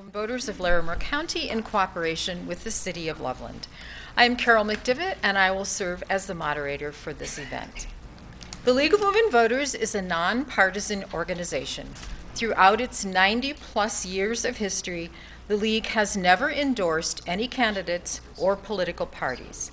Voters of Larimer County in cooperation with the City of Loveland. I am Carol McDivitt, and I will serve as the moderator for this event. The League of Women Voters is a nonpartisan organization. Throughout its 90-plus years of history, the League has never endorsed any candidates or political parties.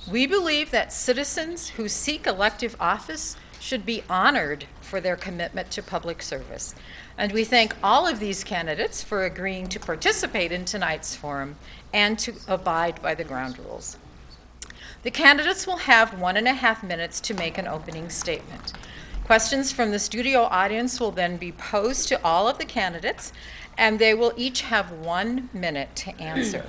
We believe that citizens who seek elective office should be honored for their commitment to public service. And we thank all of these candidates for agreeing to participate in tonight's forum and to abide by the ground rules. The candidates will have 1.5 minutes to make an opening statement. Questions from the studio audience will then be posed to all of the candidates, and they will each have 1 minute to answer.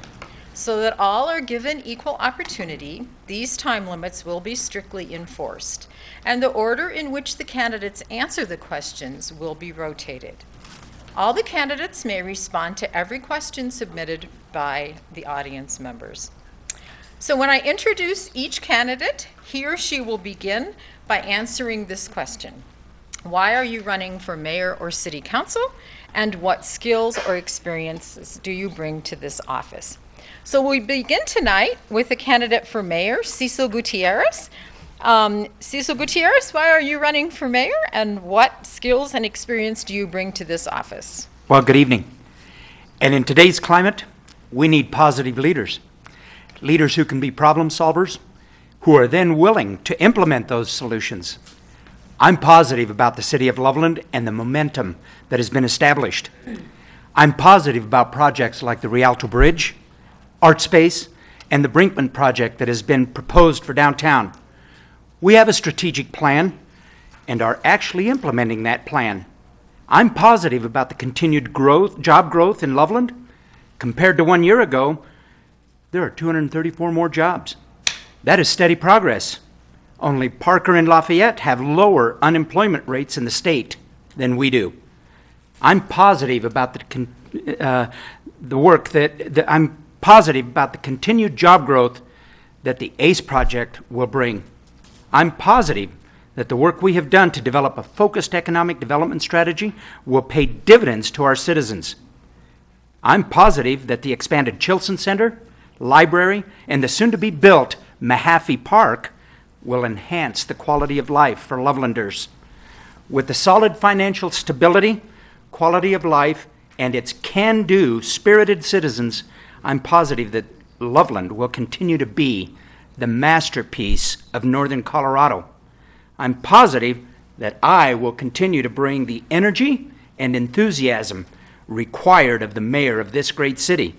So that all are given equal opportunity, these time limits will be strictly enforced, and the order in which the candidates answer the questions will be rotated. All the candidates may respond to every question submitted by the audience members. So when I introduce each candidate, he or she will begin by answering this question. Why are you running for mayor or city council? And what skills or experiences do you bring to this office? So we begin tonight with the candidate for mayor, Cecil Gutierrez. Cecil Gutierrez, why are you running for mayor, and what skills and experience do you bring to this office? Well, good evening. And in today's climate, we need positive leaders. Leaders who can be problem solvers, who are then willing to implement those solutions. I'm positive about the City of Loveland and the momentum that has been established. I'm positive about projects like the Rialto Bridge, ArtSpace, and the Brinkman project that has been proposed for downtown. We have a strategic plan and are actually implementing that plan. I'm positive about the continued job growth in Loveland. Compared to 1 year ago, there are 234 more jobs. That is steady progress. Only Parker and Lafayette have lower unemployment rates in the state than we do. I'm positive about I'm positive about the continued job growth that the ACE project will bring. I'm positive that the work we have done to develop a focused economic development strategy will pay dividends to our citizens. I'm positive that the expanded Chilson Center, library, and the soon-to-be-built Mahaffey Park will enhance the quality of life for Lovelanders. With the solid financial stability, quality of life, and its can-do, spirited citizens, I'm positive that Loveland will continue to be the masterpiece of northern Colorado. I'm positive that I will continue to bring the energy and enthusiasm required of the mayor of this great city.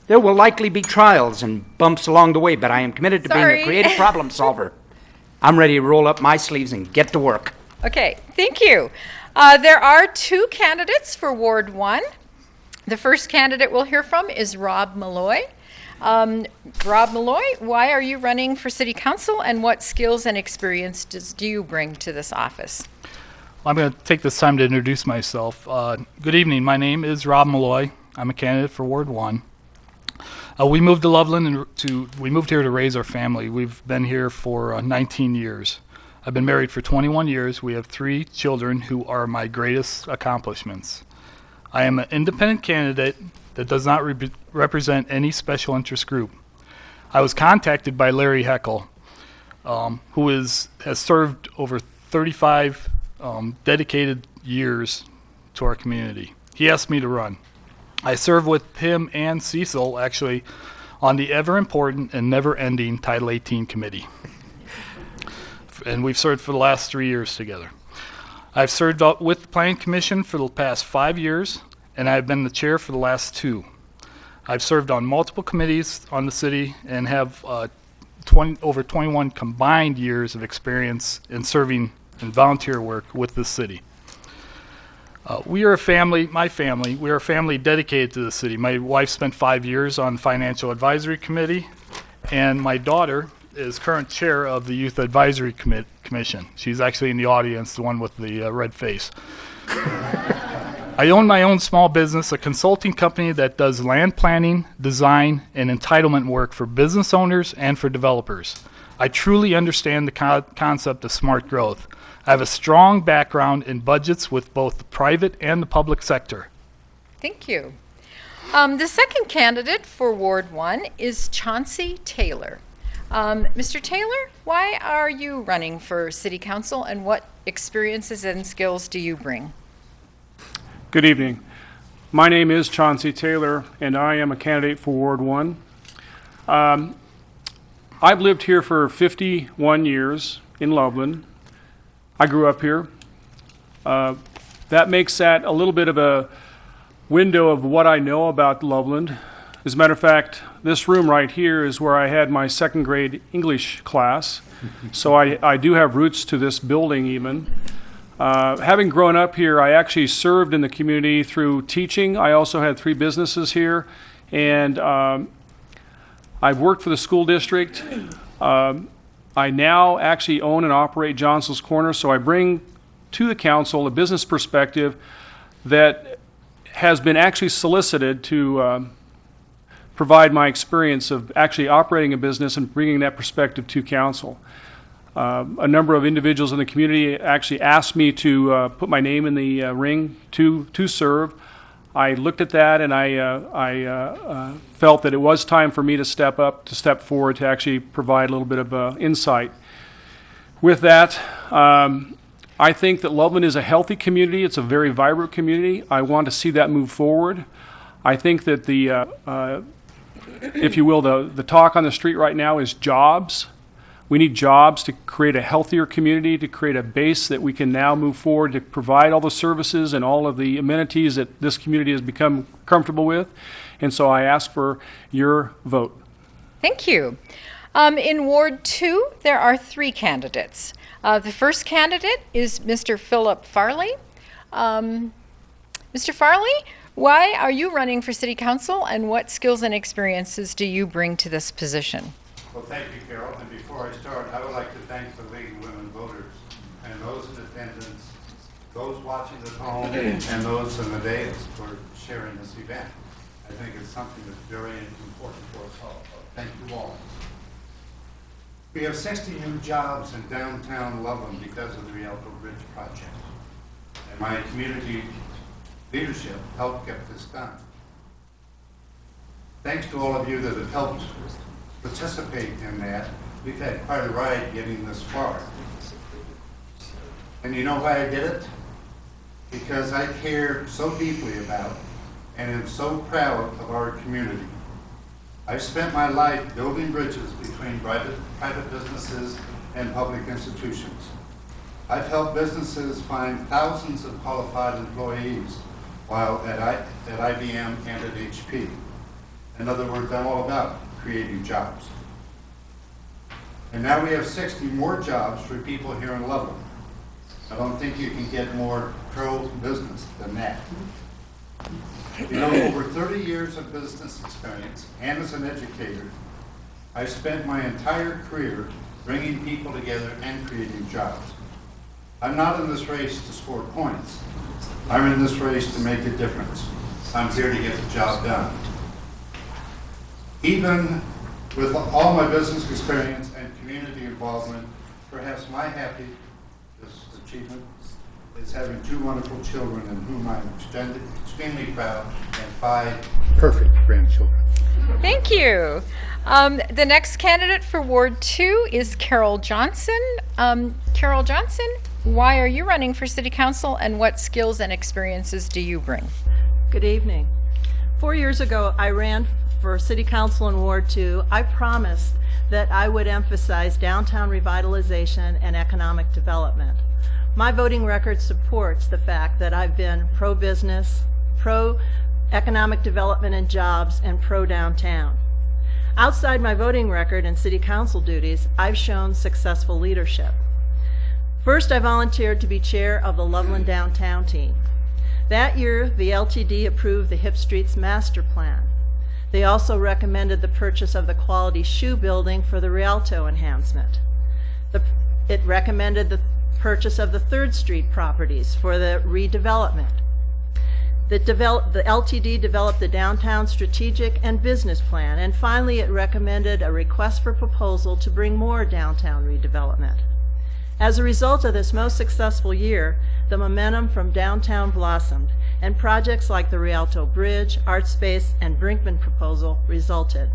There will likely be trials and bumps along the way, but I am committed to being a creative problem solver. I'm ready to roll up my sleeves and get to work. Okay, thank you. There are 2 candidates for Ward 1. The first candidate we'll hear from is Rob Malloy. Rob Malloy, why are you running for city council, and what skills and experience do you bring to this office? I'm going to take this time to introduce myself. Good evening. My name is Rob Malloy. I'm a candidate for Ward 1. We moved to Loveland we moved here to raise our family. We've been here for 19 years. I've been married for 21 years. We have 3 children who are my greatest accomplishments. I am an independent candidate that does not represent any special interest group. I was contacted by Larry Heckel, who has served over 35 dedicated years to our community. He asked me to run. I serve with him and Cecil, actually, on the ever-important and never-ending Title 18 committee. And we've served for the last 3 years together. I've served with the Planning Commission for the past 5 years, and I've been the chair for the last 2. I've served on multiple committees on the city and have over 21 combined years of experience in serving in volunteer work with the city. We are a family, we are a family dedicated to the city. My wife spent 5 years on the Financial Advisory Committee, and my daughter is current chair of the Youth Advisory Commission. She's actually in the audience, the one with the red face. I own my own small business, a consulting company that does land planning, design, and entitlement work for business owners and for developers. I truly understand the concept of smart growth. I have a strong background in budgets with both the private and the public sector. Thank you. The second candidate for Ward 1 is Chauncey Taylor. Mr. Taylor, why are you running for City Council, and what experiences and skills do you bring? Good evening. My name is Chauncey Taylor, and I am a candidate for Ward 1. I've lived here for 51 years in Loveland. I grew up here. That makes that a little bit of a window of what I know about Loveland. As a matter of fact, this room right here is where I had my second grade English class, so I do have roots to this building even. Having grown up here, I actually served in the community through teaching. I also had 3 businesses here, and I've worked for the school district. I now actually own and operate Johnson's Corner, so I bring to the council a business perspective that has been actually solicited to provide my experience of actually operating a business and bringing that perspective to council. A number of individuals in the community actually asked me to put my name in the ring to serve. I looked at that, and I felt that it was time for me to step forward to actually provide a little bit of insight. With that, I think that Loveland is a healthy community. It's a very vibrant community. I want to see that move forward. I think that the, if you will, the talk on the street right now is jobs. We need jobs to create a healthier community, to create a base that we can now move forward to provide all the services and all of the amenities that this community has become comfortable with. And so I ask for your vote. Thank you. In Ward 2, there are 3 candidates. The first candidate is Mr. Philip Farley. Mr. Farley, why are you running for City Council, and what skills and experiences do you bring to this position? Well, thank you, Carol. And before I start, I would like to thank the League of Women Voters and those in attendance, those watching at home, and those in the dais for sharing this event. I think it's something that's very important for us all. Thank you all. We have 60 new jobs in downtown Loveland because of the Rialto Bridge project. And my community leadership helped get this done. Thanks to all of you that have helped participate in that. We've had quite a ride getting this far. And you know why I did it? Because I care so deeply about and am so proud of our community. I've spent my life building bridges between private businesses and public institutions. I've helped businesses find thousands of qualified employees while at IBM and at HP. In other words, I'm all about creating jobs. And now we have 60 more jobs for people here in Loveland. I don't think you can get more pro-business than that. You know, over 30 years of business experience and as an educator, I've spent my entire career bringing people together and creating jobs. I'm not in this race to score points. I'm in this race to make a difference. I'm here to get the job done. Even with all my business experience and community involvement, perhaps my happiest achievement is having 2 wonderful children in whom I'm extremely proud, and 5 perfect grandchildren. Thank you. The next candidate for Ward 2 is Carol Johnson. Carol Johnson, why are you running for City Council, and what skills and experiences do you bring? Good evening. 4 years ago, I ran for City Council in Ward 2. I promised that I would emphasize downtown revitalization and economic development. My voting record supports the fact that I've been pro-business, pro-economic development and jobs, and pro-downtown. Outside my voting record and City Council duties, I've shown successful leadership. First, I volunteered to be chair of the Loveland Downtown team. That year, the LTD approved the Hip Streets Master Plan. They also recommended the purchase of the Quality Shoe Building for the Rialto enhancement. It recommended the purchase of the 3rd Street properties for the redevelopment. The LTD developed the Downtown Strategic and Business Plan, and finally it recommended a request for proposal to bring more downtown redevelopment. As a result of this most successful year, the momentum from downtown blossomed, and projects like the Rialto Bridge, ArtSpace, and Brinkman proposal resulted.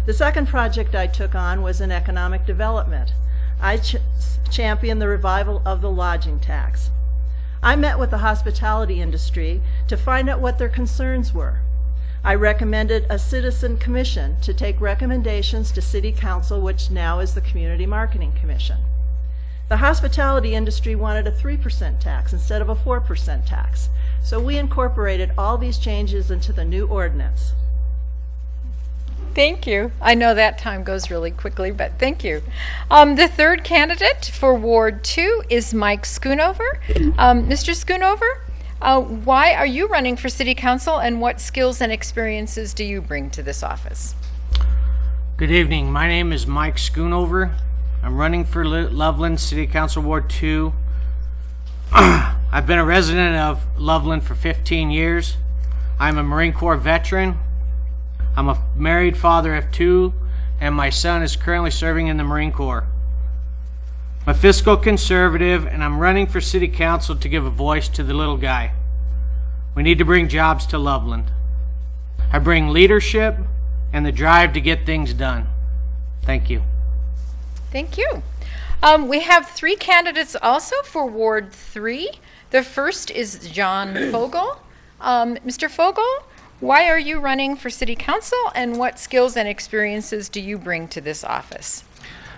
The second project I took on was in economic development. I championed the revival of the lodging tax. I met with the hospitality industry to find out what their concerns were. I recommended a citizen commission to take recommendations to City Council, which now is the Community Marketing Commission. The hospitality industry wanted a 3% tax instead of a 4% tax, so we incorporated all these changes into the new ordinance. Thank you. I know that time goes really quickly, but thank you. The third candidate for Ward 2 is Mike Schoonover. Mr. Schoonover, why are you running for City Council, and what skills and experiences do you bring to this office? Good evening. My name is Mike Schoonover. I'm running for Loveland City Council Ward 2. I've been a resident of Loveland for 15 years. I'm a Marine Corps veteran. I'm a married father of 2, and my son is currently serving in the Marine Corps. I'm a fiscal conservative, and I'm running for City Council to give a voice to the little guy. We need to bring jobs to Loveland. I bring leadership and the drive to get things done. Thank you. Thank you. We have 3 candidates also for Ward 3. The first is John Fogel. Mr. Fogel, why are you running for City Council, and what skills and experiences do you bring to this office?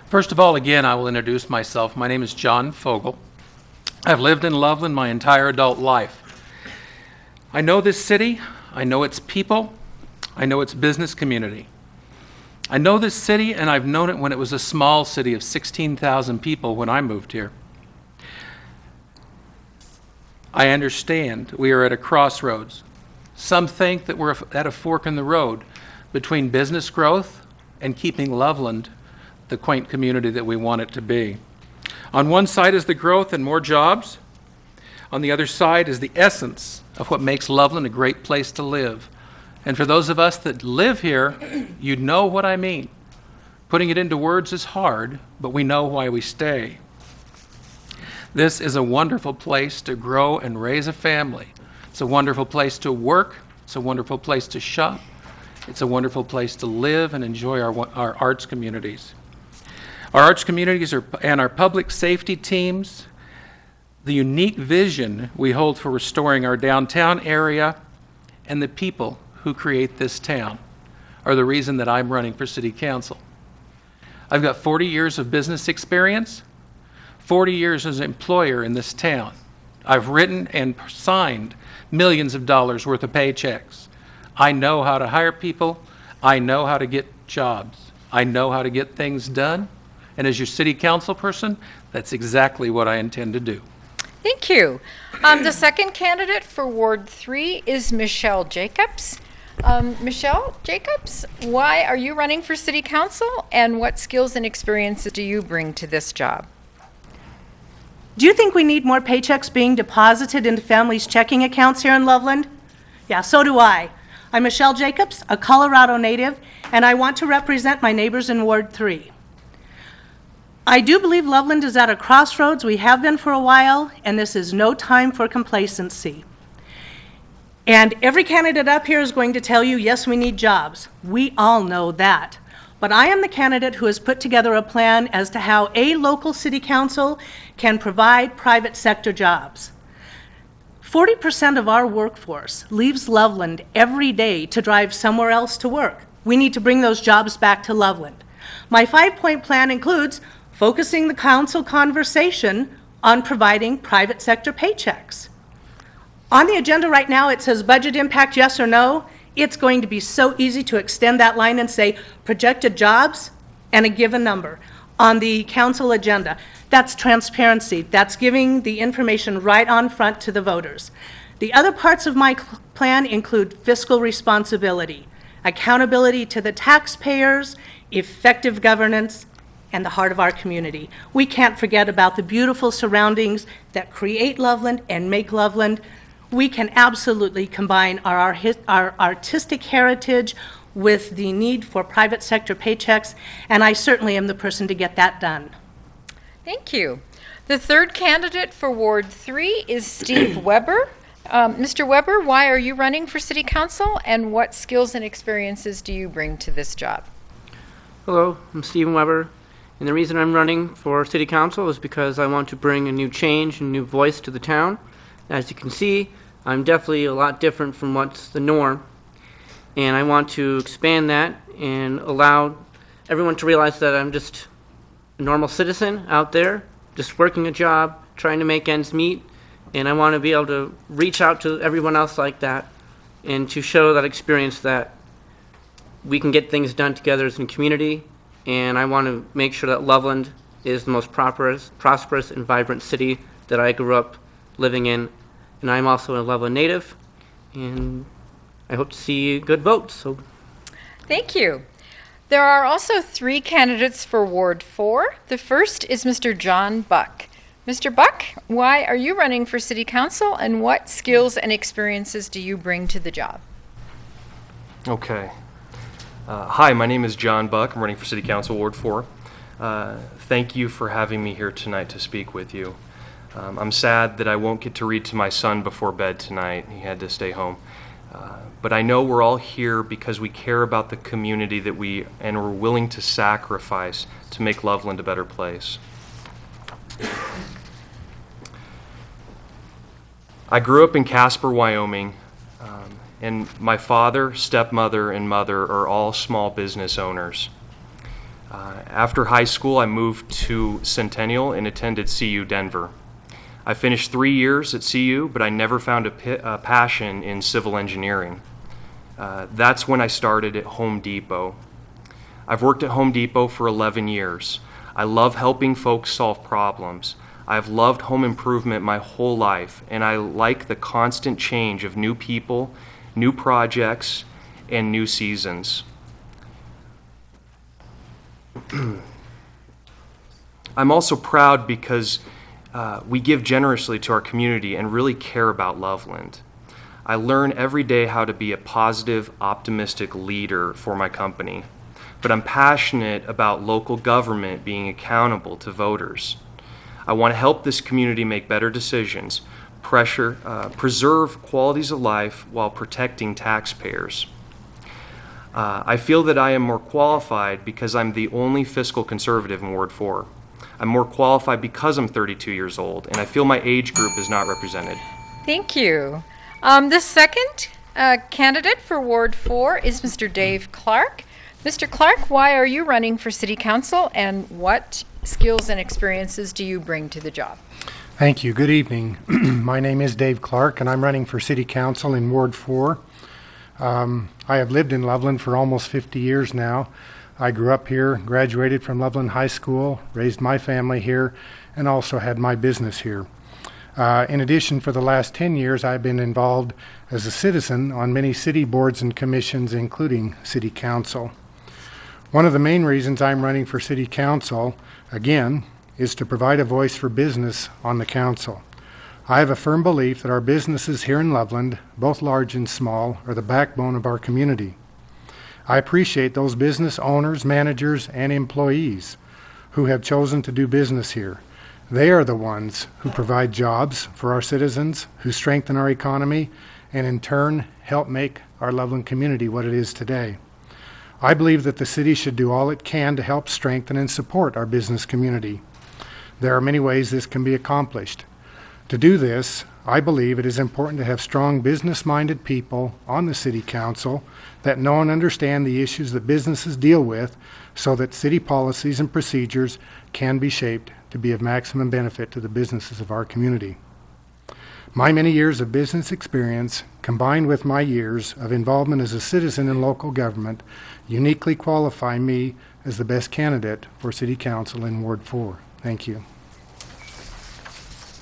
First of all, again, I will introduce myself. My name is John Fogel. I've lived in Loveland my entire adult life. I know this city, I know its people, I know its business community. I know this city, and I've known it when it was a small city of 16,000 people when I moved here. I understand we are at a crossroads. Some think that we're at a fork in the road between business growth and keeping Loveland the quaint community that we want it to be. On one side is the growth and more jobs. On the other side is the essence of what makes Loveland a great place to live. And for those of us that live here, you know what I mean. Putting it into words is hard, but we know why we stay. This is a wonderful place to grow and raise a family. It's a wonderful place to work. It's a wonderful place to shop. It's a wonderful place to live and enjoy our arts communities. Our arts communities and our public safety teams, the unique vision we hold for restoring our downtown area, and the people who create this town are the reason that I'm running for City Council. I've got 40 years of business experience, 40 years as an employer in this town. I've written and signed millions of dollars worth of paychecks. I know how to hire people. I know how to get jobs. I know how to get things done. And as your City Council person, that's exactly what I intend to do. Thank you. The second candidate for Ward 3 is Michelle Jacobs. Michelle Jacobs, why are you running for City Council, and what skills and experiences do you bring to this job? Do you think we need more paychecks being deposited into families' checking accounts here in Loveland? Yeah, so do I. I'm Michelle Jacobs, a Colorado native, and I want to represent my neighbors in Ward 3. I do believe Loveland is at a crossroads. We have been for a while, and this is no time for complacency. And every candidate up here is going to tell you, yes, we need jobs. We all know that. But I am the candidate who has put together a plan as to how a local city council can provide private sector jobs. 40% of our workforce leaves Loveland every day to drive somewhere else to work. We need to bring those jobs back to Loveland. My 5-point plan includes focusing the council conversation on providing private sector paychecks. On the agenda right now, it says budget impact, yes or no. It's going to be so easy to extend that line and say projected jobs and a given number on the council agenda. That's transparency. That's giving the information right on front to the voters. The other parts of my plan include fiscal responsibility, accountability to the taxpayers, effective governance, and the heart of our community. We can't forget about the beautiful surroundings that create Loveland and make Loveland. We can absolutely combine our artistic heritage with the need for private sector paychecks, and I certainly am the person to get that done. Thank you. The third candidate for Ward 3 is Steve Weber. Mr. Weber, why are you running for City Council, and what skills and experiences do you bring to this job? Hello, I'm Stephen Weber, and the reason I'm running for City Council is because I want to bring a new change and new voice to the town. As you can see, I'm definitely a lot different from what's the norm, and I want to expand that and allow everyone to realize that I'm just a normal citizen out there, just working a job, trying to make ends meet, and I want to be able to reach out to everyone else like that and to show that experience that we can get things done together as a community, and I want to make sure that Loveland is the most prosperous and vibrant city that I grew up living in. And I'm also a Loveland native, and I hope to see good votes. So, Thank you. There are also 3 candidates for Ward 4. The first is Mr. John Buck. Mr. Buck, why are you running for City Council, and what skills and experiences do you bring to the job? Okay. Hi, my name is John Buck. I'm running for City Council Ward 4. Thank you for having me here tonight to speak with you. I'm sad that I won't get to read to my son before bed tonight. He had to stay home. But I know we're all here because we care about the community and we're willing to sacrifice to make Loveland a better place. I grew up in Casper, Wyoming, and my father, stepmother, and mother are all small business owners. After high school, I moved to Centennial and attended CU Denver. I finished 3 years at CU, but I never found a passion in civil engineering. That's when I started at Home Depot. I've worked at Home Depot for 11 years. I love helping folks solve problems. I've loved home improvement my whole life, and I like the constant change of new people, new projects, and new seasons. I'm also proud because we give generously to our community and really care about Loveland. I learn every day how to be a positive, optimistic leader for my company, but I'm passionate about local government being accountable to voters. I want to help this community make better decisions, preserve qualities of life while protecting taxpayers. I feel that I am more qualified because I'm the only fiscal conservative in Ward 4. I'm more qualified because I'm 32 years old, and I feel my age group is not represented. Thank you. The second candidate for Ward 4 is Mr. Dave Clark. Mr. Clark, why are you running for City Council, and what skills and experiences do you bring to the job? Thank you. Good evening. My name is Dave Clark, and I'm running for City Council in Ward 4. I have lived in Loveland for almost 50 years now. I grew up here, graduated from Loveland High School, raised my family here, and also had my business here. In addition, for the last 10 years, I've been involved as a citizen on many city boards and commissions, including City Council. One of the main reasons I'm running for City Council, again, is to provide a voice for business on the council. I have a firm belief that our businesses here in Loveland, both large and small, are the backbone of our community. I appreciate those business owners, managers, and employees who have chosen to do business here. They are the ones who provide jobs for our citizens, who strengthen our economy, and in turn help make our Loveland community what it is today. I believe that the city should do all it can to help strengthen and support our business community. There are many ways this can be accomplished. To do this, I believe it is important to have strong business-minded people on the City Council that know and understand the issues that businesses deal with so that city policies and procedures can be shaped to be of maximum benefit to the businesses of our community. My many years of business experience, combined with my years of involvement as a citizen in local government, uniquely qualify me as the best candidate for City Council in Ward 4. Thank you.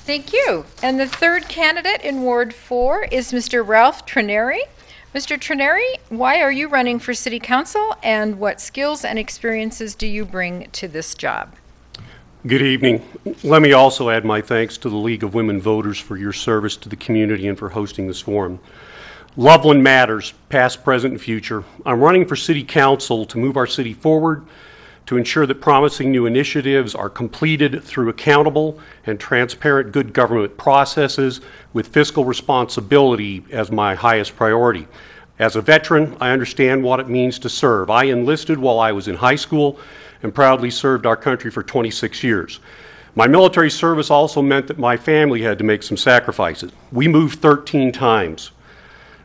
Thank you. And the third candidate in Ward 4 is Mr. Ralph Trenary. Mr. Trenary, why are you running for City Council, and what skills and experiences do you bring to this job? Good evening. Let me also add my thanks to the League of Women Voters for your service to the community and for hosting this forum. Loveland matters, past, present, and future. I'm running for City Council to move our city forward, to ensure that promising new initiatives are completed through accountable and transparent good government processes with fiscal responsibility as my highest priority. As a veteran, I understand what it means to serve. I enlisted while I was in high school and proudly served our country for 26 years. My military service also meant that my family had to make some sacrifices. We moved 13 times.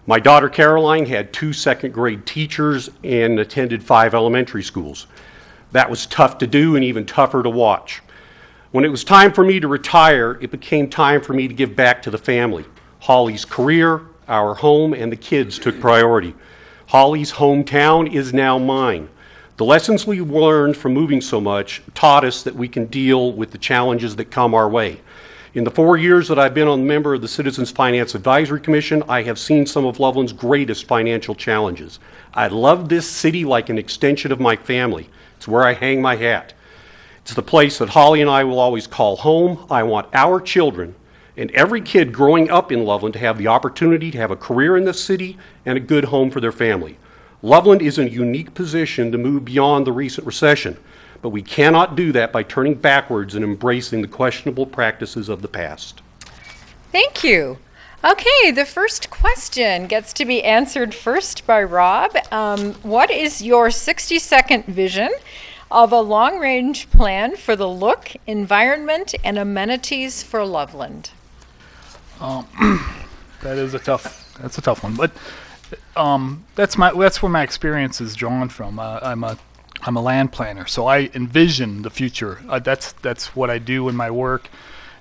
My daughter Caroline had 2 second-grade teachers and attended 5 elementary schools. That was tough to do and even tougher to watch. When it was time for me to retire, it became time for me to give back to the family. Holly's career, our home, and the kids took priority. Holly's hometown is now mine. The lessons we learned from moving so much taught us that we can deal with the challenges that come our way. In the 4 years that I've been a member of the Citizens Finance Advisory Commission, I have seen some of Loveland's greatest financial challenges. I love this city like an extension of my family. It's where I hang my hat. It's the place that Holly and I will always call home. I want our children and every kid growing up in Loveland to have the opportunity to have a career in this city and a good home for their family. Loveland is in a unique position to move beyond the recent recession, but we cannot do that by turning backwards and embracing the questionable practices of the past. Thank you. Okay, the first question gets to be answered first by Rob. What is your 60-second vision of a long-range plan for the look, environment, and amenities for Loveland? That's a tough one, but that's where my experience is drawn from. I'm a land planner, so I envision the future. That's what I do in my work,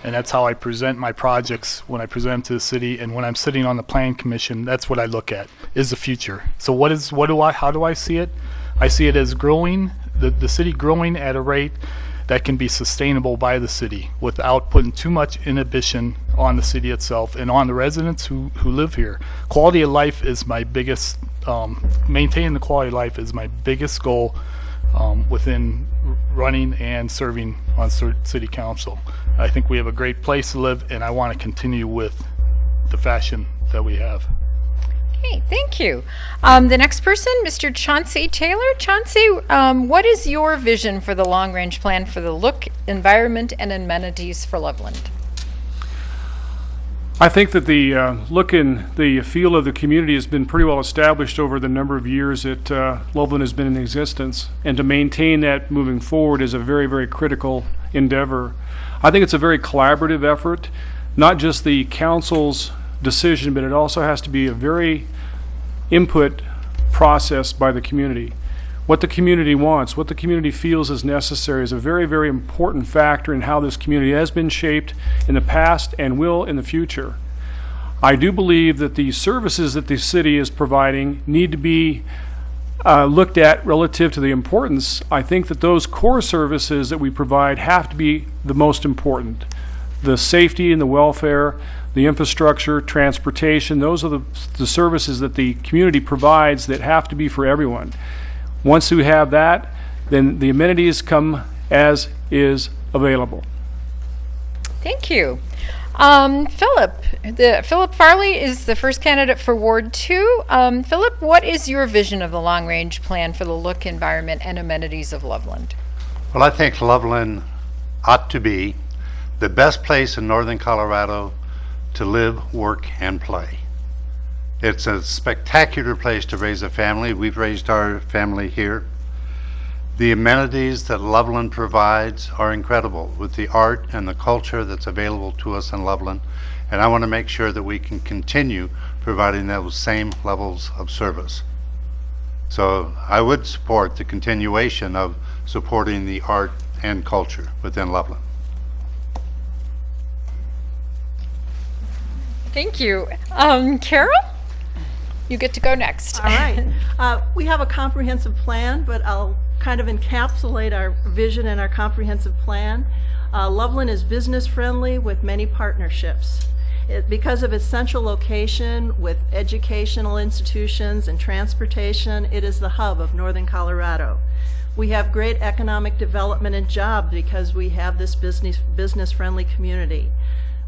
and that's how I present my projects when I present them to the city. And when I'm sitting on the planning commission, that's what I look at is the future. So how do I see it? I see it as growing, the city growing at a rate that can be sustainable by the city without putting too much inhibition on the city itself and on the residents who live here. Quality of life is my biggest, maintaining the quality of life is my biggest goal within running and serving on city council. I think we have a great place to live, and I want to continue with the fashion that we have. Okay, thank you. The next person, Mr. Chauncey Taylor. Chauncey, what is your vision for the long-range plan for the look, environment, and amenities for Loveland? I think that the look and the feel of the community has been pretty well established over the number of years that Loveland has been in existence, and to maintain that moving forward is a very, very critical endeavor. I think it's a very collaborative effort, not just the council's decision, but it also has to be a very input process by the community. What the community wants, what the community feels is necessary is a very, very important factor in how this community has been shaped in the past and will in the future. I do believe that the services that the city is providing need to be looked at relative to the importance. I think that those core services that we provide have to be the most important. The safety and the welfare, the infrastructure, transportation, those are the services that the community provides that have to be for everyone. Once we have that, then the amenities come as is available. Thank you. Philip. Philip Farley is the first candidate for Ward 2. Philip, what is your vision of the long-range plan for the look, environment, and amenities of Loveland? Well, I think Loveland ought to be the best place in northern Colorado to live, work, and play. It's a spectacular place to raise a family. We've raised our family here. The amenities that Loveland provides are incredible with the art and the culture that's available to us in Loveland. And I want to make sure that we can continue providing those same levels of service. So I would support the continuation of supporting the art and culture within Loveland. Thank you. Carol? You get to go next. All right. We have a comprehensive plan, but I'll kind of encapsulate our vision and our comprehensive plan. Loveland is business friendly with many partnerships. Because of its central location with educational institutions and transportation, it is the hub of northern Colorado. We have great economic development and jobs because we have this business friendly community.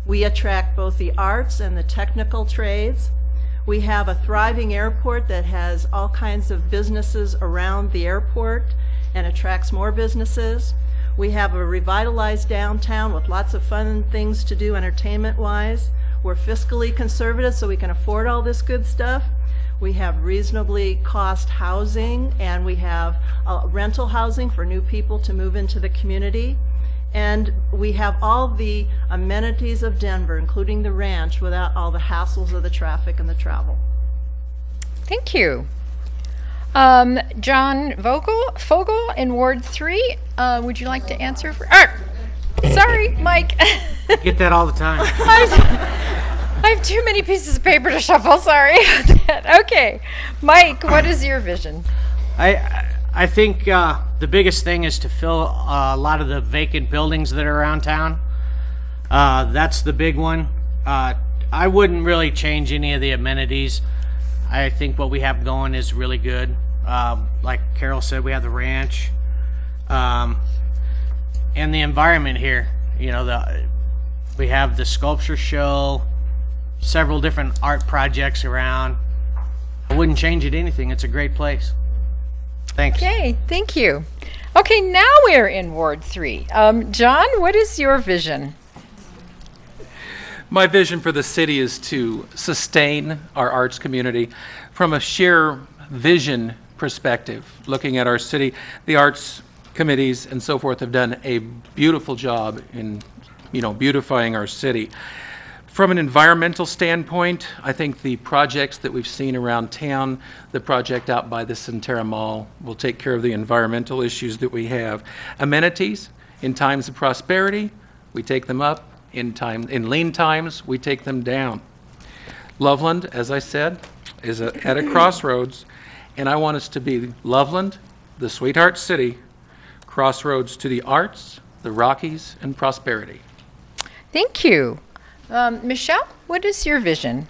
We attract both the arts and the technical trades. We have a thriving airport that has all kinds of businesses around the airport, and attracts more businesses. We have a revitalized downtown with lots of fun things to do entertainment-wise. We're fiscally conservative, so we can afford all this good stuff. We have reasonably cost housing, and we have rental housing for new people to move into the community. And we have all the amenities of Denver, including the ranch, without all the hassles of the traffic and the travel. Thank you. John Fogel in Ward 3, would you like to answer? Sorry, Mike. Get that all the time. I have too many pieces of paper to shuffle, sorry. Okay, Mike, what is your vision? I think the biggest thing is to fill a lot of the vacant buildings that are around town. That's the big one. I wouldn't really change any of the amenities. I think what we have going is really good. Like Carol said, we have the ranch, and the environment here. You know, we have the sculpture show, several different art projects around. I wouldn't change it anything. It's a great place. Thanks. Okay, thank you. Okay, now we're in Ward 3. John, what is your vision? My vision for the city is to sustain our arts community from a sheer vision perspective. Looking at our city, the arts committees and so forth have done a beautiful job in, beautifying our city. From an environmental standpoint, I think the projects that we've seen around town, the project out by the Centera Mall, will take care of the environmental issues that we have. Amenities, in times of prosperity, we take them up. In lean times, we take them down. Loveland, as I said, is at a crossroads, and I want us to be Loveland, the sweetheart city, crossroads to the arts, the Rockies, and prosperity. Thank you. Michelle, what is your vision?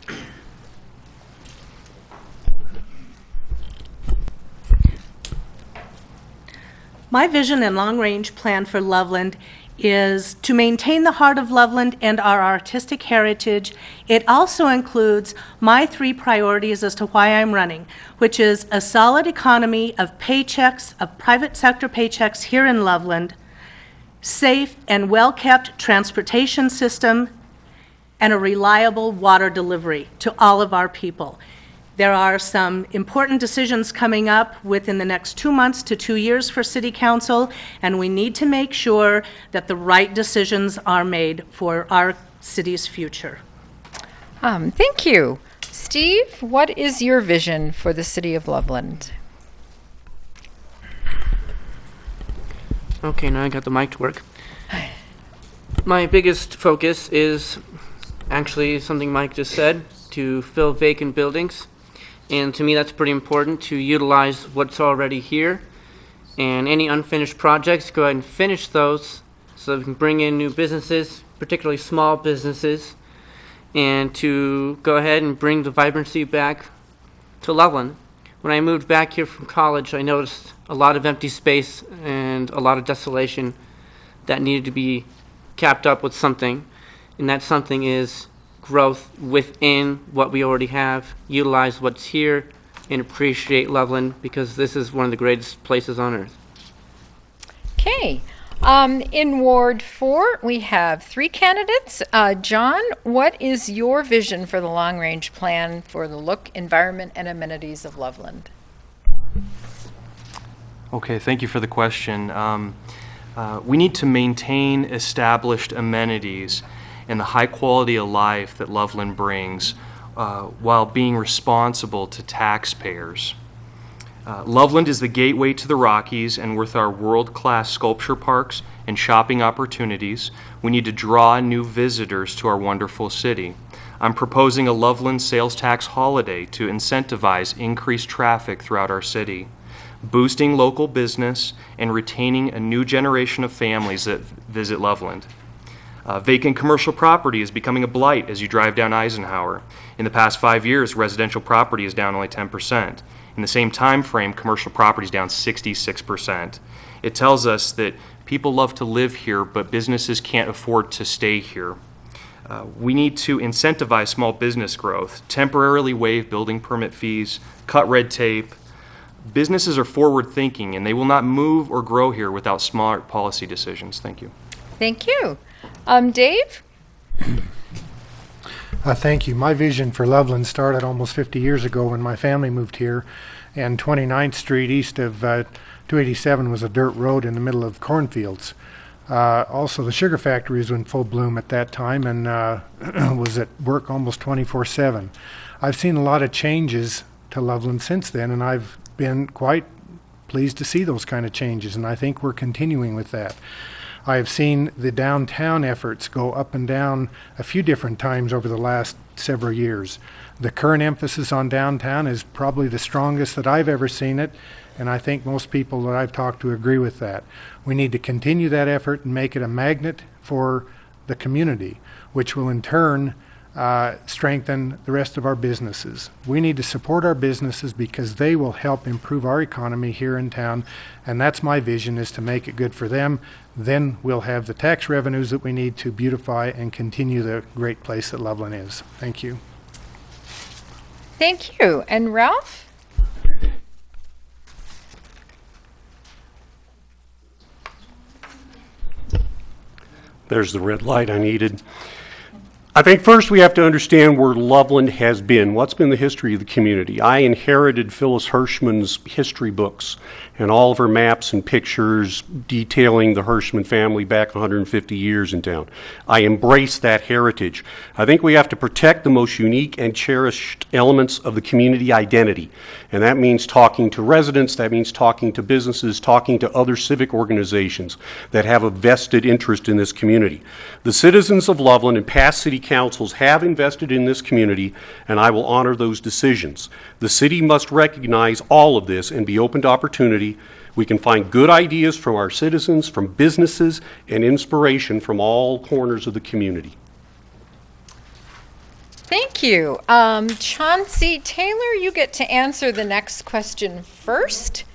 My vision and long-range plan for Loveland is to maintain the heart of Loveland and our artistic heritage. It also includes my 3 priorities as to why I'm running, which is a solid economy of paychecks, of private sector paychecks here in Loveland, safe and well-kept transportation system, and a reliable water delivery to all of our people. There are some important decisions coming up within the next 2 months to 2 years for City Council, and we need to make sure that the right decisions are made for our city's future. Thank you. Steve, what is your vision for the city of Loveland? Okay, now I got the mic to work. My biggest focus is actually something Mike just said, to fill vacant buildings. And to me, that's pretty important, to utilize what's already here. And any unfinished projects, go ahead and finish those so that we can bring in new businesses, particularly small businesses, and to go ahead and bring the vibrancy back to Loveland. When I moved back here from college, I noticed a lot of empty space and a lot of desolation that needed to be capped up with something. And that something is growth within what we already have, utilize what's here, and appreciate Loveland, because this is one of the greatest places on earth. Okay. In Ward 4, we have 3 candidates. John, what is your vision for the long-range plan for the look, environment, and amenities of Loveland? Okay, thank you for the question. We need to maintain established amenities and the high quality of life that Loveland brings while being responsible to taxpayers. Loveland is the gateway to the Rockies, and with our world-class sculpture parks and shopping opportunities, we need to draw new visitors to our wonderful city. I'm proposing a Loveland sales tax holiday to incentivize increased traffic throughout our city, boosting local business and retaining a new generation of families that visit Loveland. Vacant commercial property is becoming a blight as you drive down Eisenhower. In the past 5 years, residential property is down only 10%. In the same time frame, commercial property is down 66%. It tells us that people love to live here, but businesses can't afford to stay here. We need to incentivize small business growth, temporarily waive building permit fees, cut red tape, Businesses are forward-thinking, and they will not move or grow here without smart policy decisions. Thank you. Thank you. Dave? Thank you. My vision for Loveland started almost 50 years ago when my family moved here, and 29th Street east of 287 was a dirt road in the middle of cornfields. Also, the sugar factory was in full bloom at that time and was at work almost 24/7. I've seen a lot of changes to Loveland since then, and I've been quite pleased to see those kind of changes, and I think we're continuing with that. I have seen the downtown efforts go up and down a few different times over the last several years. The current emphasis on downtown is probably the strongest that I've ever seen it, and I think most people that I've talked to agree with that. We need to continue that effort and make it a magnet for the community, which will in turn strengthen the rest of our businesses. We need to support our businesses because they will help improve our economy here in town, and that's my vision, is to make it good for them. Then we'll have the tax revenues that we need to beautify and continue the great place that Loveland is. Thank you. Thank you. And Ralph? There's the red light I needed. I think first we have to understand where Loveland has been. What's been the history of the community? I inherited Phyllis Hirschman's history books and all of her maps and pictures detailing the Hirschman family back 150 years in town. I embrace that heritage. I think we have to protect the most unique and cherished elements of the community identity. And that means talking to residents, that means talking to businesses, talking to other civic organizations that have a vested interest in this community. The citizens of Loveland and past city councils have invested in this community, and I will honor those decisions. The city must recognize all of this and be open to opportunity. We can find good ideas from our citizens, from businesses, and inspiration from all corners of the community. Thank you. Chauncey Taylor, you get to answer the next question first.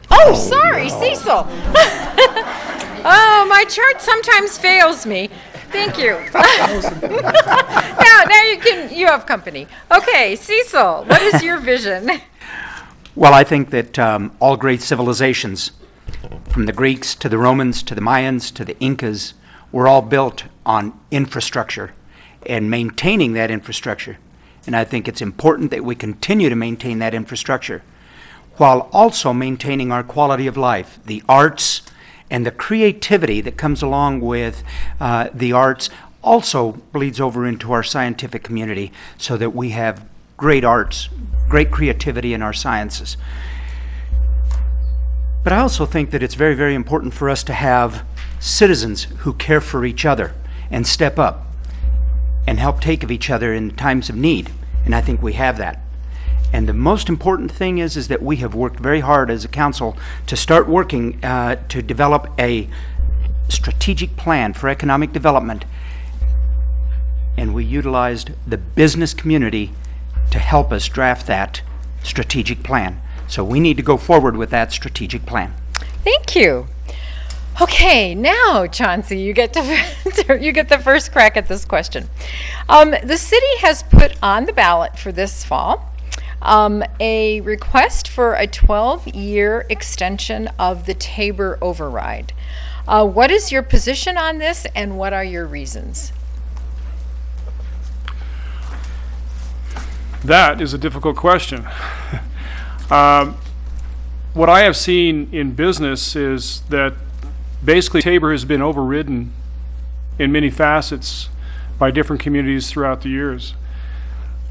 Oh, sorry, Cecil. Oh, my chart sometimes fails me. Thank you. now you have company. Okay, Cecil, what is your vision? Well, I think that all great civilizations, from the Greeks to the Romans to the Mayans to the Incas, were all built on infrastructure and maintaining that infrastructure. And I think it's important that we continue to maintain that infrastructure while also maintaining our quality of life, the arts, and the creativity that comes along with the arts also bleeds over into our scientific community so that we have great arts, great creativity in our sciences. But I also think that it's very, very important for us to have citizens who care for each other and step up and help take of each other in times of need. And I think we have that. And the most important thing is that we have worked very hard as a council to start working to develop a strategic plan for economic development. And we utilized the business community to help us draft that strategic plan. So we need to go forward with that strategic plan. Thank you. Okay, now, Chauncey, you get the first crack at this question. The city has put on the ballot for this fall a request for a 12-year extension of the Tabor override. What is your position on this, and what are your reasons? That is a difficult question. What I have seen in business is that basically Tabor has been overridden in many facets by different communities throughout the years,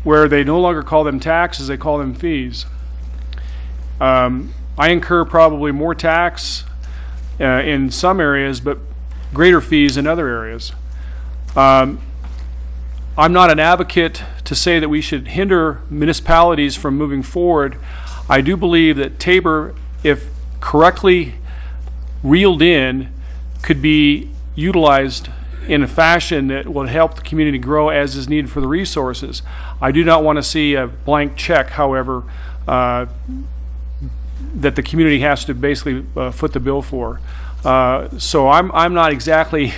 where they no longer call them taxes, they call them fees. I incur probably more tax in some areas, but greater fees in other areas. I'm not an advocate to say that we should hinder municipalities from moving forward. I do believe that Tabor, if correctly reeled in, could be utilized in a fashion that will help the community grow as is needed for the resources. I do not want to see a blank check, however, that the community has to basically foot the bill for. So I'm not exactly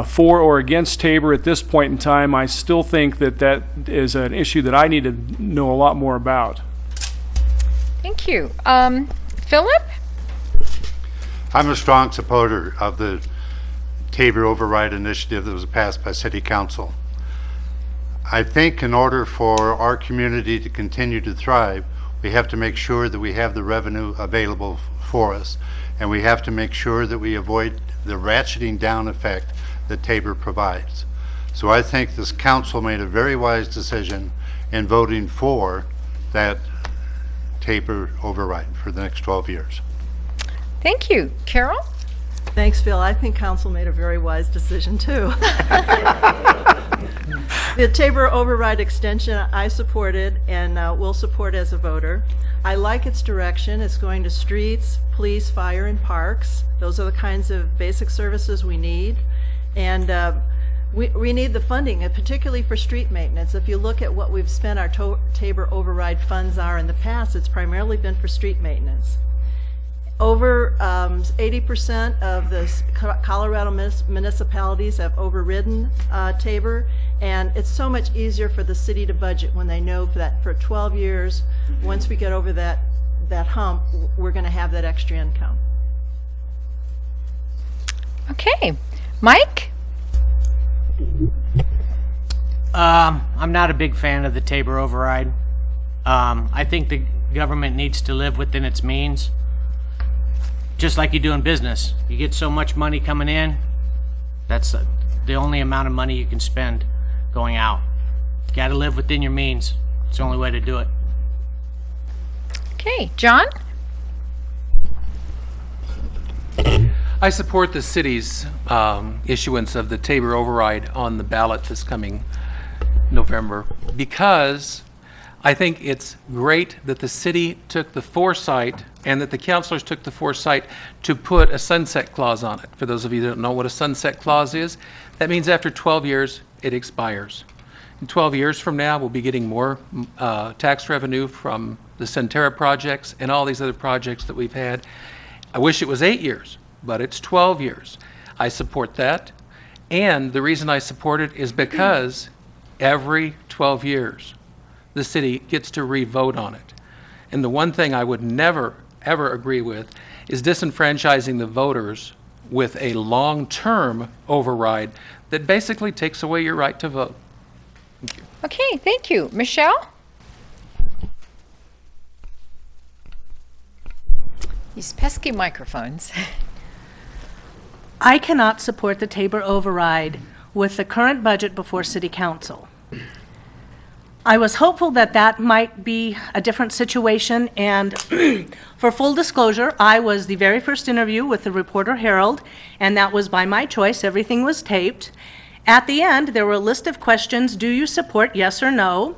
for or against Tabor at this point in time. I still think that that is an issue that I need to know a lot more about. Thank you. Philip? I'm a strong supporter of the Tabor Override Initiative that was passed by City Council. I think in order for our community to continue to thrive, we have to make sure that we have the revenue available for us, and we have to make sure that we avoid the ratcheting down effect that Tabor provides. So I think this council made a very wise decision in voting for that Tabor override for the next 12 years. Thank you. Carol? Thanks, Phil. I think council made a very wise decision, too. The Tabor override extension I supported and will support as a voter. I like its direction. It's going to streets, police, fire, and parks. Those are the kinds of basic services we need. And we need the funding, particularly for street maintenance. If you look at what we've spent our Tabor override funds are in the past, it's primarily been for street maintenance. Over 80% of the Colorado municipalities have overridden Tabor, and it's so much easier for the city to budget when they know that for 12 years, once we get over that hump, we're going to have that extra income. Okay. Mike? I'm not a big fan of the Tabor override. I think the government needs to live within its means. Just like you do in business. You get so much money coming in, that's the only amount of money you can spend going out. You got to live within your means. It's the only way to do it. Okay. John? I support the city's issuance of the Tabor override on the ballot this coming November because I think it's great that the city took the foresight and that the councilors took the foresight to put a sunset clause on it. For those of you that don't know what a sunset clause is, that means after 12 years, it expires. In 12 years from now, we'll be getting more tax revenue from the Centerra projects and all these other projects that we've had. I wish it was 8 years, but it's 12 years. I support that. And the reason I support it is because every 12 years, the city gets to re-vote on it. And the one thing I would never, ever agree with is disenfranchising the voters with a long-term override that basically takes away your right to vote. Thank you. Okay, thank you. Michelle? These pesky microphones. I cannot support the Tabor override with the current budget before City Council. I was hopeful that that might be a different situation, and for full disclosure, I was the very first interview with the Reporter Herald, and that was by my choice. Everything was taped. At the end, there were a list of questions: do you support yes or no?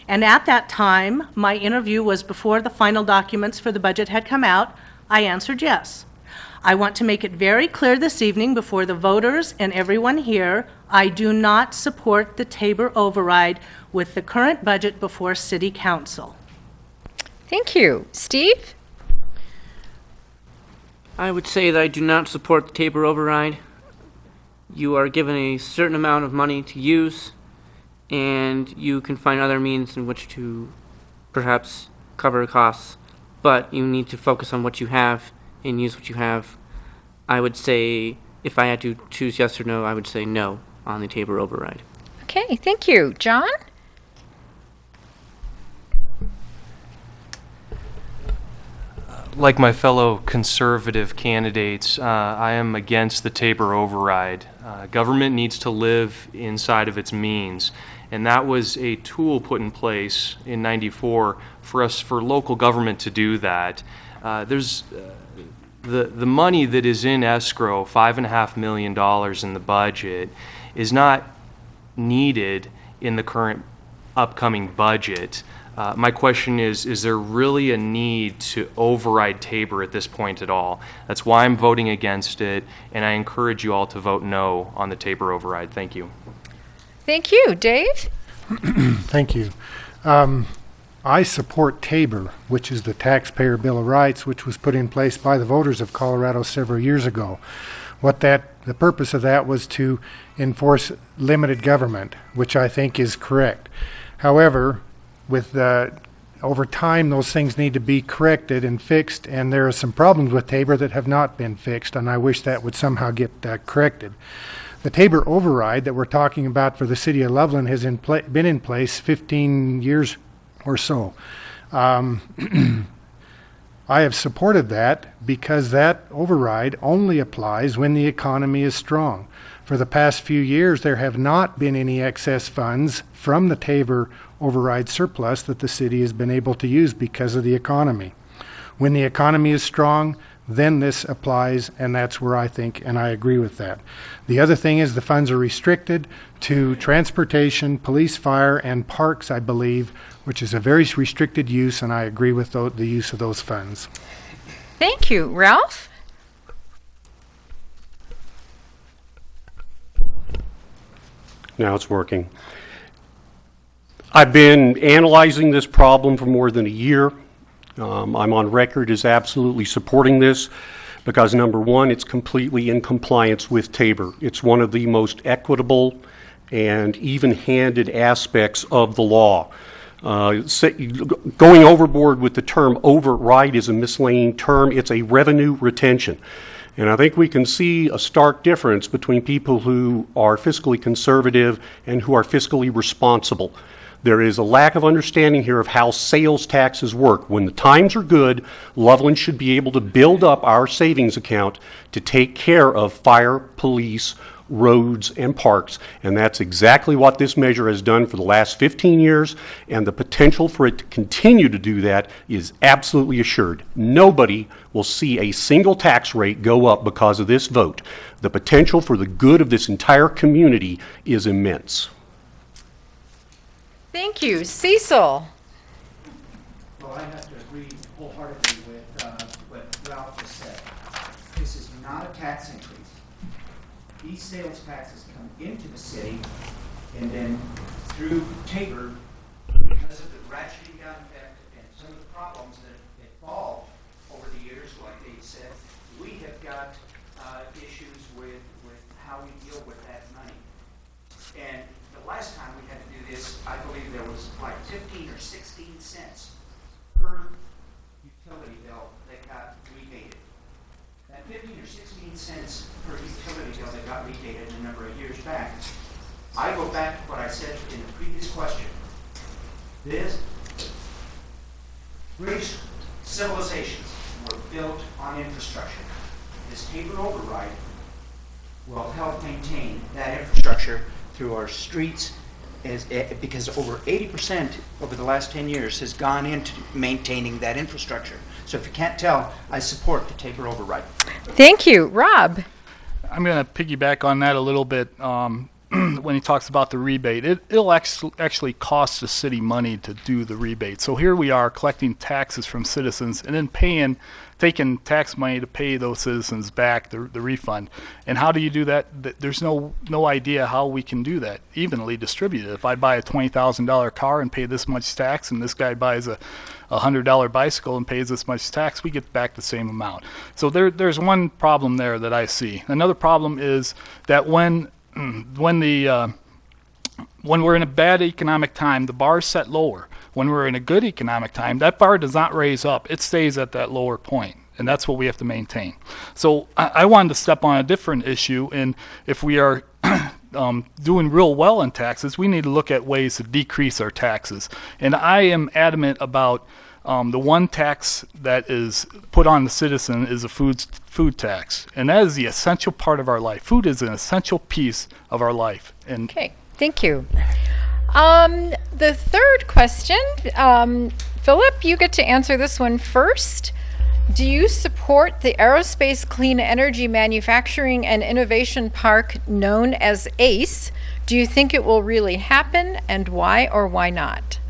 And at that time, my interview was before the final documents for the budget had come out. I answered yes. I want to make it very clear this evening before the voters and everyone here, I do not support the Tabor override with the current budget before City Council. Thank you. Steve? I would say that I do not support the Tabor override. You are given a certain amount of money to use, and you can find other means in which to perhaps cover costs, but you need to focus on what you have and use what you have. I would say, if I had to choose yes or no, I would say no on the Tabor override. Okay, thank you. John? Like my fellow conservative candidates, I am against the Tabor override. Government needs to live inside of its means, and that was a tool put in place in '94 for local government to do that. There's the money that is in escrow, $5.5 million in the budget, is not needed in the current upcoming budget. My question is there really a need to override Tabor at this point at all? That's why I'm voting against it, and I encourage you all to vote no on the Tabor override. Thank you. Thank you. Dave? Thank you. I support Tabor, which is the Taxpayer Bill of Rights, which was put in place by the voters of Colorado several years ago. The purpose of that was to enforce limited government, which I think is correct. However, with over time, those things need to be corrected and fixed, and there are some problems with Tabor that have not been fixed, and I wish that would somehow get corrected. The Tabor override that we're talking about for the city of Loveland has been in place 15 years or so. I have supported that because that override only applies when the economy is strong. For the past few years, there have not been any excess funds from the Tabor override surplus that the city has been able to use because of the economy. When the economy is strong, then this applies, and that's where I think, and I agree with that. The other thing is the funds are restricted to transportation, police, fire, and parks, I believe, which is a very restricted use, and I agree with the use of those funds. Thank you. Ralph? Now it's working. I've been analyzing this problem for more than a year. I'm on record as absolutely supporting this because, number one, it's completely in compliance with Tabor. It's one of the most equitable and even-handed aspects of the law. Going overboard with the term override is a misleading term. It's a revenue retention. And I think we can see a stark difference between people who are fiscally conservative and who are fiscally responsible. There is a lack of understanding here of how sales taxes work. When the times are good, Loveland should be able to build up our savings account to take care of fire, police, roads, and parks. And that's exactly what this measure has done for the last 15 years, and the potential for it to continue to do that is absolutely assured. Nobody will see a single tax rate go up because of this vote. The potential for the good of this entire community is immense. Thank you. Cecil? Well, I have to agree wholeheartedly with what Ralph just said. This is not a tax increase. These sales taxes come into the city, and then through Tabor, because of the ratcheting down effect and some of the problems that evolved over the years, like Dave said, we have got issues with how we deal with that money. And the last time we had to do this, I believe there was like 15 or 16 cents per utility bill that got rebated. That 15 or 16 cents per utility bill that got rebated a number of years back, I go back to what I said in the previous question. This British civilizations were built on infrastructure. This Tabor override will help maintain that infrastructure through our streets, because over 80% over the last 10 years has gone into maintaining that infrastructure. So if you can't tell, I support the Tabor override. Thank you. Rob? I'm going to piggyback on that a little bit. When he talks about the rebate, it'll actually cost the city money to do the rebate. So here we are collecting taxes from citizens and then taking tax money to pay those citizens back the refund. And how do you do that? There's no idea how we can do that evenly distributed. If I buy a $20,000 car and pay this much tax, and this guy buys a $100 bicycle and pays this much tax, we get back the same amount. So there's one problem there that I see. Another problem is that when we're in a bad economic time, the bar is set lower. When we're in a good economic time, that bar does not raise up. It stays at that lower point, and that's what we have to maintain. So I wanted to step on a different issue, and if we are doing real well in taxes, we need to look at ways to decrease our taxes. And I am adamant about the one tax that is put on the citizen is a food tax, and that is the essential part of our life. Food is an essential piece of our life. And okay, thank you. The third question, Philip, you get to answer this one first. Do you support the Aerospace Clean Energy Manufacturing and Innovation Park known as ACE? Do you think it will really happen, and why or why not?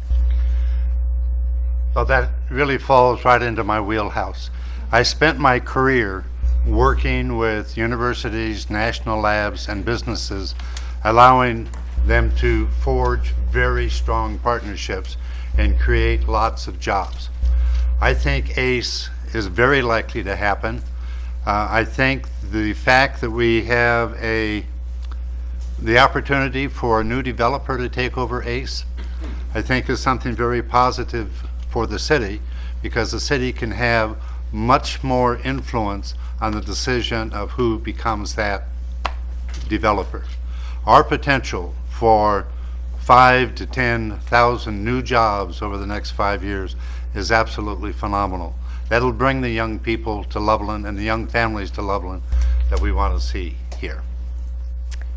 So that really falls right into my wheelhouse. I spent my career working with universities, national labs, and businesses, allowing them to forge very strong partnerships and create lots of jobs. I think ACE is very likely to happen. I think the fact that we have the opportunity for a new developer to take over ACE, I think is something very positive for the city, because the city can have much more influence on the decision of who becomes that developer. Our potential for 5,000 to 10,000 new jobs over the next 5 years is absolutely phenomenal. That'll bring the young people to Loveland and the young families to Loveland that we want to see here.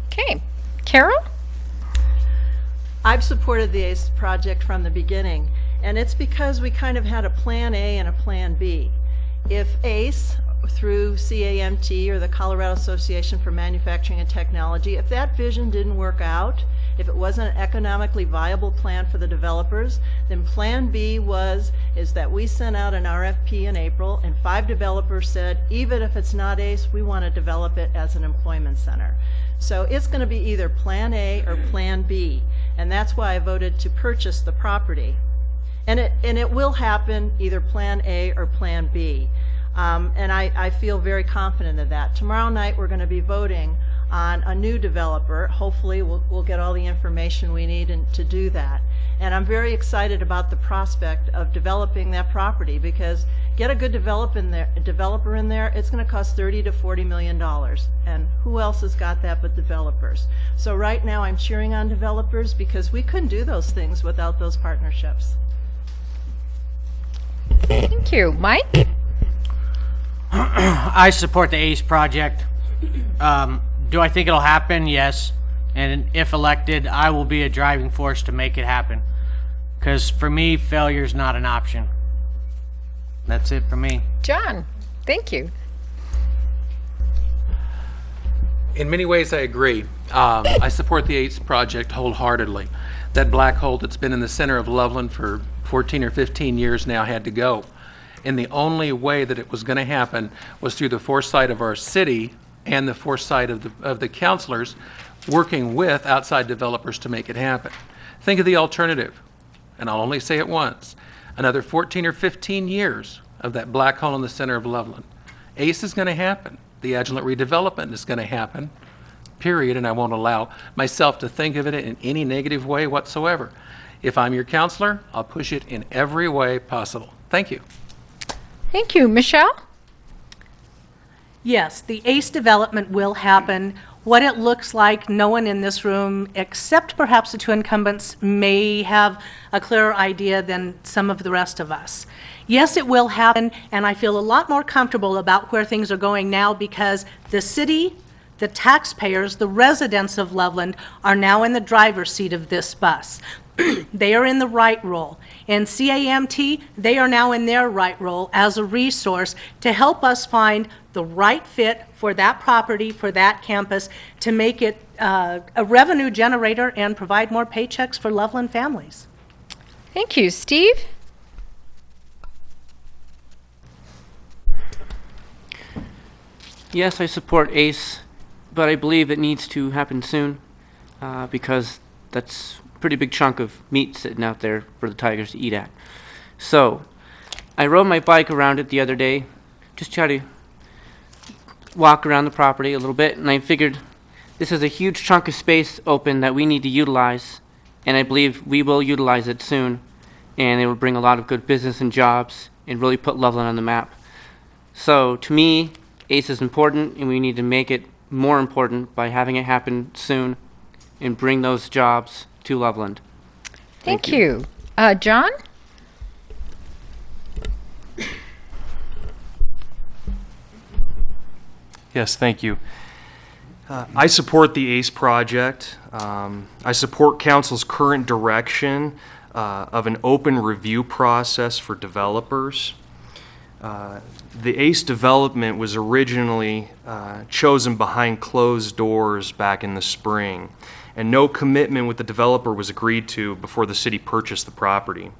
Okay. Carol? I've supported the ACE project from the beginning, and it's because we kind of had a plan A and a plan B. If ACE, through CAMT or the Colorado Association for Manufacturing and Technology, if that vision didn't work out, if it wasn't an economically viable plan for the developers, then plan B is that we sent out an RFP in April, and 5 developers said, even if it's not ACE, we want to develop it as an employment center. So it's going to be either plan A or plan B, and that's why I voted to purchase the property. And it will happen either plan A or plan B. And I feel very confident of that. Tomorrow night we're going to be voting on a new developer. Hopefully we'll get all the information we need to do that. And I'm very excited about the prospect of developing that property, because get a good developer in there, it's going to cost $30 to $40 million. And who else has got that but developers? So right now I'm cheering on developers, because we couldn't do those things without those partnerships. Thank you. Mike? I support the ACE project. Do I think it'll happen? Yes. And if elected, I will be a driving force to make it happen. Because for me, failure is not an option. That's it for me. John? Thank you. In many ways, I agree. I support the ACE project wholeheartedly. That black hole that's been in the center of Loveland for 14 or 15 years now had to go. And the only way that it was going to happen was through the foresight of our city and the foresight of the councilors working with outside developers to make it happen. Think of the alternative, and I'll only say it once, another 14 or 15 years of that black hole in the center of Loveland. ACE is going to happen. The Agilent redevelopment is going to happen, period, and I won't allow myself to think of it in any negative way whatsoever. If I'm your counselor, I'll push it in every way possible. Thank you. Thank you. Michelle? Yes, the ACE development will happen. What it looks like, no one in this room, except perhaps the 2 incumbents, may have a clearer idea than some of the rest of us. Yes, it will happen, and I feel a lot more comfortable about where things are going now, because the city, the taxpayers, the residents of Loveland are now in the driver's seat of this bus. They are in the right role. In CAMT, they are now in their right role as a resource to help us find the right fit for that property, for that campus, to make it a revenue generator and provide more paychecks for Loveland families. Thank you. Steve? Yes, I support ACE, but I believe it needs to happen soon, because that's a pretty big chunk of meat sitting out there for the tigers to eat at. So, I rode my bike around it the other day, just try to walk around the property a little bit, and I figured this is a huge chunk of space open that we need to utilize, and I believe we will utilize it soon, and it will bring a lot of good business and jobs and really put Loveland on the map. So, to me, ACE is important, and we need to make it more important by having it happen soon and bring those jobs to Loveland. Thank you. John? Yes, thank you. I support the ACE project. I support Council's current direction of an open review process for developers. The ACE development was originally chosen behind closed doors back in the spring, and no commitment with the developer was agreed to before the city purchased the property.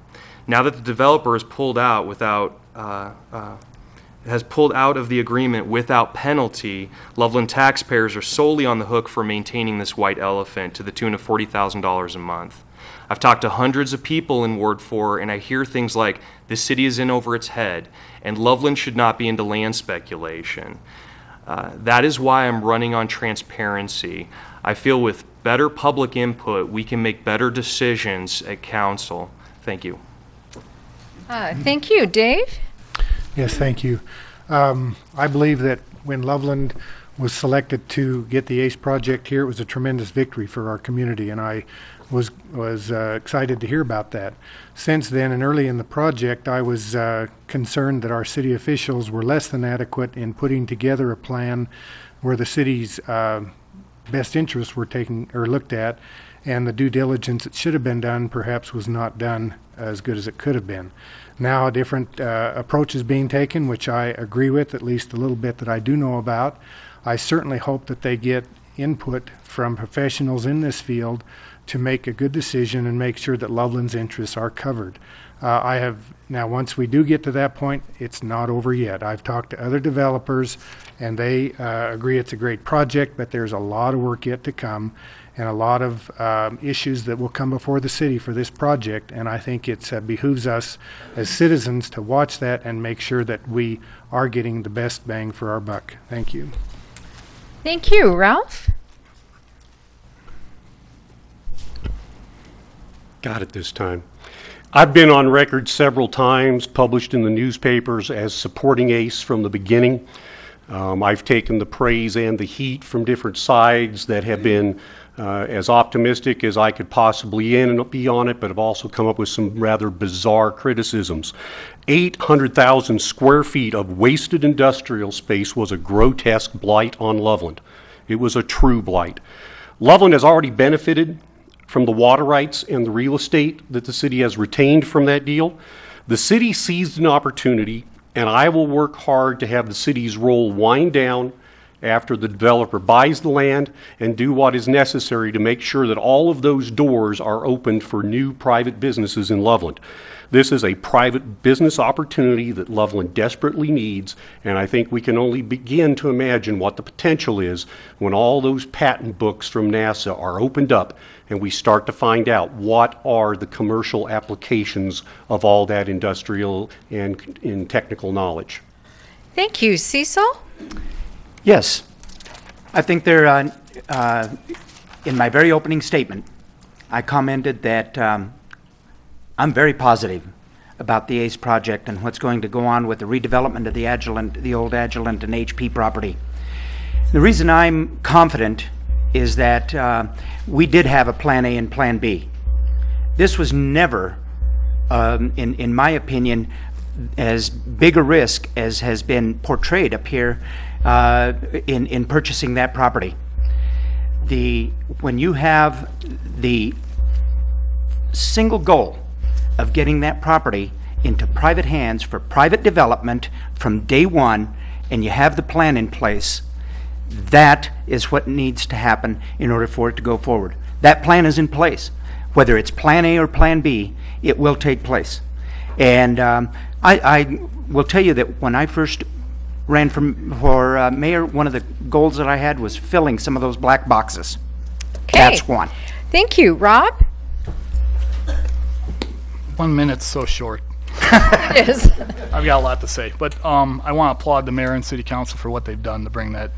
Now that the developer has pulled out of the agreement without penalty, Loveland taxpayers are solely on the hook for maintaining this white elephant to the tune of $40,000 a month. I've talked to hundreds of people in Ward 4, and I hear things like, this city is in over its head, and Loveland should not be into land speculation. That is why I'm running on transparency. I feel with better public input, we can make better decisions at council. Thank you. Thank you. Dave? Yes, thank you. I believe that when Loveland was selected to get the ACE project here, it was a tremendous victory for our community, and I was excited to hear about that. Since then, and early in the project, I was concerned that our city officials were less than adequate in putting together a plan where the city's best interests were taken or looked at, and the due diligence that should have been done perhaps was not done as good as it could have been. Now a different approach is being taken, which I agree with, at least a little bit that I do know about. I certainly hope that they get input from professionals in this field to make a good decision and make sure that Loveland's interests are covered. Now once we do get to that point, it's not over yet. I've talked to other developers and they agree it's a great project, but there's a lot of work yet to come and a lot of issues that will come before the city for this project, and I think it behooves us as citizens to watch that and make sure that we are getting the best bang for our buck. Thank you. Thank you. Ralph? Got it this time. I've been on record several times, published in the newspapers as supporting ACE from the beginning. I've taken the praise and the heat from different sides that have been as optimistic as I could possibly be on it, but have also come up with some rather bizarre criticisms. 800,000 square feet of wasted industrial space was a grotesque blight on Loveland. It was a true blight. Loveland has already benefited from the water rights and the real estate that the city has retained from that deal. The city seized an opportunity, and I will work hard to have the city's role wind down after the developer buys the land and do what is necessary to make sure that all of those doors are opened for new private businesses in Loveland. This is a private business opportunity that Loveland desperately needs, and I think we can only begin to imagine what the potential is when all those patent books from NASA are opened up and we start to find out what are the commercial applications of all that industrial and technical knowledge. Thank you. Cecil? Yes. I think there, in my very opening statement, I commented that I'm very positive about the ACE project and what's going to go on with the redevelopment of the old Agilent and HP property. The reason I'm confident is that we did have a Plan A and Plan B. This was never, in my opinion, as big a risk as has been portrayed up here in purchasing that property. When you have the single goal of getting that property into private hands for private development from day one, and you have the plan in place, that is what needs to happen in order for it to go forward. That plan is in place. Whether it's Plan A or Plan B, it will take place. And I will tell you that when I first ran for mayor, one of the goals that I had was filling some of those black boxes. Okay. That's one. Thank you. Rob? 1 minute's so short. It is. I've got a lot to say, but I want to applaud the mayor and city council for what they've done to bring that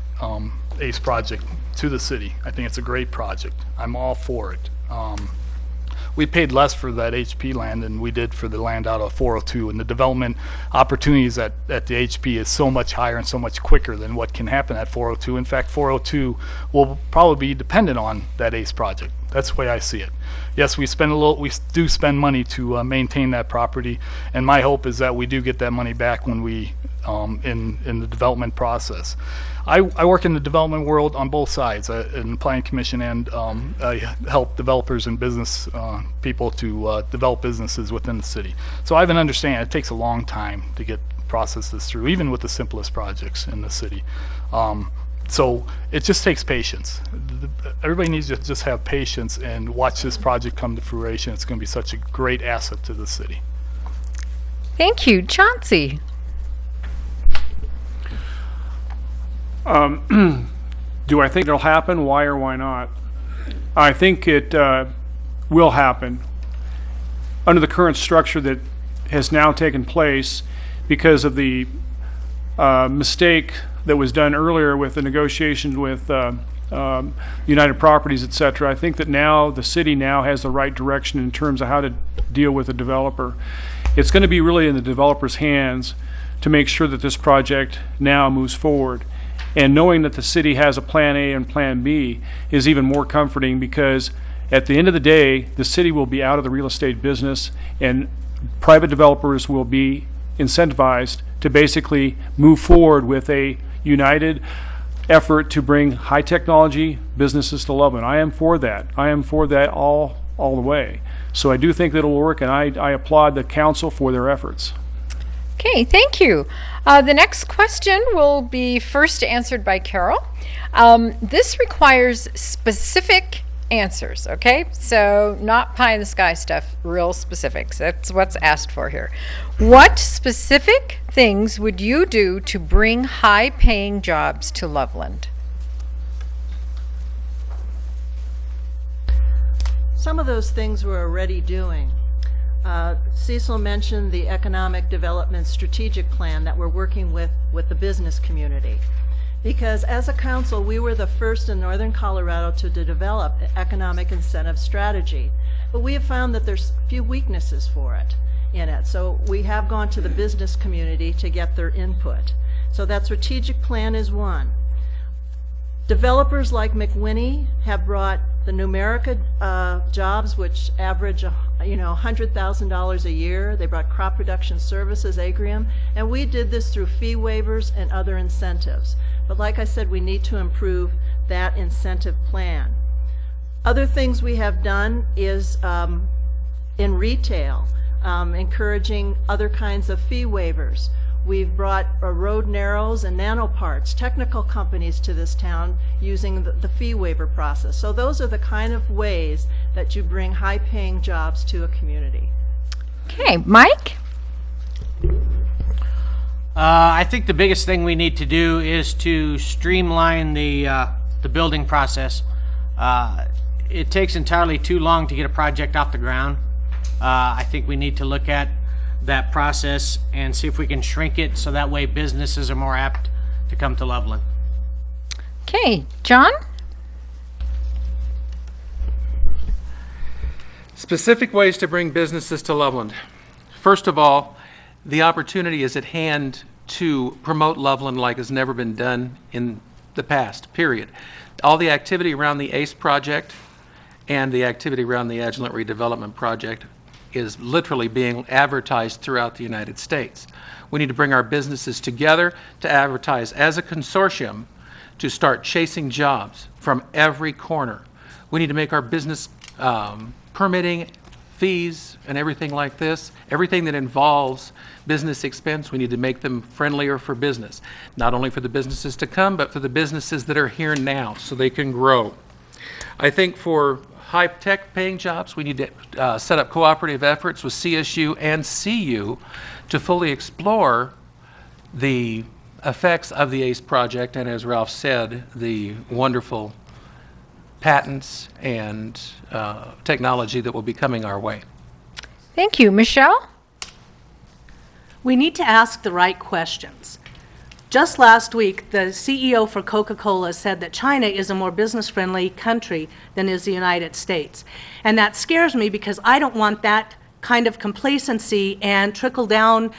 ACE project to the city. I think it's a great project. I'm all for it. We paid less for that HP land than we did for the land out of 402, and the development opportunities at the HP is so much higher and so much quicker than what can happen at 402. In fact, 402 will probably be dependent on that ACE project. That's the way I see it. Yes, we do spend money to maintain that property, and my hope is that we do get that money back when we in the development process. I work in the development world on both sides, in the planning commission, and I help developers and business people to develop businesses within the city. So I have an understanding it takes a long time to get processes through, even with the simplest projects in the city. So it just takes patience. Everybody needs to just have patience and watch this project come to fruition. It's going to be such a great asset to the city. Thank you. Chauncey? Do I think it'll happen? Why or why not? I think it will happen under the current structure that has now taken place because of the mistake that was done earlier with the negotiations with United Properties, etc. I think that now the city now has the right direction in terms of how to deal with a developer. it's going to be really in the developer's hands to make sure that this project now moves forward. And knowing that the city has a plan A and plan B is even more comforting, because at the end of the day, the city will be out of the real estate business, and private developers will be incentivized to basically move forward with a united effort to bring high technology businesses to Loveland. I am for that. I am for that all the way. So I do think that it'll work, and I applaud the council for their efforts. Okay, thank you. The next question will be first answered by Carol. This requires specific answers, okay? So not pie in the sky stuff, real specifics. That's what's asked for here. What specific things would you do to bring high-paying jobs to Loveland? Some of those things we're already doing. Cecil mentioned the Economic Development Strategic Plan that we're working with the business community. Because as a council, we were the first in northern Colorado to develop an economic incentive strategy. But we have found that there's a few weaknesses in it. So we have gone to the business community to get their input. So that strategic plan is one. Developers like McWinney have brought the Numerica jobs, which average $100,000 a year. They brought crop production services, Agrium, and we did this through fee waivers and other incentives. But like I said, we need to improve that incentive plan. Other things we have done is in retail, encouraging other kinds of fee waivers. We've brought road narrows and nanoparts, technical companies to this town using the fee waiver process. So those are the kind of ways that you bring high-paying jobs to a community. Okay, Mike? I think the biggest thing we need to do is to streamline the building process. It takes entirely too long to get a project off the ground. I think we need to look at that process and see if we can shrink it so that way businesses are more apt to come to Loveland. Okay, John? Specific ways to bring businesses to Loveland. First of all, the opportunity is at hand to promote Loveland like has never been done in the past, period. All the activity around the ACE project and the activity around the Agilent Redevelopment Project is literally being advertised throughout the United States. We need to bring our businesses together to advertise as a consortium to start chasing jobs from every corner. We need to make our business permitting, fees, and everything like this, everything that involves business expense, we need to make them friendlier for business. Not only for the businesses to come, but for the businesses that are here now so they can grow. I think for high-tech paying jobs, we need to set up cooperative efforts with CSU and CU to fully explore the effects of the ACE project, and as Ralph said, the wonderful patents and technology that will be coming our way. Thank you. Michelle? We need to ask the right questions. Just last week, the CEO for Coca-Cola said that China is a more business-friendly country than is the United States. And that scares me because I don't want that kind of complacency and trickle-down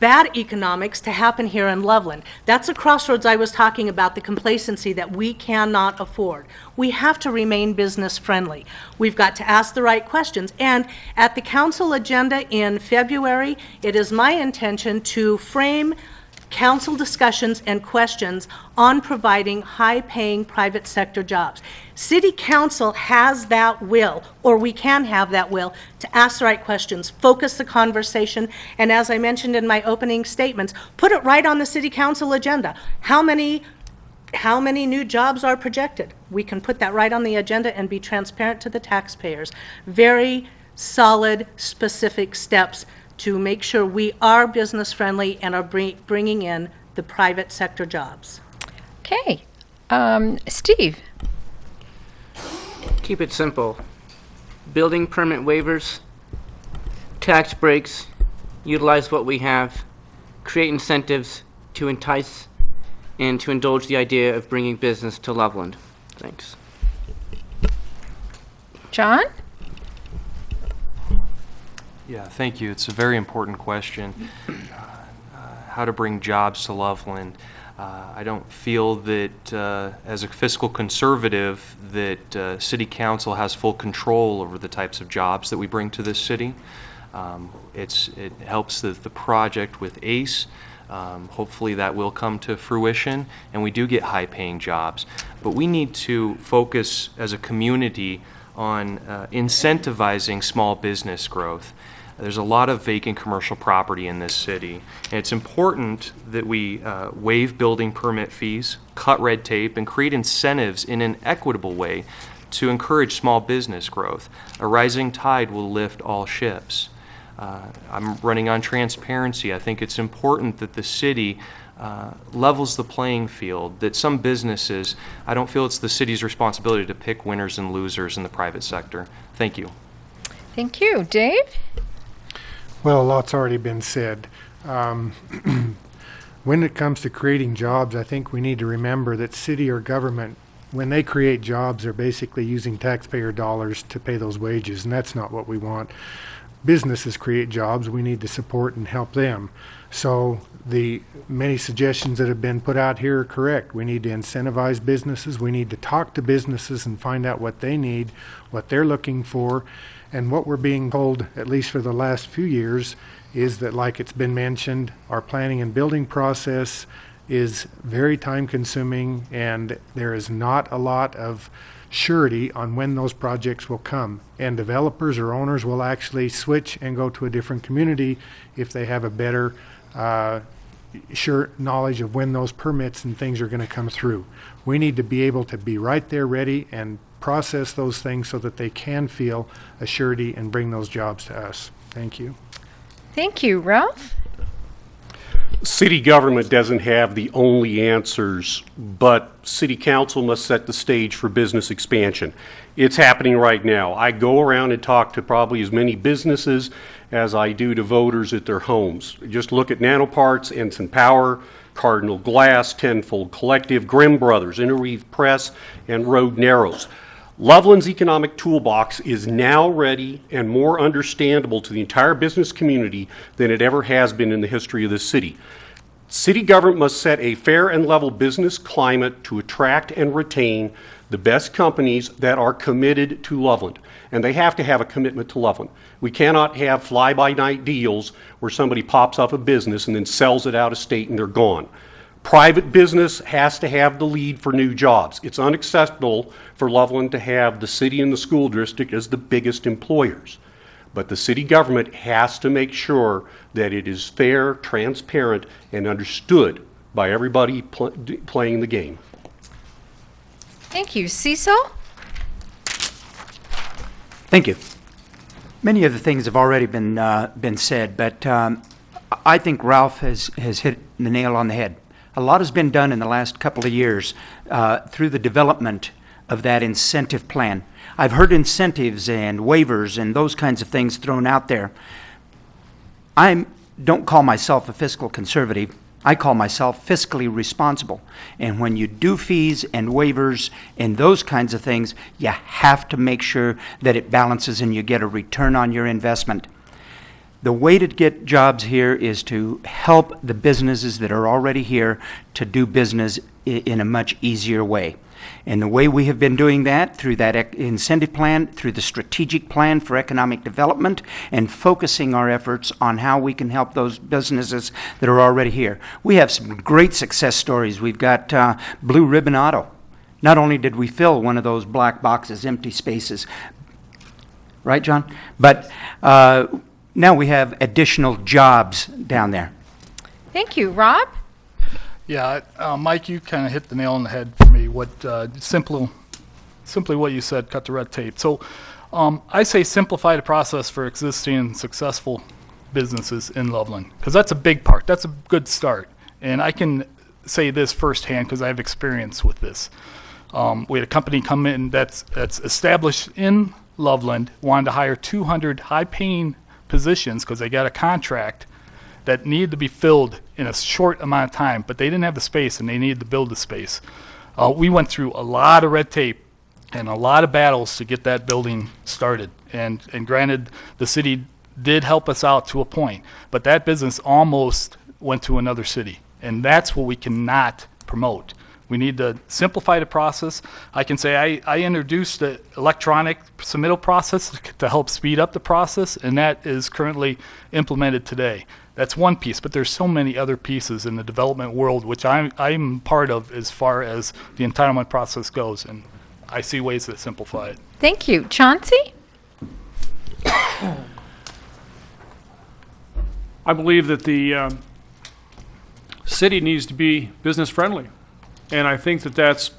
bad economics to happen here in Loveland. That's a crossroads I was talking about, the complacency that we cannot afford. We have to remain business-friendly. We've got to ask the right questions. And at the council agenda in February, it is my intention to frame council discussions and questions on providing high-paying private sector jobs. City Council has that will, or we can have that will, to ask the right questions, focus the conversation, and as I mentioned in my opening statements, put it right on the City Council agenda. How many new jobs are projected? We can put that right on the agenda and be transparent to the taxpayers. Very solid, specific steps to make sure we are business-friendly and are bringing in the private sector jobs. Okay. Steve? Keep it simple. Building permit waivers, tax breaks, utilize what we have, create incentives to entice and to indulge the idea of bringing business to Loveland. Thanks. John? Yeah, thank you. It's a very important question. How to bring jobs to Loveland. I don't feel that as a fiscal conservative that City Council has full control over the types of jobs that we bring to this city. It helps the project with ACE. Hopefully that will come to fruition, and we do get high-paying jobs. But we need to focus as a community on incentivizing small business growth. There's a lot of vacant commercial property in this city, and it's important that we waive building permit fees, cut red tape, and create incentives in an equitable way to encourage small business growth. A rising tide will lift all ships. I'm running on transparency. I think it's important that the city levels the playing field, that some businesses, I don't feel it's the city's responsibility to pick winners and losers in the private sector. Thank you. Thank you. Dave? Well, a lot's already been said. When it comes to creating jobs, I think we need to remember that city or government, when they create jobs, they're basically using taxpayer dollars to pay those wages, and that's not what we want. Businesses create jobs. We need to support and help them. So the many suggestions that have been put out here are correct. We need to incentivize businesses. We need to talk to businesses and find out what they need, what they're looking for. And what we're being told, at least for the last few years, is that, like it's been mentioned, our planning and building process is very time consuming, and there is not a lot of surety on when those projects will come. And developers or owners will actually switch and go to a different community if they have a better sure knowledge of when those permits and things are going to come through. We need to be able to be right there ready and process those things so that they can feel a surety and bring those jobs to us. Thank you. Thank you. Ralph? City government doesn't have the only answers, but City Council must set the stage for business expansion. It's happening right now. I go around and talk to probably as many businesses as I do to voters at their homes. Just look at Nanoparts, Ensign Power, Cardinal Glass, Tenfold Collective, Grimm Brothers, Interweave Press, and Road Narrows. Loveland's economic toolbox is now ready and more understandable to the entire business community than it ever has been in the history of this city. City government must set a fair and level business climate to attract and retain the best companies that are committed to Loveland. And they have to have a commitment to Loveland. We cannot have fly-by-night deals where somebody pops up a business and then sells it out of state and they're gone. Private business has to have the lead for new jobs. It's unacceptable for Loveland to have the city and the school district as the biggest employers. But the city government has to make sure that it is fair, transparent, and understood by everybody playing the game. Thank you. Cecil? Thank you. Many of the things have already been said, but I think Ralph has hit the nail on the head. A lot has been done in the last couple of years through the development of that incentive plan. I've heard incentives and waivers and those kinds of things thrown out there. I don't call myself a fiscal conservative. I call myself fiscally responsible. And when you do fees and waivers and those kinds of things, you have to make sure that it balances and you get a return on your investment. The way to get jobs here is to help the businesses that are already here to do business in a much easier way. And the way we have been doing that through that incentive plan, through the strategic plan for economic development, and focusing our efforts on how we can help those businesses that are already here. We have some great success stories. We've got Blue Ribbon Auto. Not only did we fill one of those black boxes, empty spaces, right, John? But now we have additional jobs down there. Thank you. Rob? Yeah, Mike, you kind of hit the nail on the head for me. Simply what you said, cut the red tape. So I say simplify the process for existing and successful businesses in Loveland, because that's a big part. That's a good start. And I can say this firsthand because I have experience with this. We had a company come in that's established in Loveland, wanted to hire 200 high-paying positions because they got a contract that needed to be filled in a short amount of time, but they didn't have the space and they needed to build the space. We went through a lot of red tape and a lot of battles to get that building started. And granted, the city did help us out to a point, but that business almost went to another city, and that's what we cannot promote. We need to simplify the process. I can say I introduced the electronic submittal process to help speed up the process, and that is currently implemented today. That's one piece, but there's so many other pieces in the development world which I'm part of as far as the entitlement process goes, and I see ways to simplify it. Thank you. Chauncey? I believe that the city needs to be business friendly. And I think that that's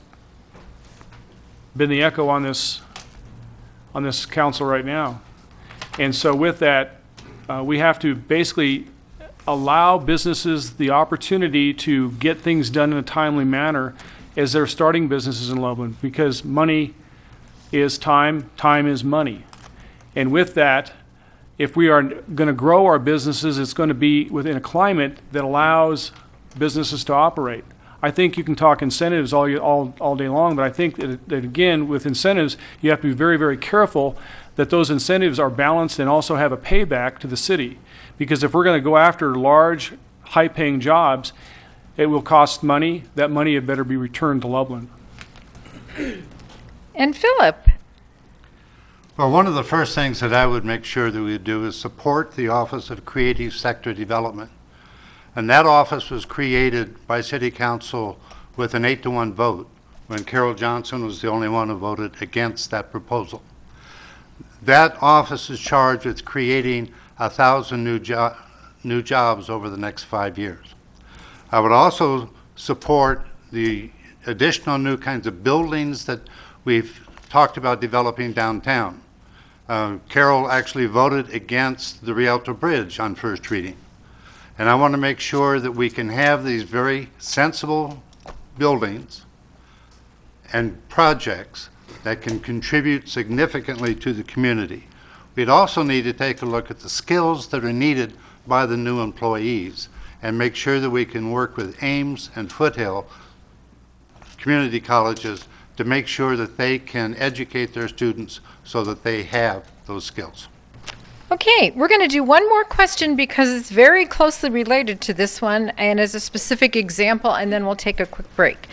been the echo on this council right now. And so with that, we have to basically allow businesses the opportunity to get things done in a timely manner as they're starting businesses in Loveland, because money is time, time is money. And with that, if we are going to grow our businesses, it's going to be within a climate that allows businesses to operate. I think you can talk incentives all day long, but I think that again, with incentives, you have to be very, very careful that those incentives are balanced and also have a payback to the city. Because if we're going to go after large, high-paying jobs, it will cost money. That money had better be returned to Loveland. And Philip? Well, one of the first things that I would make sure that we do is support the Office of Creative Sector Development. And that office was created by City Council with an 8-to-1 vote, when Carol Johnson was the only one who voted against that proposal. That office is charged with creating 1,000 new jobs over the next 5 years. I would also support the additional new kinds of buildings that we've talked about developing downtown. Carol actually voted against the Rialto Bridge on first reading. And I want to make sure that we can have these very sensible buildings and projects that can contribute significantly to the community. We'd also need to take a look at the skills that are needed by the new employees and make sure that we can work with Ames and Foothill community colleges to make sure that they can educate their students so that they have those skills. Okay, we're going to do one more question because it's very closely related to this one and as a specific example, and then we'll take a quick break.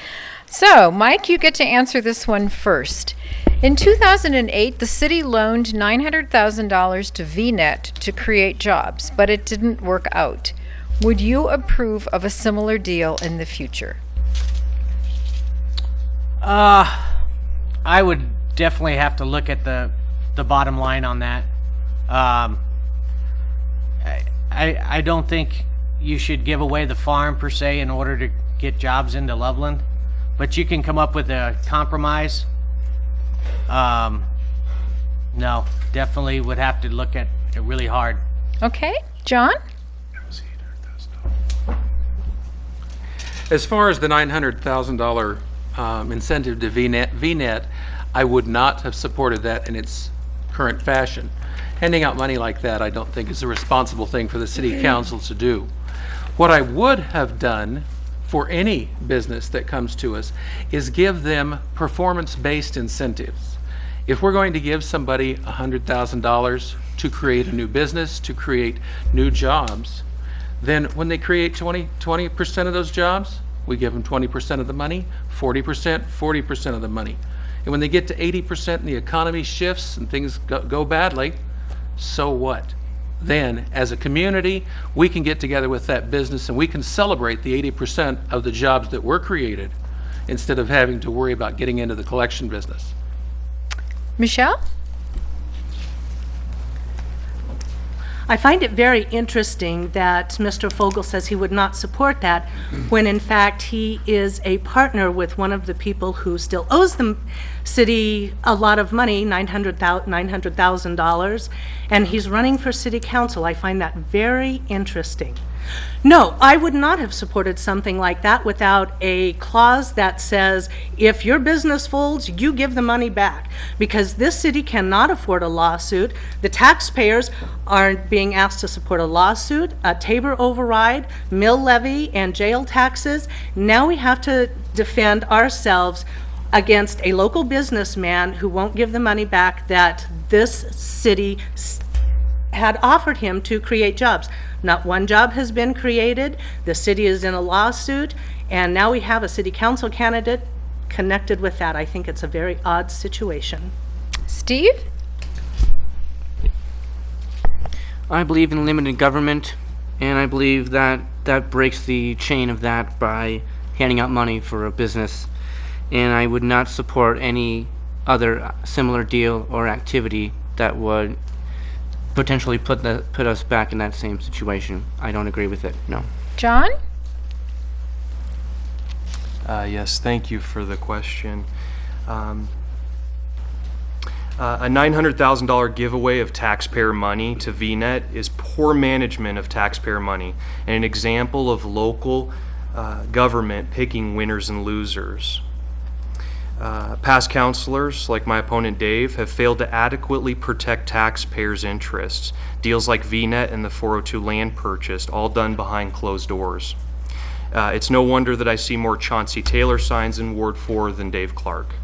So, Mike, you get to answer this one first. In 2008, the city loaned $900,000 to VNet to create jobs, but it didn't work out. Would you approve of a similar deal in the future? I would definitely have to look at the bottom line on that. I don't think you should give away the farm per se in order to get jobs into Loveland, but you can come up with a compromise. No, definitely would have to look at it really hard. Okay, John? As far as the $900,000 incentive to VNet, I would not have supported that in its current fashion. Handing out money like that, I don't think is a responsible thing for the city council to do. What I would have done for any business that comes to us is give them performance-based incentives. If we're going to give somebody $100,000 to create a new business, to create new jobs, then when they create 20% of those jobs, we give them 20% of the money, 40%, 40% of the money. And when they get to 80% and the economy shifts and things go badly, so what? Then, as a community, we can get together with that business and we can celebrate the 80% of the jobs that were created instead of having to worry about getting into the collection business. Michelle? I find it very interesting that Mr. Fogel says he would not support that when in fact he is a partner with one of the people who still owes the city a lot of money, $900,000, and he's running for city council. I find that very interesting. No, I would not have supported something like that without a clause that says if your business folds, you give the money back, because this city cannot afford a lawsuit. The taxpayers aren't being asked to support a lawsuit, a Tabor override, mill levy, and jail taxes. Now we have to defend ourselves against a local businessman who won't give the money back that this city had offered him to create jobs. Not one job has been created. The city is in a lawsuit, and now we have a city council candidate connected with that. I think it's a very odd situation. Steve? I believe in limited government, and I believe that that breaks the chain of that by handing out money for a business, and I would not support any other similar deal or activity that would potentially put us back in that same situation. I don't agree with it, no. John? Yes, thank you for the question. A $900,000 giveaway of taxpayer money to VNet is poor management of taxpayer money and an example of local government picking winners and losers. Past councilors, like my opponent Dave, have failed to adequately protect taxpayers' interests. Deals like VNet and the 402 land purchase, all done behind closed doors. It's no wonder that I see more Chauncey Taylor signs in Ward 4 than Dave Clark.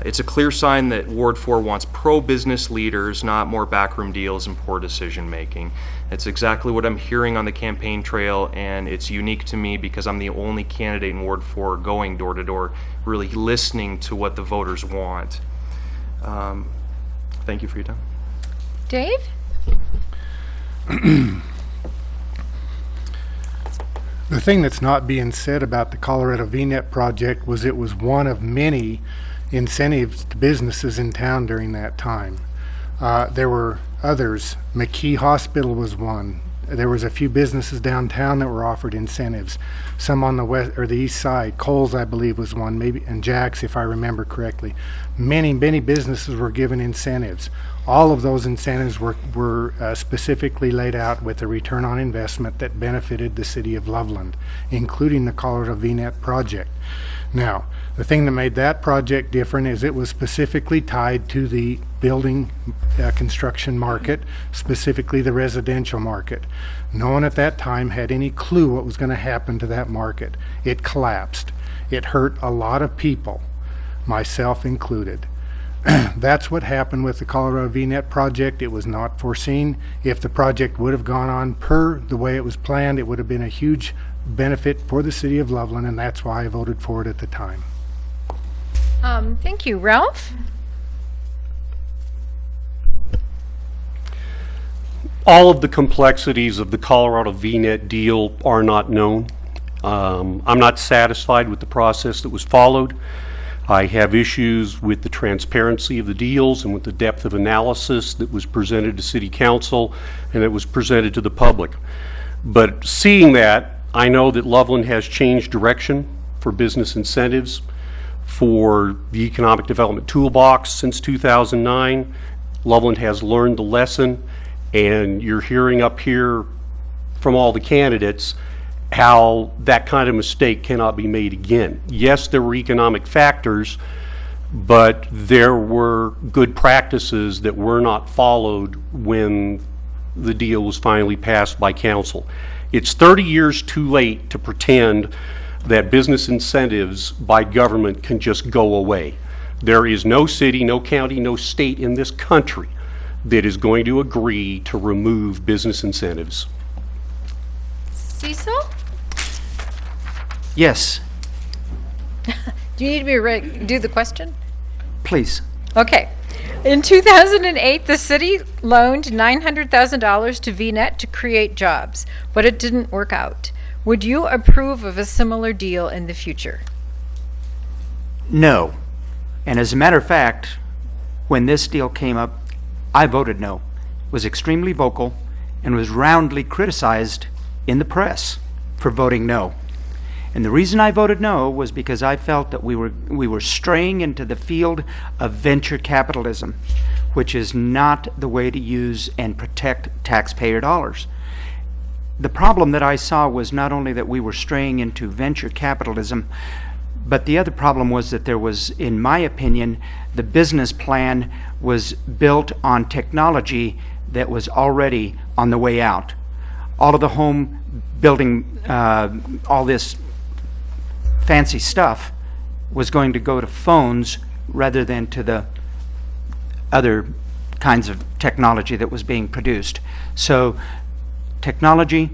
It's a clear sign that Ward 4 wants pro-business leaders, not more backroom deals and poor decision making. It's exactly what I'm hearing on the campaign trail, and it's unique to me because I'm the only candidate in Ward 4 going door to door, really listening to what the voters want. Thank you for your time. Dave? The thing that's not being said about the Colorado VNet project was it was one of many incentives to businesses in town during that time. There were others. McKee Hospital was one. There was a few businesses downtown that were offered incentives. Some on the west or the east side. Kohl's, I believe, was one, maybe, and Jack's, if I remember correctly. Many businesses were given incentives. All of those incentives were specifically laid out with a return on investment that benefited the city of Loveland, including the Colorado VNet project. Now, the thing that made that project different is it was specifically tied to the building construction market, specifically the residential market. No one at that time had any clue what was going to happen to that market. It collapsed. It hurt a lot of people, myself included. That's what happened with the Colorado VNet project. It was not foreseen. If the project would have gone on per the way it was planned, it would have been a huge benefit for the city of Loveland, and that's why I voted for it at the time. Thank you. Ralph? All of the complexities of the Colorado VNet deal are not known. I'm not satisfied with the process that was followed. I have issues with the transparency of the deals and with the depth of analysis that was presented to City Council and that was presented to the public. But seeing that, I know that Loveland has changed direction for business incentives, for the Economic Development Toolbox since 2009. Loveland has learned the lesson, and you're hearing up here from all the candidates how that kind of mistake cannot be made again. Yes, there were economic factors, but there were good practices that were not followed when the deal was finally passed by council. It's 30 years too late to pretend that business incentives by government can just go away. There is no city, no county, no state in this country that is going to agree to remove business incentives. Cecil? Yes, Do you need me to do the question? please. Okay. In 2008, the city loaned $900,000 to VNet to create jobs, but it didn't work out. Would you approve of a similar deal in the future? No. And as a matter of fact, when this deal came up, I voted no. Was extremely vocal and was roundly criticized in the press for voting no. And the reason I voted no was because I felt that we were straying into the field of venture capitalism, which is not the way to use and protect taxpayer dollars. The problem that I saw was not only that we were straying into venture capitalism, but the other problem was that there was, in my opinion, the business plan was built on technology that was already on the way out. All of the home building, all this fancy stuff was going to go to phones rather than to the other kinds of technology that was being produced. So technology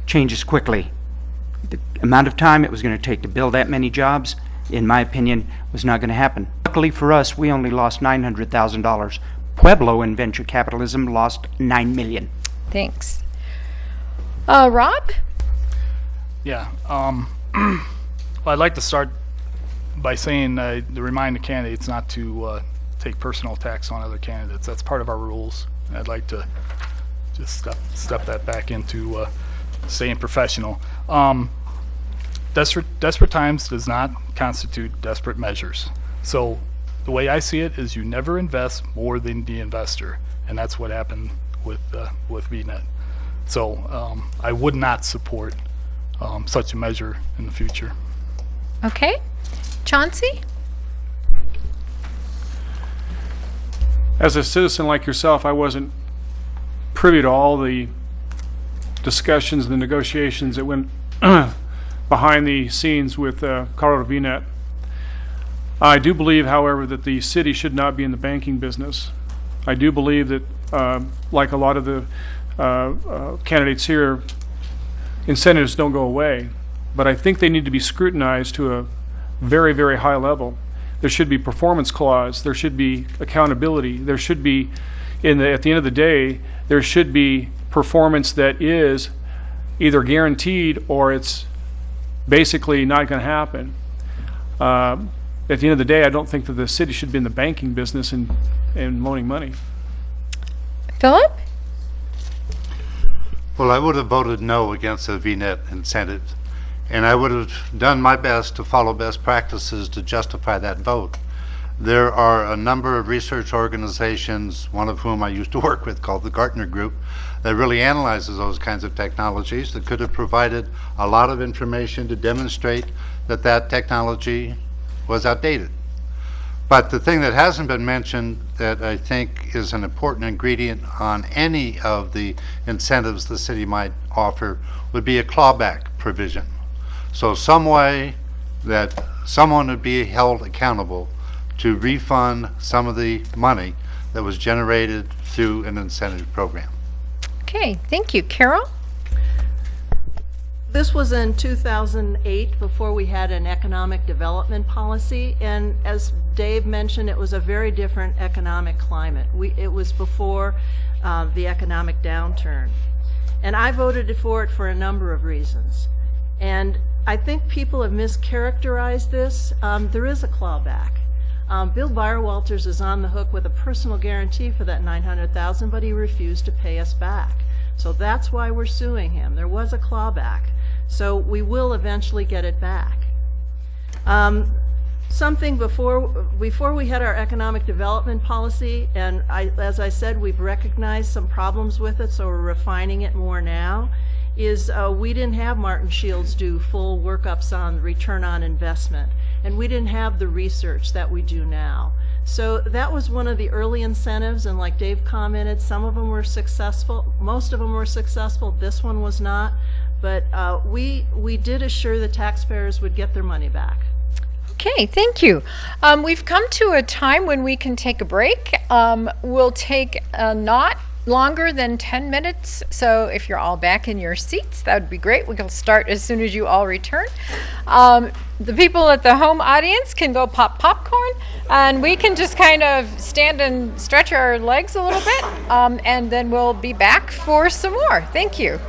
changes quickly. The amount of time it was going to take to build that many jobs, in my opinion, was not going to happen. Luckily for us, we only lost $900,000. Pueblo in venture capitalism lost $9 million. Thanks. Rob? Yeah. Well, I'd like to start by saying to remind the candidates not to take personal attacks on other candidates. That's part of our rules. I'd like to just step that back into staying professional. Desperate times does not constitute desperate measures. So the way I see it is you never invest more than the investor, and that's what happened with VNet. So I would not support such a measure in the future. Okay. Chauncey? As a citizen like yourself, I wasn't privy to all the discussions and the negotiations that went behind the scenes with Colorado VNet. I do believe, however, that the city should not be in the banking business. I do believe that, like a lot of the candidates here, incentives don't go away, but I think they need to be scrutinized to a very, very high level. There should be performance clause. There should be accountability. There should be, at the end of the day, there should be performance that is either guaranteed or it's basically not going to happen. At the end of the day, I don't think that the city should be in the banking business and loaning money. Philip? Well, I would have voted no against the VNet incentives, and I would have done my best to follow best practices to justify that vote. There are a number of research organizations, one of whom I used to work with, called the Gartner Group, that really analyzes those kinds of technologies that could have provided a lot of information to demonstrate that that technology was outdated. But the thing that hasn't been mentioned that I think is an important ingredient on any of the incentives the city might offer would be a clawback provision. So some way that someone would be held accountable to refund some of the money that was generated through an incentive program. Okay, thank you. Carol? This was in 2008, before we had an economic development policy, and as Dave mentioned, it was a very different economic climate. It was before the economic downturn. And I voted for it for a number of reasons. And I think people have mischaracterized this. There is a clawback. Bill Byerwalters is on the hook with a personal guarantee for that $900,000, but he refused to pay us back. So that's why we're suing him. There was a clawback. So we will eventually get it back. Something before we had our economic development policy, and as I said, we've recognized some problems with it, so we're refining it more now, is we didn't have Martin Shields do full workups on return on investment, and we didn't have the research that we do now. So that was one of the early incentives, and like Dave commented, some of them were successful, most of them were successful, this one was not, but we did assure the taxpayers would get their money back. Okay, thank you. We've come to a time when we can take a break. We'll take not longer than 10 minutes, so if you're all back in your seats, that would be great. We'll start as soon as you all return. The people at the home audience can go pop popcorn, and we can just kind of stand and stretch our legs a little bit, and then we'll be back for some more. Thank you.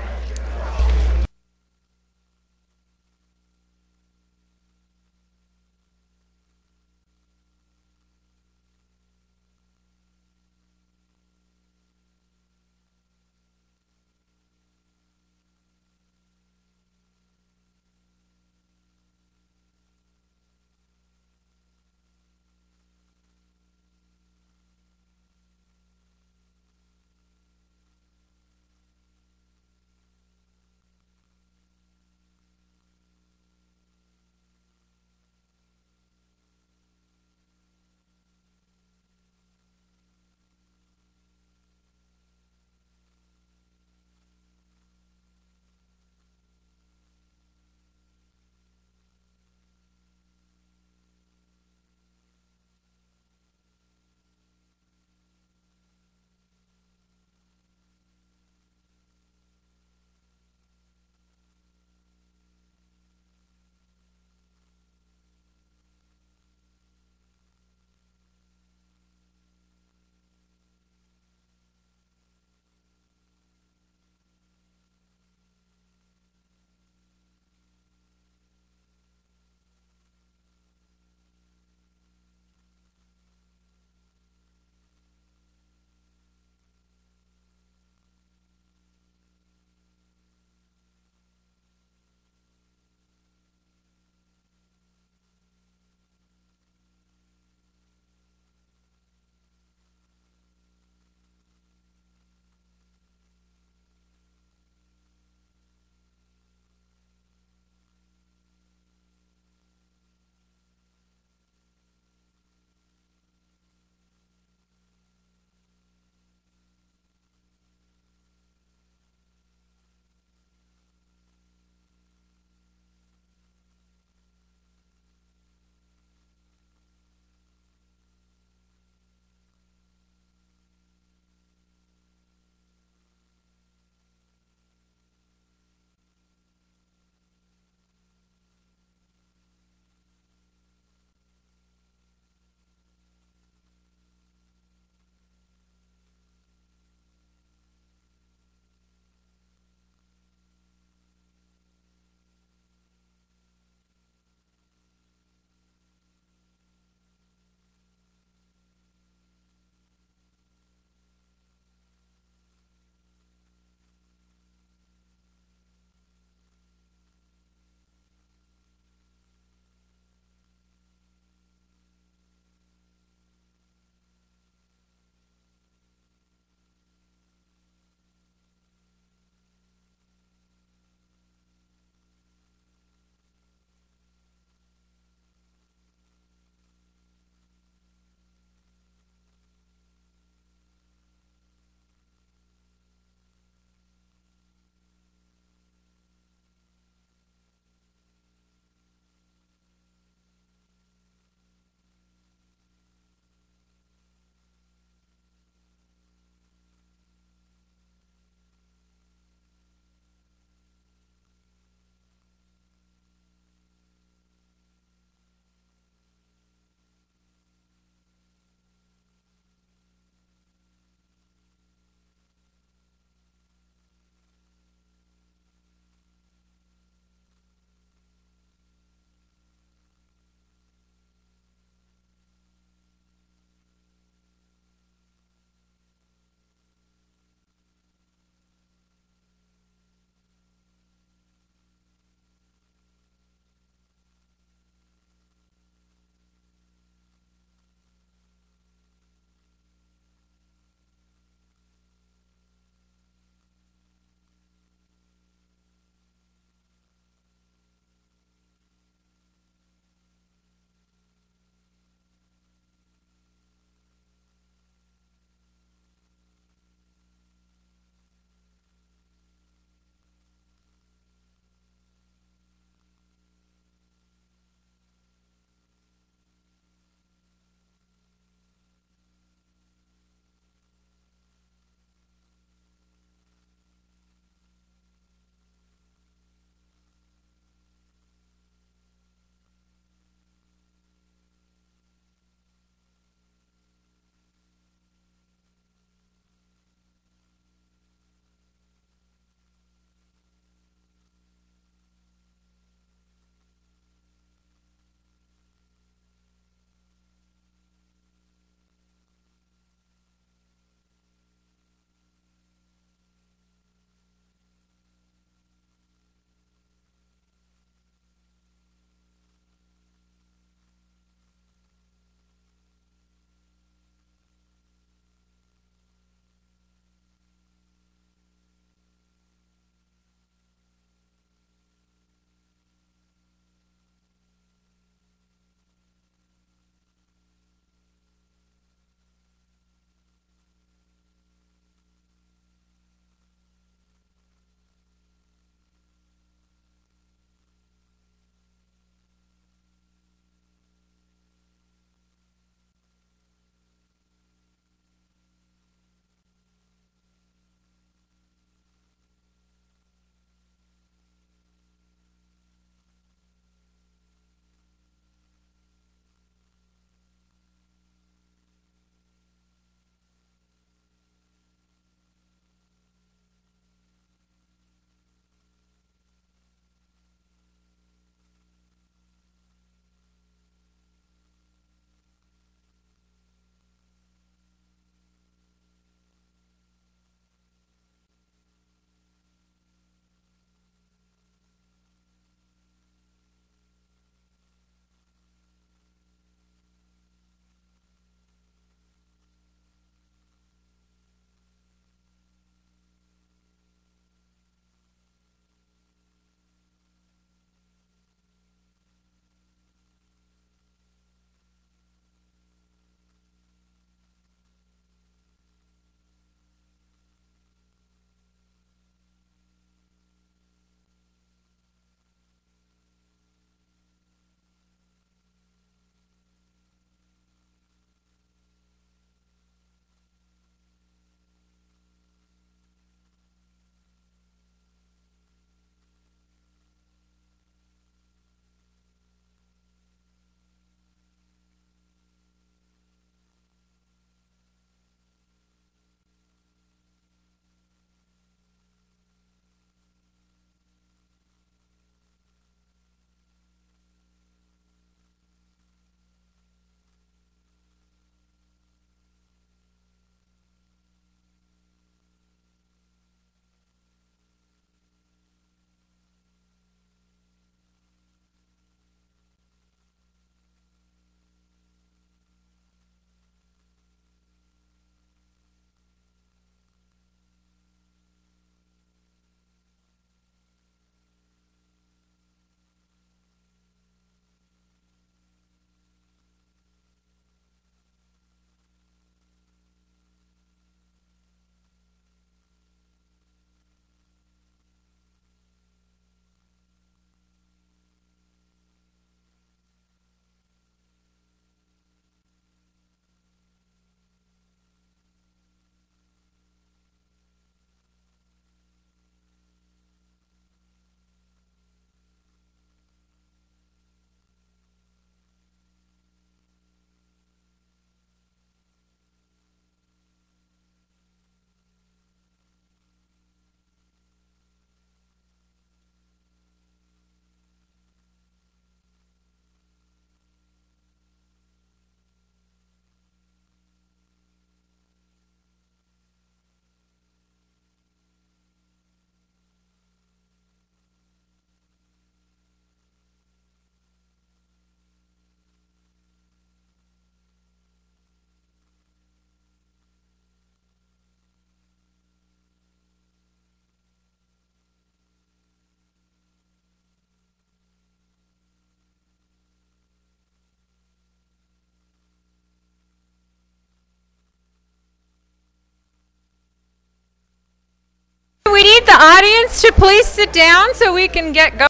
need the audience to please sit down so we can get going.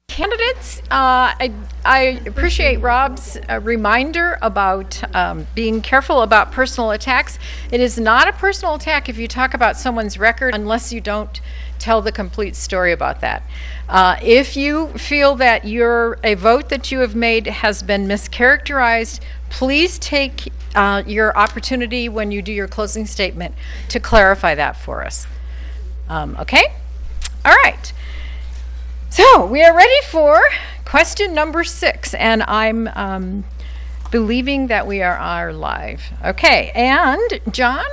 Candidates, I appreciate Rob's reminder about being careful about personal attacks. It is not a personal attack if you talk about someone's record unless you don't tell the complete story about that. If you feel that a vote that you have made has been mischaracterized, please take your opportunity when you do your closing statement to clarify that for us. Okay? All right. So we are ready for question number 6, and I'm believing that we are live. Okay, and John,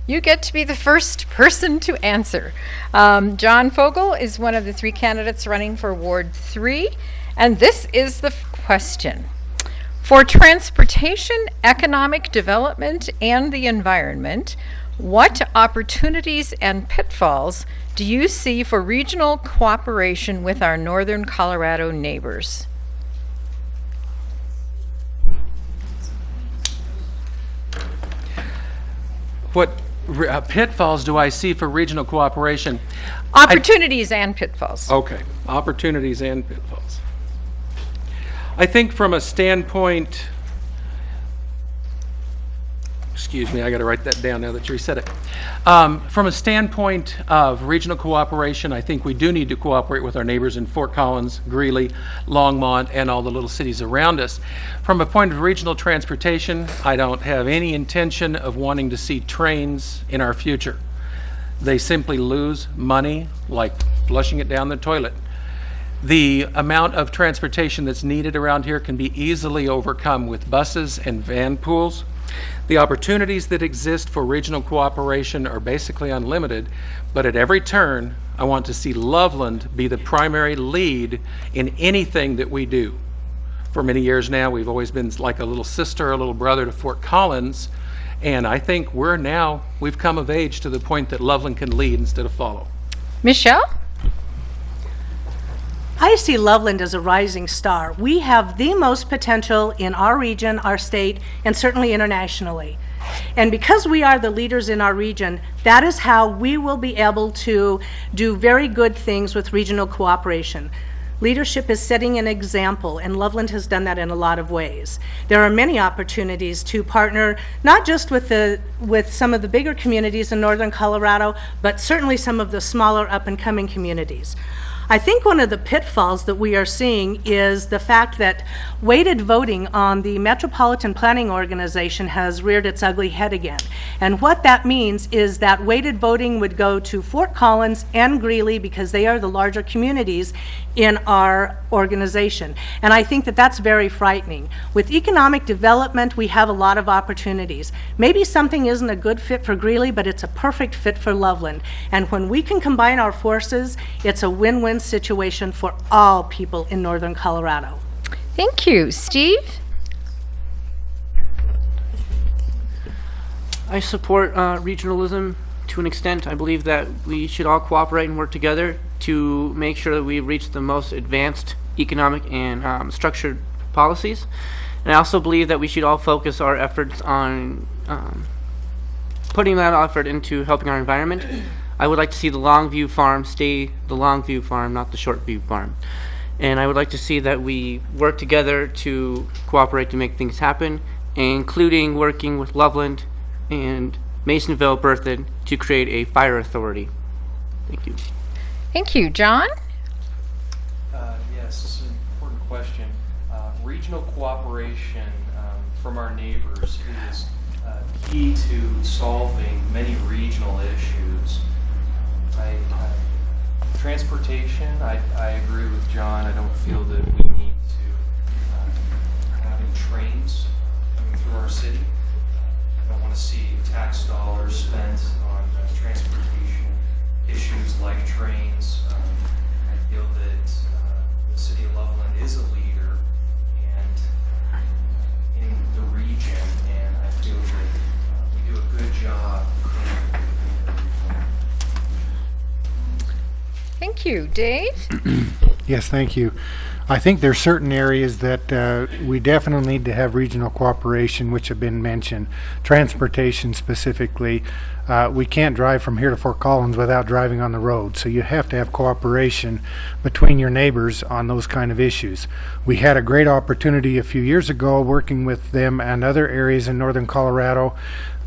you get to be the first person to answer. John Fogel is one of the 3 candidates running for Ward 3, and this is the question. For transportation, economic development, and the environment, what opportunities and pitfalls do you see for regional cooperation with our northern Colorado neighbors? What pitfalls do I see for regional cooperation? Opportunities and pitfalls. Okay, opportunities and pitfalls. I think from a standpoint, excuse me, I got to write that down now that you said it. From a standpoint of regional cooperation, I think we do need to cooperate with our neighbors in Fort Collins, Greeley, Longmont, and all the little cities around us. From a point of regional transportation, I don't have any intention of wanting to see trains in our future. They simply lose money like flushing it down the toilet. The amount of transportation that's needed around here can be easily overcome with buses and van pools. The opportunities that exist for regional cooperation are basically unlimited, but at every turn, I want to see Loveland be the primary lead in anything that we do. For many years now, we've always been like a little sister, a little brother to Fort Collins, and I think we've come of age to the point that Loveland can lead instead of follow. Michelle? I see Loveland as a rising star. We have the most potential in our region, our state, and certainly internationally. And because we are the leaders in our region, that is how we will be able to do very good things with regional cooperation. Leadership is setting an example, and Loveland has done that in a lot of ways. There are many opportunities to partner, not just with some of the bigger communities in northern Colorado, but certainly some of the smaller up-and-coming communities. I think one of the pitfalls that we are seeing is the fact that weighted voting on the Metropolitan Planning Organization has reared its ugly head again. And what that means is that weighted voting would go to Fort Collins and Greeley because they are the larger communities in our organization. And I think that that's very frightening. With economic development, we have a lot of opportunities. Maybe something isn't a good fit for Greeley, but it's a perfect fit for Loveland. And when we can combine our forces, it's a win-win situation for all people in northern Colorado. Thank you. Steve? I support regionalism to an extent. I believe that we should all cooperate and work together to make sure that we reach the most advanced economic and structured policies. And I also believe that we should all focus our efforts on putting that effort into helping our environment. I would like to see the Longview Farm stay the Longview Farm, not the Shortview Farm. And I would like to see that we work together to cooperate to make things happen, including working with Loveland and Masonville, Berthoud, to create a fire authority. Thank you. Thank you. John? Yes, this is an important question. Regional cooperation from our neighbors is key to solving many regional issues. Transportation, I agree with John. I don't feel that we need to have any trains coming through our city. I don't want to see tax dollars spent on transportation issues like trains. I feel that the city of Loveland is a leader and in the region, and I feel that we do a good job. Thank you. Dave? Yes, thank you. I think there's certain areas that we definitely need to have regional cooperation, which have been mentioned. Transportation specifically. We can't drive from here to Fort Collins without driving on the road, so you have to have cooperation between your neighbors on those kind of issues. We had a great opportunity a few years ago working with them and other areas in northern Colorado.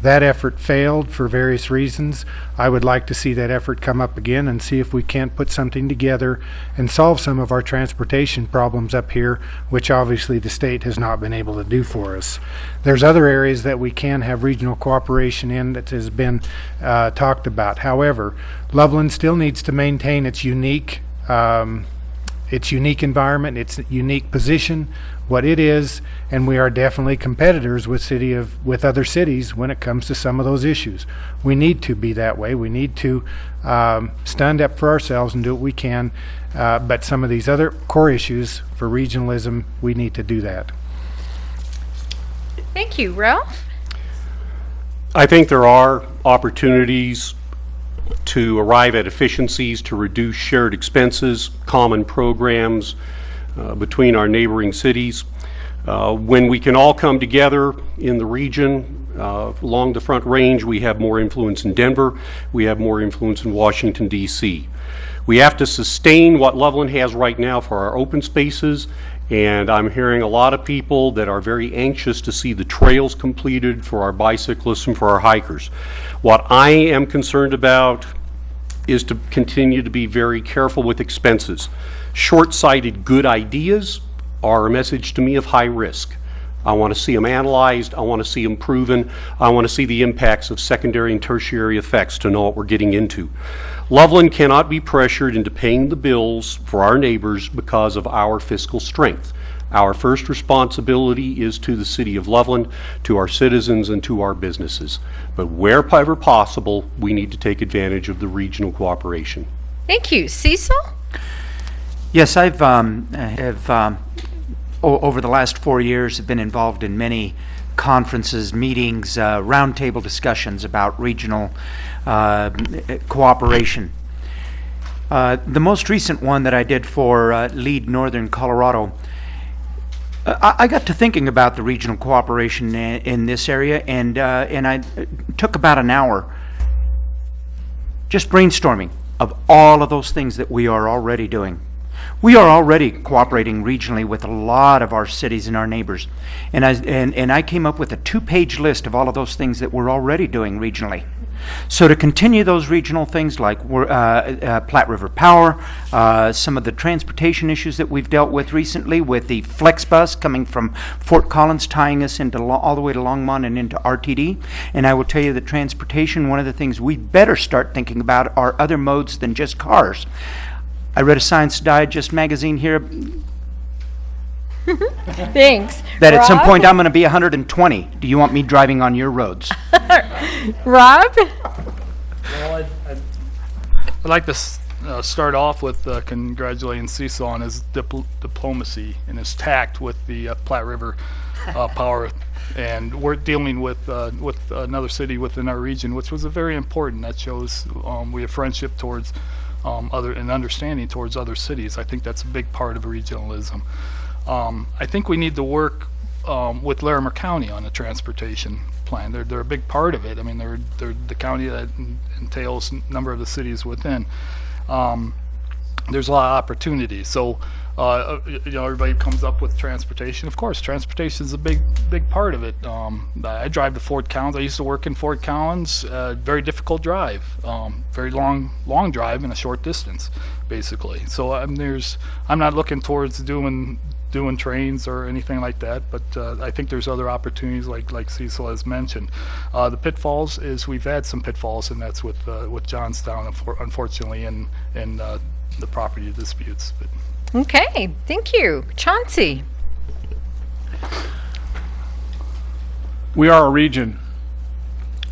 That effort failed for various reasons. I would like to see that effort come up again and see if we can't put something together and solve some of our transportation problems up here, which obviously the state has not been able to do for us. There's other areas that we can have regional cooperation in that has been talked about. However, Loveland still needs to maintain its unique environment, its unique position, what it is, and we are definitely competitors with other cities when it comes to some of those issues. We need to be that way. We need to stand up for ourselves and do what we can, but some of these other core issues for regionalism, we need to do that. Thank you. Ralph? I think there are opportunities to arrive at efficiencies, to reduce shared expenses, common programs between our neighboring cities. When we can all come together in the region, along the Front Range, we have more influence in Denver, we have more influence in Washington, D.C. We have to sustain what Loveland has right now for our open spaces, and I'm hearing a lot of people that are very anxious to see the trails completed for our bicyclists and for our hikers. What I am concerned about is to continue to be very careful with expenses. Short-sighted good ideas are a message to me of high risk. I want to see them analyzed, I want to see them proven, I want to see the impacts of secondary and tertiary effects to know what we're getting into. Loveland cannot be pressured into paying the bills for our neighbors because of our fiscal strength. Our first responsibility is to the city of Loveland, to our citizens, and to our businesses. But wherever possible, we need to take advantage of the regional cooperation. Thank you. Cecil? Yes, I've over the last 4 years have been involved in many conferences, meetings, roundtable discussions about regional cooperation. The most recent one that I did for Lead Northern Colorado, I got to thinking about the regional cooperation in this area, and I took about an hour just brainstorming of all of those things that we are already doing. We are already cooperating regionally with a lot of our cities and our neighbors, and I came up with a 2-page list of all of those things that we're already doing regionally. So to continue those regional things like Platte River Power, some of the transportation issues that we've dealt with recently with the FlexBus coming from Fort Collins, tying us into all the way to Longmont and into RTD. And I will tell you that transportation, one of the things we better start thinking about are other modes than just cars. I read a Science Digest magazine here Thanks. that at some point I'm going to be 120. Do you want me driving on your roads? Rob? Well, I'd like to start off with congratulating Cecil on his diplomacy and his tact with the Platte River Power, and we're dealing with another city within our region, which was very important. That shows we have friendship towards and understanding towards other cities. I think that's a big part of regionalism. I think we need to work with Larimer County on the transportation plan. They're a big part of it. I mean, they're the county that entails a number of the cities within. There's a lot of opportunities. So, everybody comes up with transportation. Of course, transportation is a big part of it. I drive to Fort Collins. I used to work in Fort Collins. Very difficult drive. Very long drive in a short distance, basically. So I'm not looking towards doing trains or anything like that, but I think there's other opportunities like Cecil has mentioned. The pitfalls is we've had some pitfalls, and that's with Johnstown, unfortunately, and the property disputes. But. Okay, thank you. Chauncey? We are a region.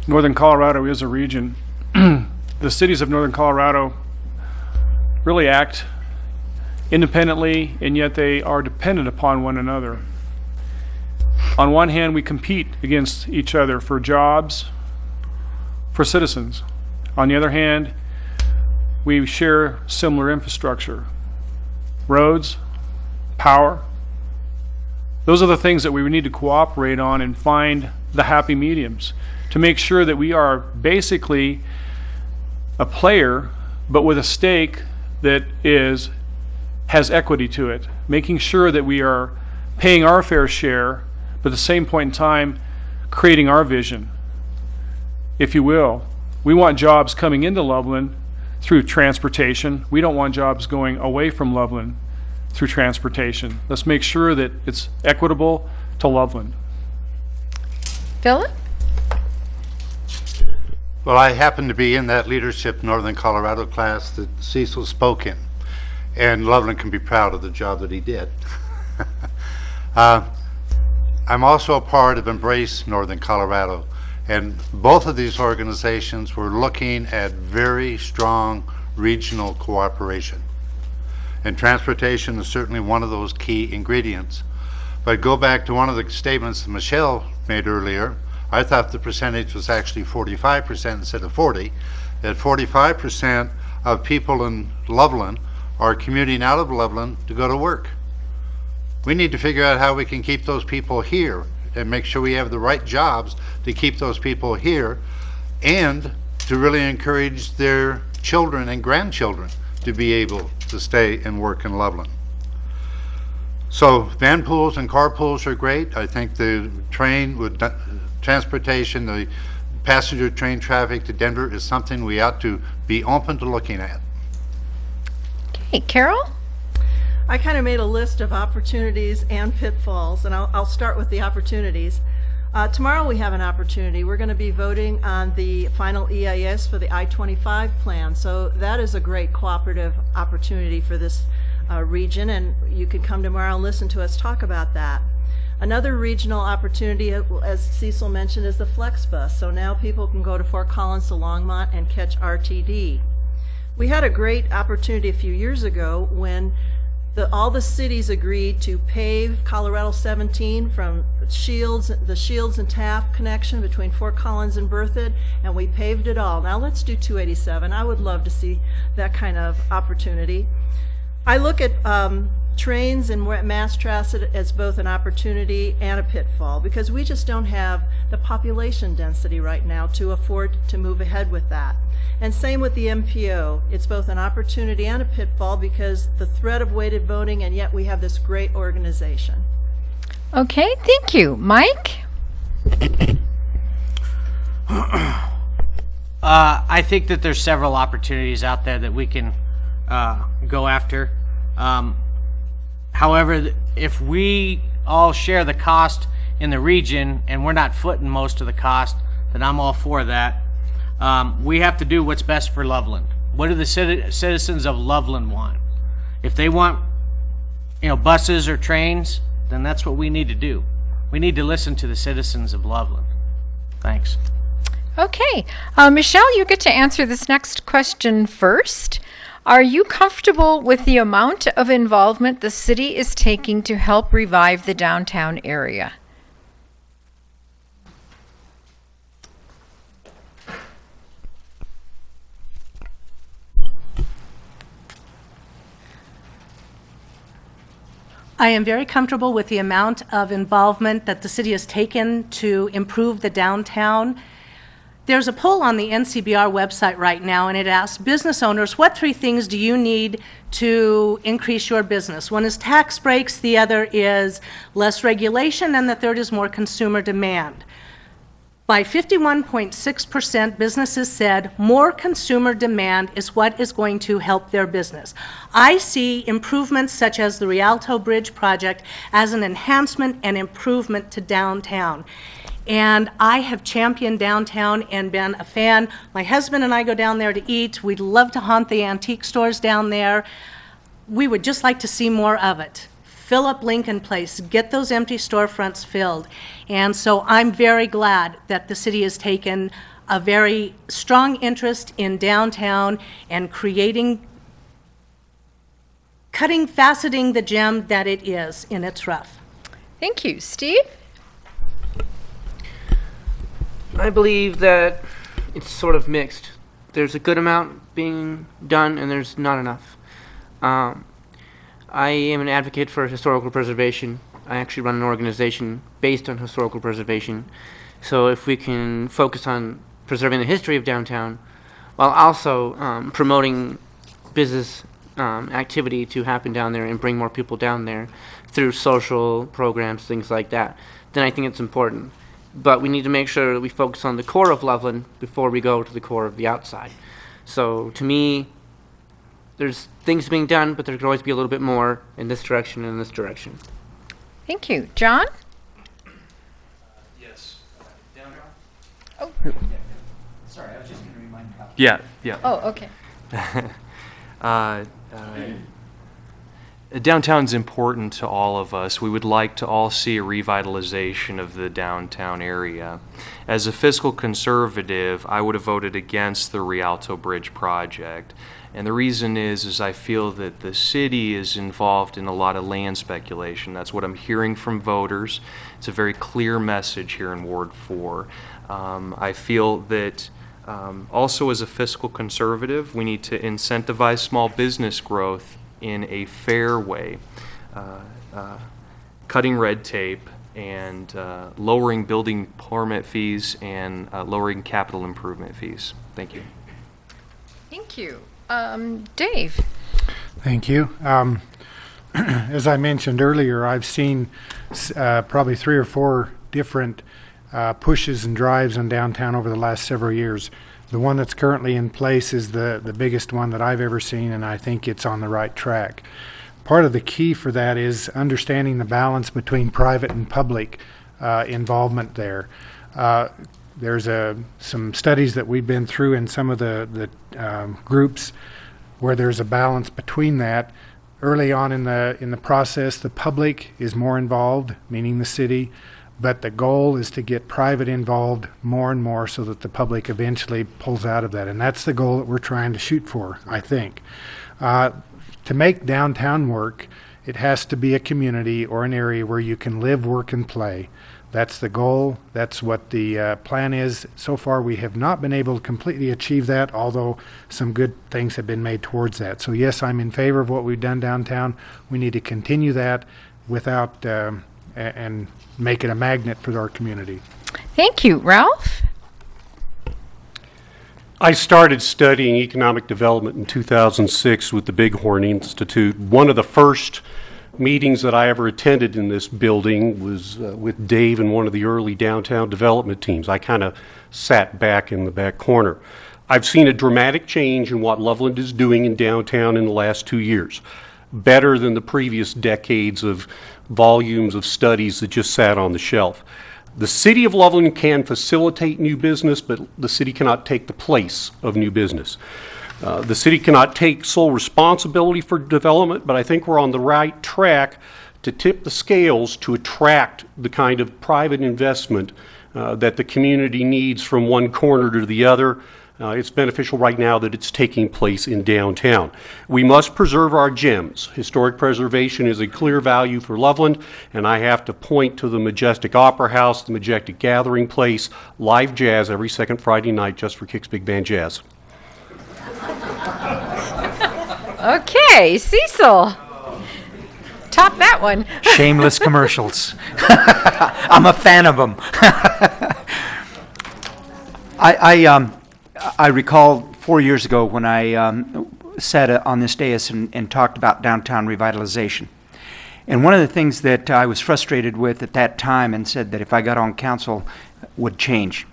Northern Colorado is a region. The cities of Northern Colorado really act independently, and yet they are dependent upon one another. On one hand, we compete against each other for jobs, for citizens. On the other hand, we share similar infrastructure. Roads, power. Those are the things that we need to cooperate on and find the happy mediums to make sure that we are basically a player, but with a stake that has equity to it, making sure that we are paying our fair share, but at the same point in time, creating our vision, if you will. We want jobs coming into Loveland through transportation. We don't want jobs going away from Loveland through transportation. Let's make sure that it's equitable to Loveland. Philip? Well, I happen to be in that leadership Northern Colorado class that Cecil spoke in, and Loveland can be proud of the job that he did. I'm also a part of Embrace Northern Colorado, and both of these organizations were looking at very strong regional cooperation. And transportation is certainly one of those key ingredients. But go back to one of the statements that Michelle made earlier. I thought the percentage was actually 45% instead of 40. That 45% of people in Loveland are commuting out of Loveland to go to work. We need to figure out how we can keep those people here and make sure we have the right jobs to keep those people here, and to really encourage their children and grandchildren to be able to stay and work in Loveland. So van pools and car pools are great. I think the train with transportation, the passenger train traffic to Denver is something we ought to be open to looking at. Okay, Carol? I kind of made a list of opportunities and pitfalls, and I'll start with the opportunities. Tomorrow we have an opportunity. We're going to be voting on the final EIS for the I-25 plan, so that is a great cooperative opportunity for this region, and you could come tomorrow and listen to us talk about that. Another regional opportunity, as Cecil mentioned, is the Flex Bus, so now people can go to Fort Collins to Longmont and catch RTD. We had a great opportunity a few years ago when all the cities agreed to pave Colorado 17 from the Shields and Taft connection between Fort Collins and Berthoud, and we paved it all. Now let's do 287. I would love to see that kind of opportunity. I look at trains and mass transit as both an opportunity and a pitfall, because we just don't have the population density right now to afford to move ahead with that. And same with the MPO. It's both an opportunity and a pitfall because the threat of weighted voting, and yet we have this great organization. Okay, thank you. Mike? I think that there's several opportunities out there that we can go after. However, if we all share the cost in the region and we're not footing most of the cost, then I'm all for that. We have to do what's best for Loveland. What do the citizens of Loveland want? If they want, buses or trains, then that's what we need to do. We need to listen to the citizens of Loveland. Thanks. Okay. Michelle, you get to answer this next question first. Are you comfortable with the amount of involvement the city is taking to help revive the downtown area? I am very comfortable with the amount of involvement that the city has taken to improve the downtown. There's a poll on the NCBR website right now, and it asks business owners, what 3 things do you need to increase your business? One is tax breaks, the other is less regulation, and the third is more consumer demand. By 51.6%, businesses said more consumer demand is what is going to help their business. I see improvements such as the Rialto Bridge project as an enhancement and improvement to downtown. And I have championed downtown and been a fan. My husband and I go down there to eat. We'd love to haunt the antique stores down there. We would just like to see more of it. Fill up Lincoln Place, get those empty storefronts filled. And so I'm very glad that the city has taken a very strong interest in downtown and faceting the gem that it is in its rough. Thank you. Steve? I believe that it's sort of mixed. There's a good amount being done and there's not enough. I am an advocate for historical preservation. I actually run an organization based on historical preservation. So if we can focus on preserving the history of downtown while also promoting business activity to happen down there and bring more people down there through social programs, things like that, then I think it's important. But we need to make sure that we focus on the core of Loveland before we go to the core of the outside. So to me, there's things being done, but there could always be a little bit more in this direction and in this direction. Thank you. John? Yes. Oh. Sorry, I was just going to remind you. Yeah. Oh, okay. Downtown's important to all of us. We would like to all see a revitalization of the downtown area. As a fiscal conservative, I would have voted against the Rialto Bridge project. And the reason is I feel that the city is involved in a lot of land speculation. That's what I'm hearing from voters. It's a very clear message here in Ward 4. I feel that also as a fiscal conservative, we need to incentivize small business growth in a fair way, cutting red tape and lowering building permit fees and lowering capital improvement fees. Thank you. Thank you. Dave? Thank you. As I mentioned earlier, I've seen probably 3 or 4 different pushes and drives in downtown over the last several years. The one that's currently in place is the biggest one that I've ever seen, and I think it's on the right track. Part of the key for that is understanding the balance between private and public involvement there. There's some studies that we've been through in some of the groups where there's a balance between that. Early on in the process, the public is more involved, meaning the city, but the goal is to get private involved more and more so that the public eventually pulls out of that. And that's the goal that we're trying to shoot for, I think. To make downtown work, it has to be a community or an area where you can live, work, and play. That's the goal. That's what the plan is. So far, we have not been able to completely achieve that, although some good things have been made towards that. So yes, I'm in favor of what we've done downtown. We need to continue that without and make it a magnet for our community. Thank you. Ralph? I started studying economic development in 2006 with the Bighorn Institute. One of the first meetings that I ever attended in this building was with Dave and one of the early downtown development teams. I kind of sat back in the back corner. I've seen a dramatic change in what Loveland is doing in downtown in the last 2 years. Better than the previous decades of volumes of studies that just sat on the shelf. The city of Loveland can facilitate new business, but the city cannot take the place of new business. The city cannot take sole responsibility for development, but I think we're on the right track to tip the scales to attract the kind of private investment that the community needs from one corner to the other. It's beneficial right now that it's taking place in downtown. We must preserve our gems. Historic preservation is a clear value for Loveland, and I have to point to the Majestic Opera House, the Majestic Gathering Place, live jazz every second Friday night just for Kicks Big Band Jazz. Okay, Cecil. Top that one. Shameless commercials. I'm a fan of them. I recall 4 years ago when I sat on this dais and talked about downtown revitalization. And one of the things that I was frustrated with at that time and said that if I got on council would change.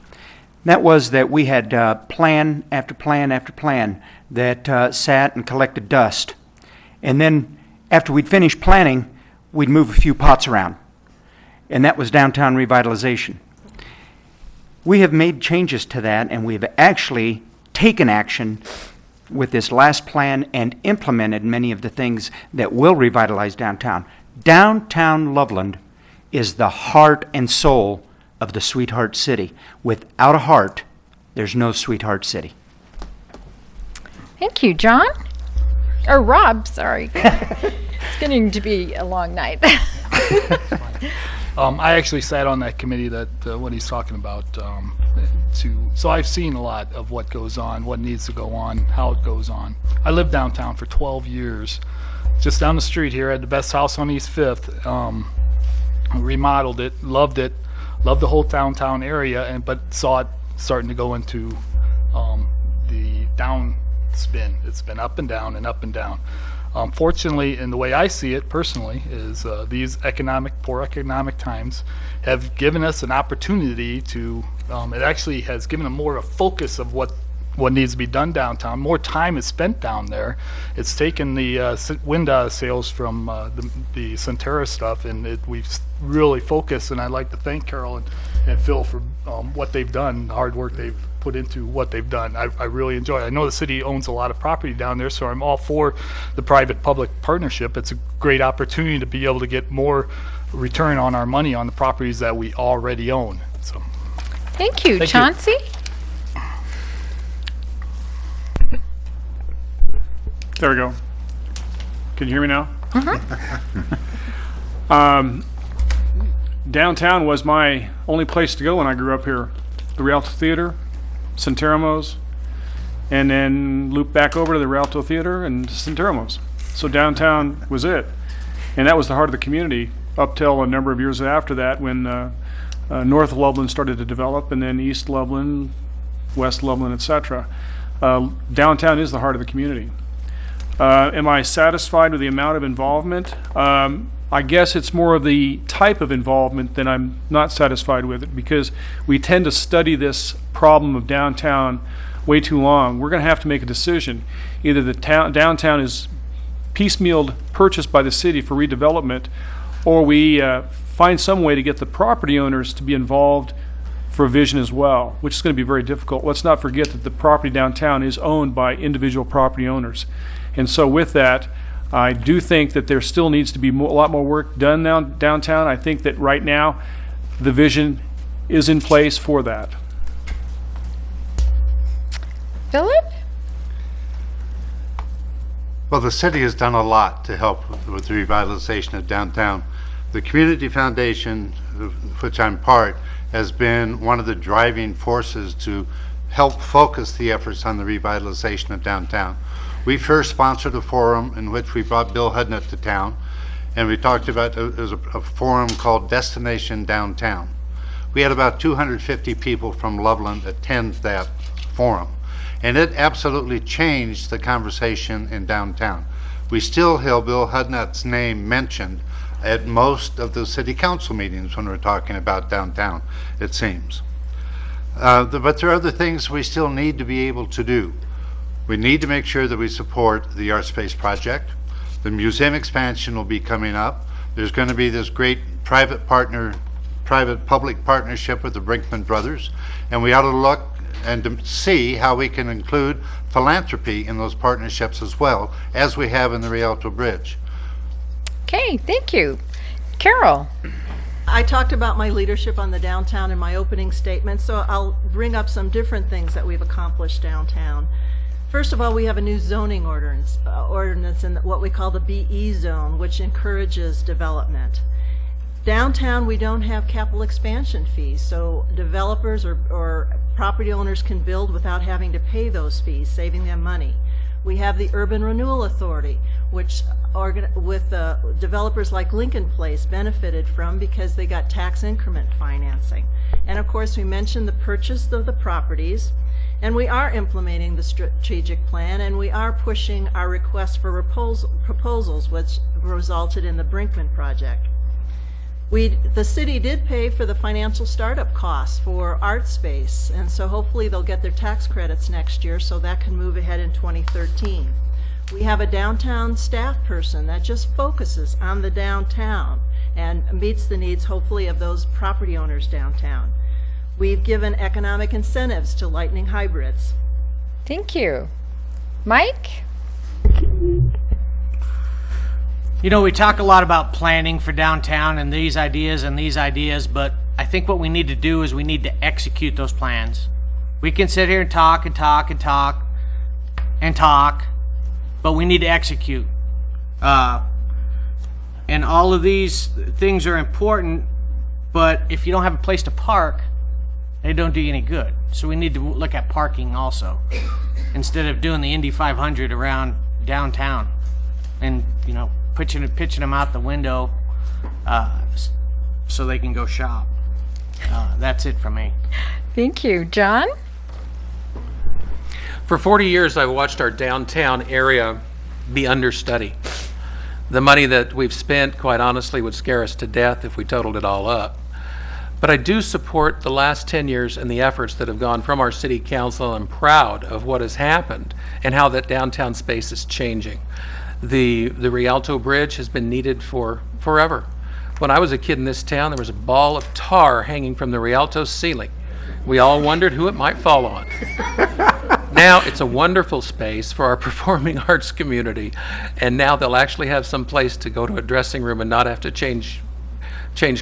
That was that we had plan after plan after plan that sat and collected dust. And then after we'd finished planning, we'd move a few pots around. And that was downtown revitalization. We have made changes to that, and we've actually taken action with this last plan and implemented many of the things that will revitalize downtown. Downtown Loveland is the heart and soul of the Sweetheart City. Without a heart, there's no Sweetheart City. Thank you, John. Or Rob, sorry. It's getting to be a long night. I actually sat on that committee that what he's talking about. So I've seen a lot of what goes on, what needs to go on, how it goes on. I lived downtown for 12 years just down the street here at the best house on East 5th. Remodeled it, loved the whole downtown area, but saw it starting to go into the down spin. It's been up and down and up and down. Fortunately, in the way I see it personally, is these poor economic times have given us an opportunity to, it actually has given them more of a focus of what needs to be done downtown. More time is spent down there. It's taken the wind sales from the Centerra stuff, and we've really focused, and I'd like to thank Carol and Phil for what they've done, the hard work they've put into what they've done. I really enjoy it. I know the city owns a lot of property down there, so I'm all for the private-public partnership. It's a great opportunity to be able to get more return on our money on the properties that we already own. So, Thank you. Chauncey? There we go. Can you hear me now? Downtown was my only place to go when I grew up here. The Rialto Theater, Centeramos, and then loop back over to the Rialto Theater and Centeramos. So downtown was it. And that was the heart of the community up till a number of years after that, when North Loveland started to develop, and then East Loveland, West Loveland, etc. Downtown is the heart of the community. Am I satisfied with the amount of involvement? I guess it's more of the type of involvement that I'm not satisfied with it, because we tend to study this problem of downtown way too long. We're going to have to make a decision. Either the downtown is piecemealed, purchased by the city for redevelopment, or we find some way to get the property owners to be involved for a vision as well, which is going to be very difficult. Let's not forget that the property downtown is owned by individual property owners. And so with that, I do think that there still needs to be a lot more work done downtown. I think that right now the vision is in place for that. Philip? Well, the city has done a lot to help with the revitalization of downtown. The Community Foundation, of which I'm part, has been one of the driving forces to help focus the efforts on the revitalization of downtown. We first sponsored a forum in which we brought Bill Hudnut to town, and we talked about, it was a forum called Destination Downtown. We had about 250 people from Loveland attend that forum, and it absolutely changed the conversation in downtown. We still hear Bill Hudnut's name mentioned at most of the city council meetings when we're talking about downtown, it seems. But there are other things we still need to be able to do. We need to make sure that we support the Art Space project. The museum expansion will be coming up. There's going to be this great private-public partnership with the Brinkman Brothers, and we ought to look and to see how we can include philanthropy in those partnerships as well, as we have in the Rialto Bridge. Okay, thank you. Carol? I talked about my leadership on the downtown in my opening statement, so I'll bring up some different things that we've accomplished downtown. First of all, we have a new zoning ordinance in what we call the BE zone, which encourages development. Downtown, we don't have capital expansion fees, so developers or property owners can build without having to pay those fees, saving them money. We have the Urban Renewal Authority, which with developers like Lincoln Place benefited from because they got tax increment financing. And of course, we mentioned the purchase of the properties. And we are implementing the strategic plan, and we are pushing our request for proposals, which resulted in the Brinkman project. The city did pay for the financial startup costs for Art Space, and so hopefully they'll get their tax credits next year, so that can move ahead in 2013. We have a downtown staff person that just focuses on the downtown and meets the needs, hopefully, of those property owners downtown. We've given economic incentives to Lightning Hybrids. Thank you. Mike? You know, we talk a lot about planning for downtown and these ideas, but I think what we need to do is we need to execute those plans. We can sit here and talk and talk and talk and talk, but we need to execute. And all of these things are important, but if you don't have a place to park, they don't do you any good. So we need to look at parking also, instead of doing the Indy 500 around downtown. and, you know, pitching them out the window so they can go shop. That's it for me. Thank you. John? For 40 years, I've watched our downtown area be understudy. The money that we've spent, quite honestly, would scare us to death if we totaled it all up. But I do support the last 10 years and the efforts that have gone from our city council. I'm proud of what has happened and how that downtown space is changing. The Rialto Bridge has been needed for forever. When I was a kid in this town, there was a ball of tar hanging from the Rialto ceiling. We all wondered who it might fall on. Now it's a wonderful space for our performing arts community, and now they'll actually have some place to go to a dressing room and not have to change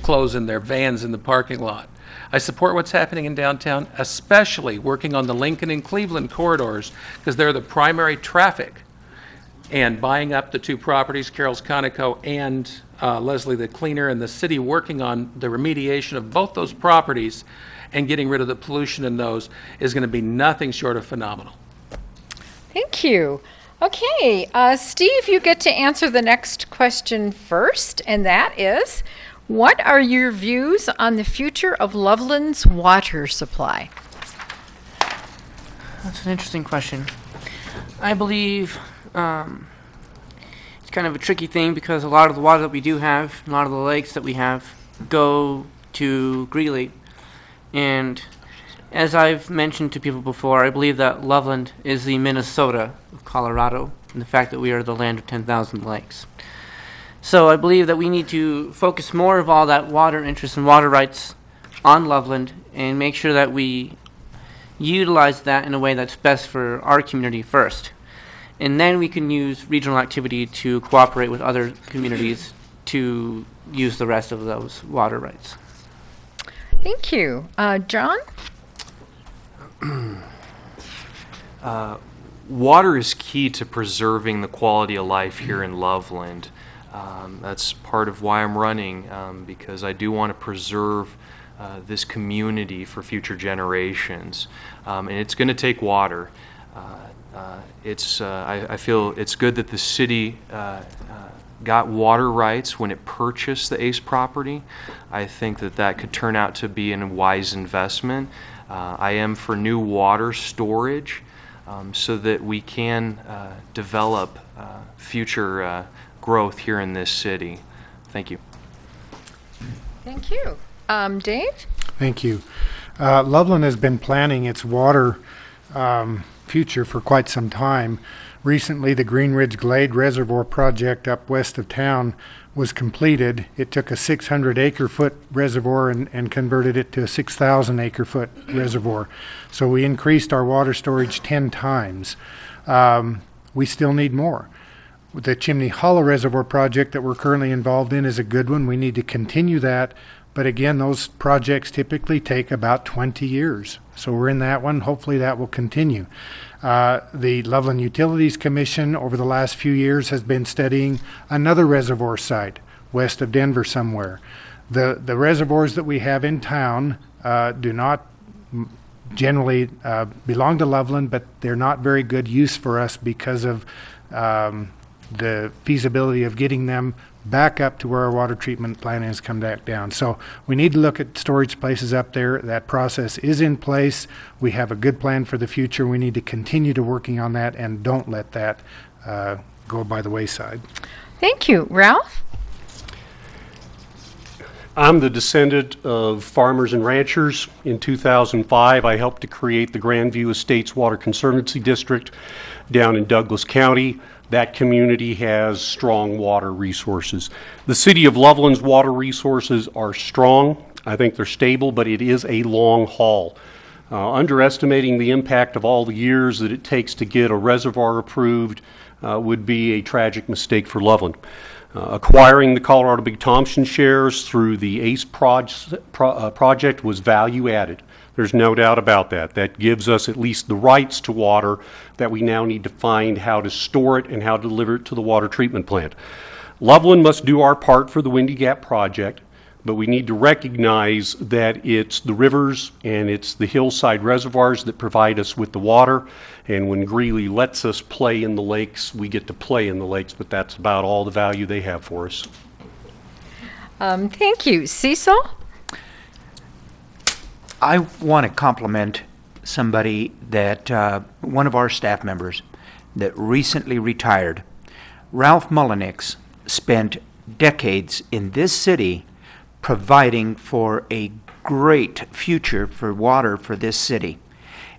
clothes in their vans in the parking lot. I support what's happening in downtown, especially working on the Lincoln and Cleveland corridors, because they're the primary traffic, and buying up the two properties, Carol's Conoco and Leslie the Cleaner, and the city working on the remediation of both those properties and getting rid of the pollution in those is going to be nothing short of phenomenal. Thank you. Okay, Steve, you get to answer the next question first, and that is, what are your views on the future of Loveland's water supply? That's an interesting question. I believe it's kind of a tricky thing because a lot of the water that we do have, a lot of the lakes that we have, go to Greeley. And as I've mentioned to people before, I believe that Loveland is the Minnesota of Colorado, and the fact that we are the land of 10,000 lakes. So I believe that we need to focus more of all that water interest and water rights on Loveland and make sure that we utilize that in a way that's best for our community first. And then we can use regional activity to cooperate with other communities to use the rest of those water rights. Thank you. John? Water is key to preserving the quality of life here in Loveland. That's part of why I'm running, because I do want to preserve this community for future generations. And it's going to take water. I feel it's good that the city got water rights when it purchased the ACE property. I think that could turn out to be a wise investment. I am for new water storage so that we can develop future growth here in this city. Thank you. Thank you. Dave? Thank you. Loveland has been planning its water future for quite some time. Recently, the Green Ridge Glade Reservoir project up west of town was completed. It took a 600-acre-foot reservoir and converted it to a 6,000-acre-foot reservoir. So we increased our water storage 10 times. We still need more. The Chimney Hollow Reservoir project that we're currently involved in is a good one. We need to continue that. But again, those projects typically take about 20 years. So we're in that one. Hopefully that will continue. The Loveland Utilities Commission over the last few years has been studying another reservoir site west of Denver somewhere. The reservoirs that we have in town do not generally belong to Loveland, but they're not very good use for us because of the feasibility of getting them back up to where our water treatment plant has come back down. So we need to look at storage places up there. That process is in place. We have a good plan for the future. We need to continue to working on that and don't let that go by the wayside. Thank you. Ralph? I'm the descendant of farmers and ranchers. In 2005, I helped to create the Grandview Estates Water Conservancy District down in Douglas County. That community has strong water resources. The City of Loveland's water resources are strong. I think they're stable, but it is a long haul. Underestimating the impact of all the years that it takes to get a reservoir approved would be a tragic mistake for Loveland. Acquiring the Colorado Big Thompson shares through the ACE project was value added. There's no doubt about that. That gives us at least the rights to water that we now need to find how to store it and how to deliver it to the water treatment plant. Loveland must do our part for the Windy Gap project, but we need to recognize that it's the rivers and it's the hillside reservoirs that provide us with the water. And when Greeley lets us play in the lakes, we get to play in the lakes, but that's about all the value they have for us. Thank you. Cecil? I want to compliment somebody that, one of our staff members that recently retired. Ralph Mullenix spent decades in this city providing for a great future for water for this city.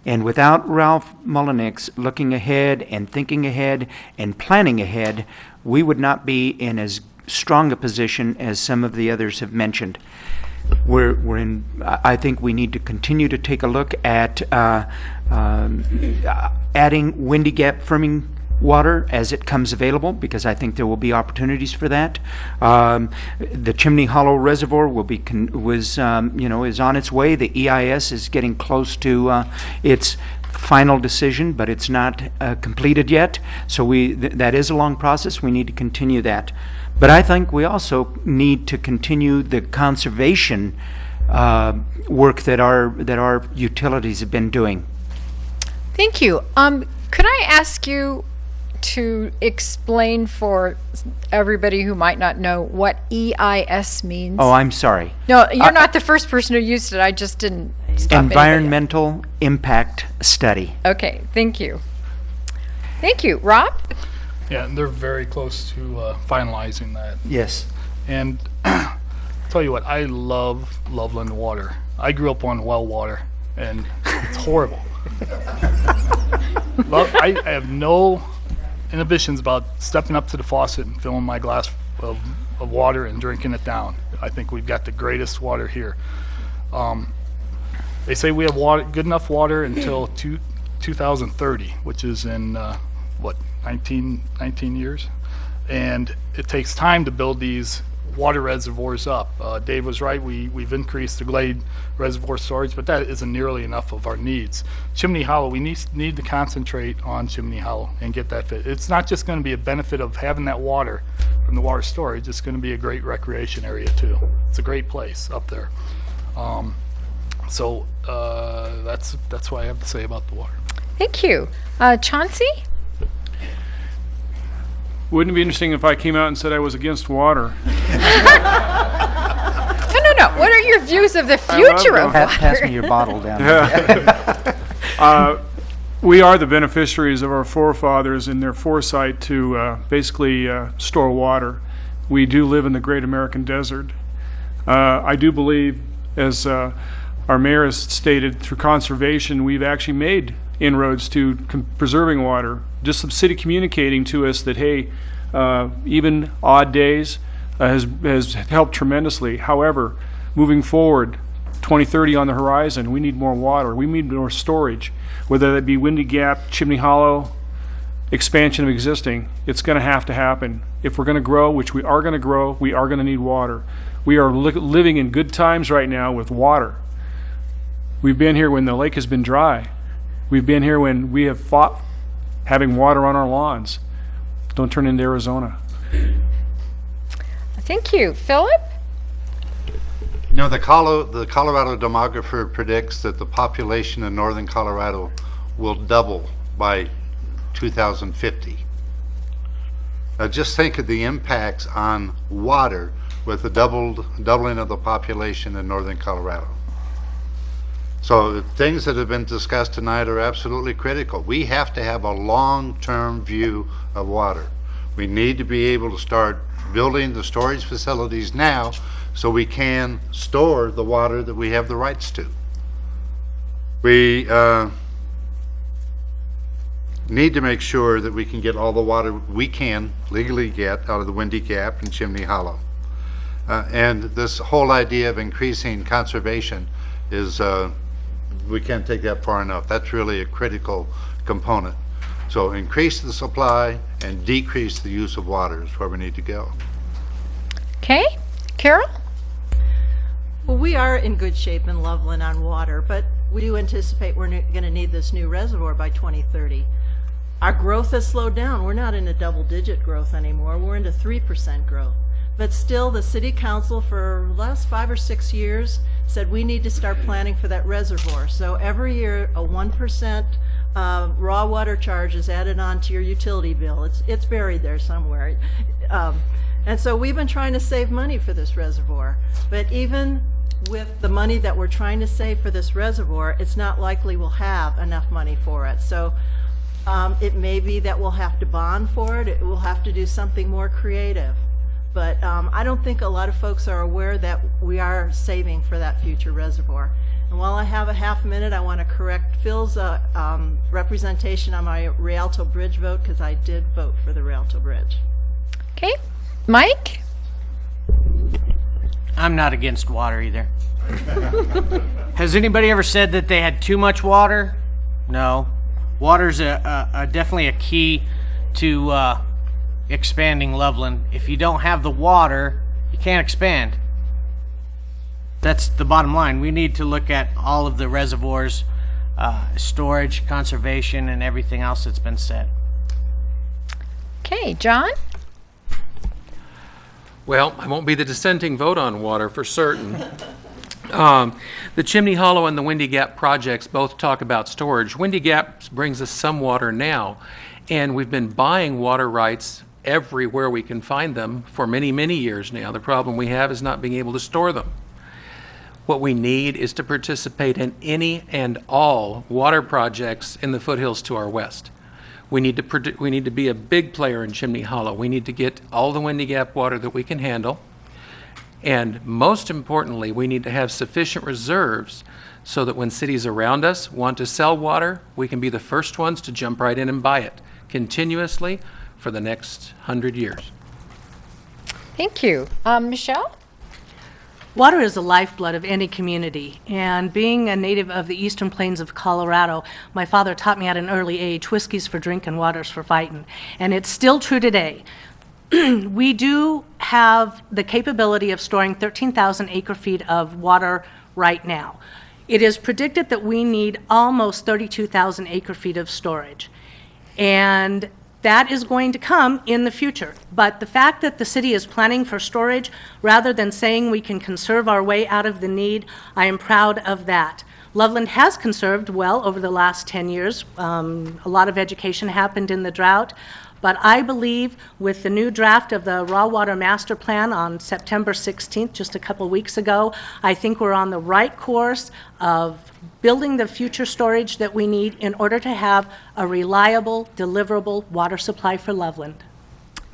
And without Ralph Mullenix looking ahead and thinking ahead and planning ahead, we would not be in as strong a position as some of the others have mentioned. We're in. I think we need to continue to take a look at adding Windy Gap firming water as it comes available, because I think there will be opportunities for that. The Chimney Hollow Reservoir will be is on its way. The EIS is getting close to its final decision, but it's not completed yet. So that is a long process. We need to continue that. But I think we also need to continue the conservation work that our utilities have been doing. Thank you. Could I ask you to explain for everybody who might not know what EIS means? Oh, I'm sorry. No, you're not the first person who used it. I just didn't stop Environmental Impact Study. Okay, thank you. Thank you. Rob? Yeah, they're very close to finalizing that. Yes. And I'll tell you what, I love Loveland water. I grew up on well water, and it's horrible. I have no inhibitions about stepping up to the faucet and filling my glass of water and drinking it down. I think we've got the greatest water here. They say we have good enough water until 2030, which is in 19 years, and it takes time to build these water reservoirs up. Dave was right, we've increased the Glade Reservoir storage, but that isn't nearly enough of our needs. Chimney Hollow, we need to concentrate on Chimney Hollow and get that fit. It's not just going to be a benefit of having that water from the water storage, it's going to be a great recreation area too. It's a great place up there. So that's what I have to say about the water. Thank you. Chauncey? Wouldn't it be interesting if I came out and said I was against water? No. What are your views of the future of water? Pass me your bottle down. We are the beneficiaries of our forefathers and their foresight to basically store water. We do live in the great American desert. I do believe, as our mayor has stated, through conservation, we've actually made inroads to preserving water. Just the city communicating to us that, hey, even odd days has helped tremendously. However, moving forward, 2030 on the horizon, we need more water. We need more storage, whether that be Windy Gap, Chimney Hollow, expansion of existing. It's going to have to happen. If we're going to grow, which we are going to grow, we are going to need water. We are living in good times right now with water. We've been here when the lake has been dry. We've been here when we have fought having water on our lawns. Don't turn into Arizona. Thank you. Philip? You know, the Colorado demographer predicts that the population in northern Colorado will double by 2050. Now just think of the impacts on water with the doubling of the population in northern Colorado. So the things that have been discussed tonight are absolutely critical. We have to have a long-term view of water. We need to be able to start building the storage facilities now so we can store the water that we have the rights to. We need to make sure that we can get all the water we can legally get out of the Windy Gap and Chimney Hollow. And this whole idea of increasing conservation is we can't take that far enough. That's really a critical component. So increase the supply and decrease the use of water is where we need to go. Okay. Carol? Well, we are in good shape in Loveland on water, but we do anticipate we're going to need this new reservoir by 2030. Our growth has slowed down. We're not in a double-digit growth anymore. We're into 3% growth. But still, the city council for the last 5 or 6 years said we need to start planning for that reservoir. So every year, a 1% raw water charge is added on to your utility bill. It's buried there somewhere. And so we've been trying to save money for this reservoir. But even with the money that we're trying to save for this reservoir, it's not likely we'll have enough money for it. So it may be that we'll have to bond for it. We'll have to do something more creative. But I don't think a lot of folks are aware that we are saving for that future reservoir. And while I have a half minute, I want to correct Phil's representation on my Rialto Bridge vote, because I did vote for the Rialto Bridge. Okay. Mike? I'm not against water either. Has anybody ever said that they had too much water? No. Water's definitely a key to expanding Loveland. If you don't have the water, you can't expand. That's the bottom line. We need to look at all of the reservoirs, storage, conservation, and everything else that's been said. Okay, John? Well, I won't be the dissenting vote on water for certain. The Chimney Hollow and the Windy Gap projects both talk about storage. Windy Gap brings us some water now, and we've been buying water rights everywhere we can find them for many, many years now. The problem we have is not being able to store them. What we need is to participate in any and all water projects in the foothills to our west. We need to be a big player in Chimney Hollow. We need to get all the Windy Gap water that we can handle. And most importantly, we need to have sufficient reserves so that when cities around us want to sell water, we can be the first ones to jump right in and buy it continuously for the next 100 years. Thank you. Michelle? Water is the lifeblood of any community, and being a native of the eastern plains of Colorado, my father taught me at an early age, whiskey's for drinking, water's for fighting, and it's still true today. We do have the capability of storing 13,000 acre-feet of water right now. It is predicted that we need almost 32,000 acre-feet of storage, and that is going to come in the future. But the fact that the city is planning for storage rather than saying we can conserve our way out of the need, I am proud of that. Loveland has conserved well over the last 10 years. A lot of education happened in the drought. But I believe with the new draft of the Raw Water Master Plan on September 16th, just a couple weeks ago, I think we're on the right course of building the future storage that we need in order to have a reliable, deliverable water supply for Loveland.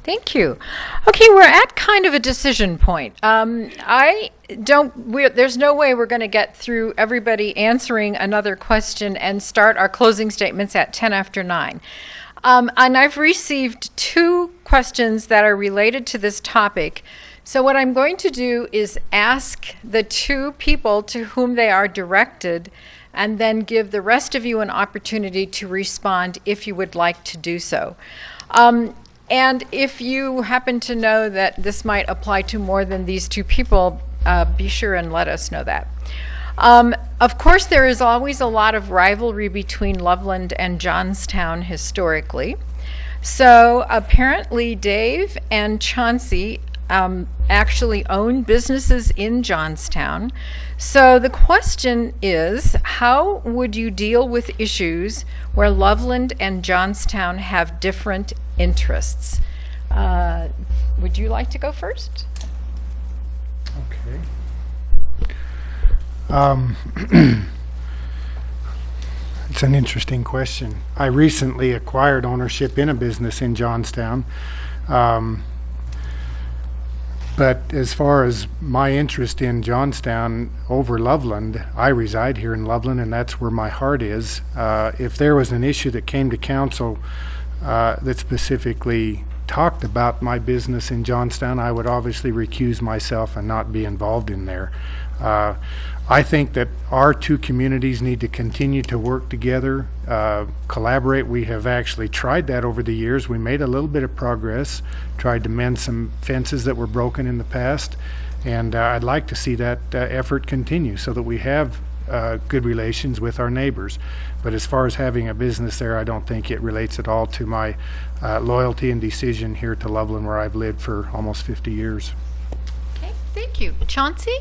Thank you. Okay, we're at kind of a decision point. There's no way we're going to get through everybody answering another question and start our closing statements at 10 after 9. And I've received 2 questions that are related to this topic. So what I'm going to do is ask the 2 people to whom they are directed, and then give the rest of you an opportunity to respond if you would like to do so. And if you happen to know that this might apply to more than these 2 people, be sure and let us know that. Of course, there is always a lot of rivalry between Loveland and Johnstown historically. So apparently Dave and Chauncey actually own businesses in Johnstown. So the question is, how would you deal with issues where Loveland and Johnstown have different interests? Would you like to go first? Okay. It's an interesting question. I recently acquired ownership in a business in Johnstown. But as far as my interest in Johnstown over Loveland, I reside here in Loveland, and that's where my heart is. If there was an issue that came to council that specifically talked about my business in Johnstown, I would obviously recuse myself and not be involved in there. I think that our 2 communities need to continue to work together, collaborate. We have actually tried that over the years. We made a little bit of progress, tried to mend some fences that were broken in the past, and I'd like to see that effort continue so that we have good relations with our neighbors. But as far as having a business there, I don't think it relates at all to my loyalty and decision here to Loveland, where I've lived for almost 50 years. Thank you. Chauncey?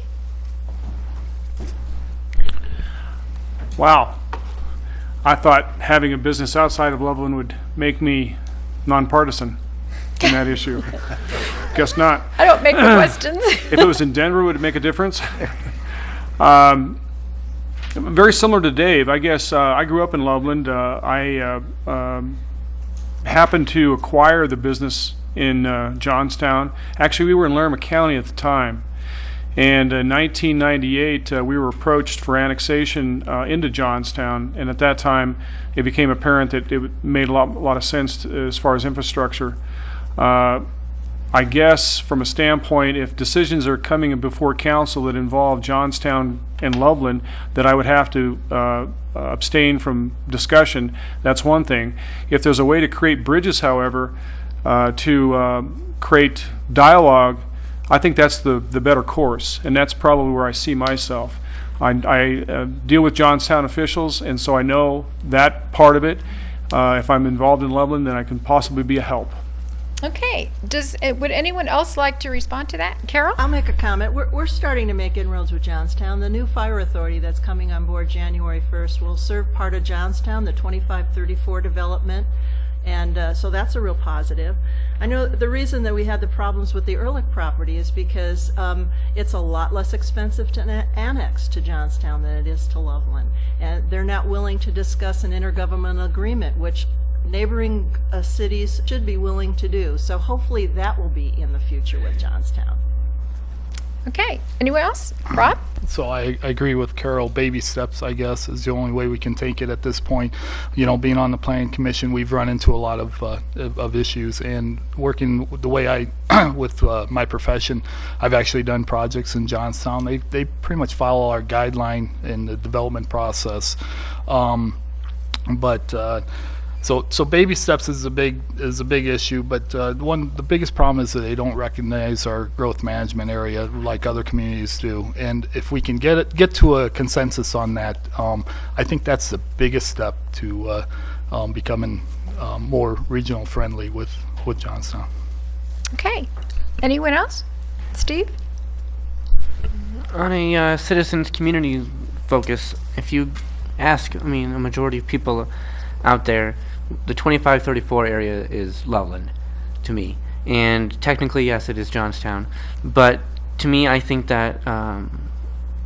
Wow. I thought having a business outside of Loveland would make me nonpartisan in that issue. Guess not. I don't make the questions. If it was in Denver, would it make a difference? Very similar to Dave. I guess I grew up in Loveland. I happened to acquire the business in Johnstown. Actually, we were in Larimer County at the time. And in 1998, we were approached for annexation into Johnstown. And at that time, it became apparent that it made a lot of sense as far as infrastructure. I guess from a standpoint, if decisions are coming before council that involve Johnstown and Loveland, that I would have to abstain from discussion, that's one thing. If there's a way to create bridges, however, to create dialogue, I think that's the better course, and that's probably where I see myself. I deal with Johnstown officials, and so I know that part of it. If I'm involved in Loveland, then I can possibly be a help. Okay. Would anyone else like to respond to that? Carol? I'll make a comment. We're starting to make inroads with Johnstown. The new fire authority that's coming on board January 1st will serve part of Johnstown, the 2534 development, and so that's a real positive. I know the reason that we had the problems with the Ehrlich property is because it's a lot less expensive to annex to Johnstown than it is to Loveland, and they're not willing to discuss an intergovernmental agreement, which neighboring cities should be willing to do. So hopefully that will be in the future with Johnstown. Okay. Anyone else? Rob? So I agree with Carol. Baby steps, I guess, is the only way we can take it at this point. You know, being on the Planning Commission, we've run into a lot of issues, and working the way I with my profession, I've actually done projects in Johnstown. They pretty much follow our guideline in the development process, So baby steps is a big issue, but the biggest problem is that they don't recognize our growth management area like other communities do. And if we can get to a consensus on that, I think that's the biggest step to becoming more regional friendly with Johnstown. Okay. Anyone else? Steve? On a citizens community focus, if you ask, a majority of people out there, the 2534 area is Loveland to me, and technically yes, it is Johnstown, but to me I think that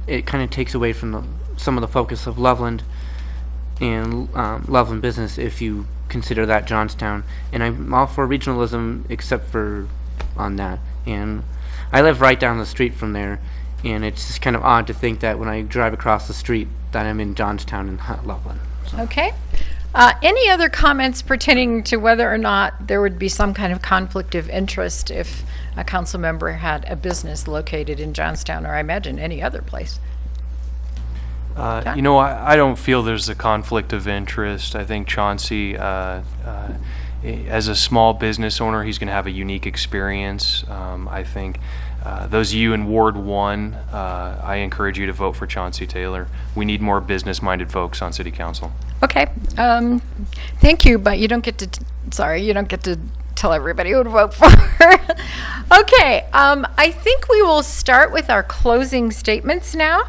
it kind of takes away from some of the focus of Loveland and Loveland business if you consider that Johnstown. And I'm all for regionalism except for on that, and I live right down the street from there, and it's just kind of odd to think that when I drive across the street that I'm in Johnstown and Loveland. So. Okay. Any other comments pertaining to whether or not there would be some kind of conflict of interest if a council member had a business located in Johnstown, or I imagine any other place? You know, I don't feel there's a conflict of interest. I think Chauncey, as a small business owner, he's going to have a unique experience. I think those of you in Ward 1, I encourage you to vote for Chauncey Taylor. We need more business-minded folks on City Council. Okay. Thank you, but you don't get to tell everybody who to vote for. Okay. I think we will start with our closing statements now,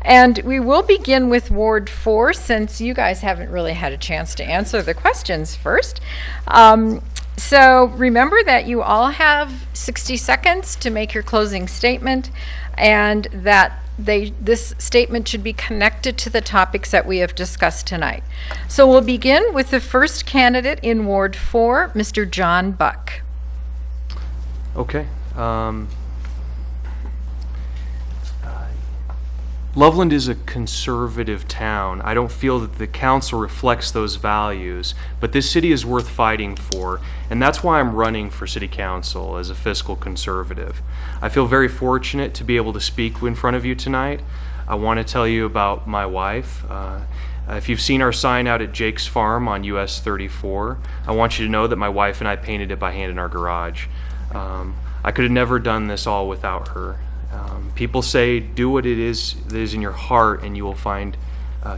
and we will begin with Ward 4 since you guys haven't really had a chance to answer the questions first. So remember that you all have 60 seconds to make your closing statement, and that this statement should be connected to the topics that we have discussed tonight. So we'll begin with the first candidate in Ward 4, Mr. John Buck. Okay. Loveland is a conservative town. I don't feel that the council reflects those values, but this city is worth fighting for, and that's why I'm running for city council as a fiscal conservative. I feel very fortunate to be able to speak in front of you tonight. I want to tell you about my wife. If you've seen our sign out at Jake's Farm on US 34, I want you to know that my wife and I painted it by hand in our garage. I could have never done this all without her. People say, do what it is that is in your heart and you will find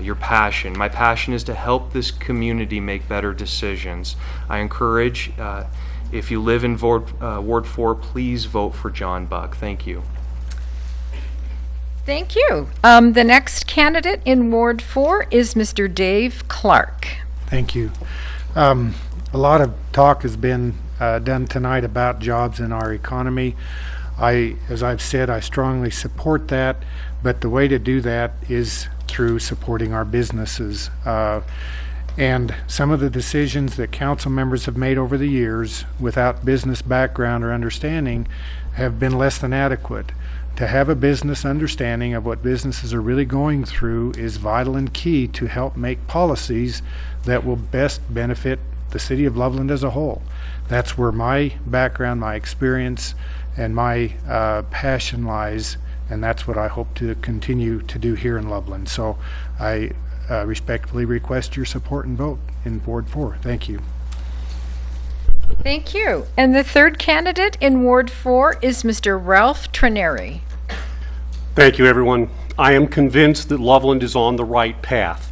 your passion. My passion is to help this community make better decisions. I encourage, if you live in Ward 4, please vote for John Buck. Thank you. Thank you. The next candidate in Ward 4 is Mr. Dave Clark. Thank you. A lot of talk has been done tonight about jobs in our economy. As I've said, I strongly support that, but the way to do that is through supporting our businesses. And some of the decisions that council members have made over the years without business background or understanding have been less than adequate. To have a business understanding of what businesses are really going through is vital and key to help make policies that will best benefit the city of Loveland as a whole. That's where my background, my experience, and my passion lies, and that's what I hope to continue to do here in Loveland. So I respectfully request your support and vote in Ward 4. Thank you. Thank you. And the third candidate in Ward 4 is Mr. Ralph Trenary. Thank you, everyone. I am convinced that Loveland is on the right path,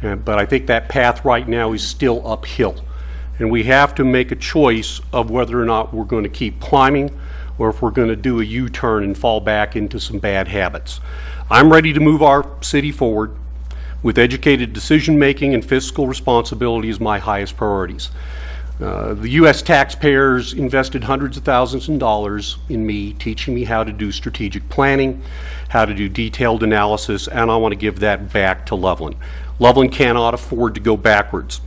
but I think that path right now is still uphill. And we have to make a choice of whether or not we're going to keep climbing or if we're going to do a U-turn and fall back into some bad habits. I'm ready to move our city forward with educated decision-making and fiscal responsibility as my highest priorities. The U.S. taxpayers invested hundreds of thousands of dollars in me, teaching me how to do strategic planning, how to do detailed analysis, and I want to give that back to Loveland. Loveland cannot afford to go backwards.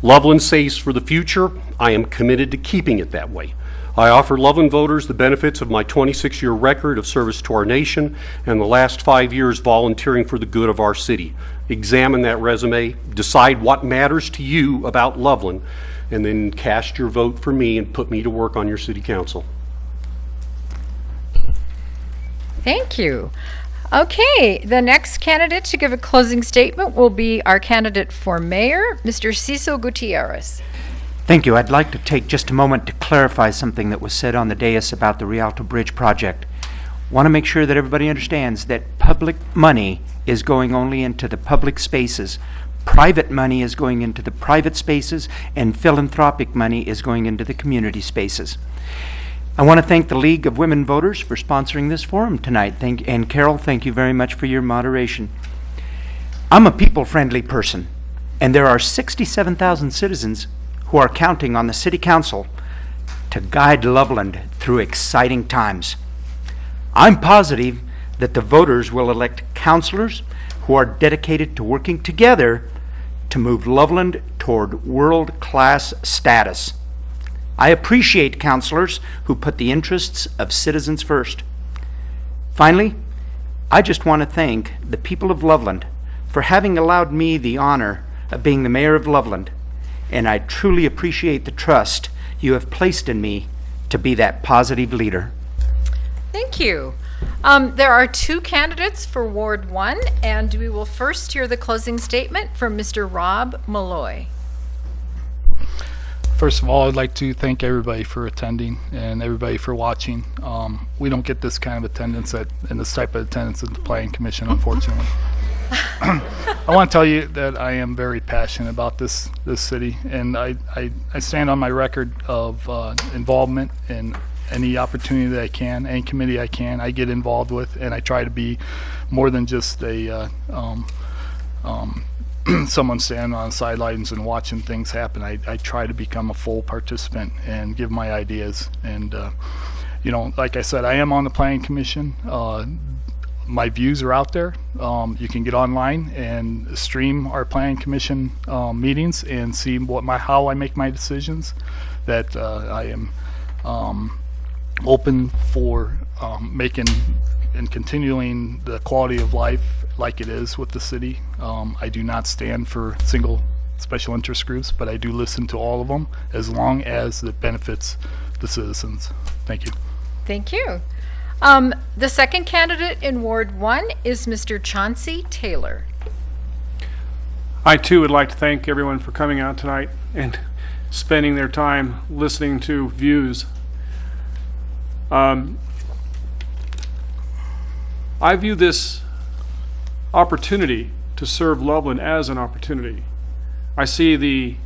Loveland saves for the future. I am committed to keeping it that way. I offer Loveland voters the benefits of my 26-year record of service to our nation and the last 5 years volunteering for the good of our city. Examine that resume, decide what matters to you about Loveland, and then cast your vote for me and put me to work on your city council. Thank you. Okay, the next candidate to give a closing statement will be our candidate for mayor, Mr. Cecil Gutierrez. Thank you. I'd like to take just a moment to clarify something that was said on the dais about the Rialto Bridge project. Want to make sure that everybody understands that public money is going only into the public spaces. Private money is going into the private spaces, and philanthropic money is going into the community spaces. I want to thank the League of Women Voters for sponsoring this forum tonight. And Carol, thank you very much for your moderation. I'm a people-friendly person, and there are 67,000 citizens who are counting on the City Council to guide Loveland through exciting times. I'm positive that the voters will elect councilors who are dedicated to working together to move Loveland toward world-class status. I appreciate councilors who put the interests of citizens first. Finally, I just want to thank the people of Loveland for having allowed me the honor of being the mayor of Loveland, and I truly appreciate the trust you have placed in me to be that positive leader. Thank you. There are two candidates for Ward 1, and we will first hear the closing statement from Mr. Rob Malloy. First of all, I'd like to thank everybody for attending and everybody for watching. We don't get this kind of attendance and this type of attendance at the Planning Commission, unfortunately. I want to tell you that I am very passionate about this city, and I stand on my record of involvement in any opportunity that I can, any committee I can, I get involved with, and I try to be more than just a someone standing on the sidelines and watching things happen. I try to become a full participant and give my ideas. And you know, like I said, I am on the Planning Commission. My views are out there. You can get online and stream our Planning Commission meetings and see how I make my decisions. That I am open for making and continuing the quality of life like it is with the city. I do not stand for single special interest groups, but I do listen to all of them as long as it benefits the citizens. Thank you. Thank you. The second candidate in Ward 1 is Mr. Chauncey Taylor. I too would like to thank everyone for coming out tonight and spending their time listening to views. I view this opportunity to serve Loveland as an opportunity. I see the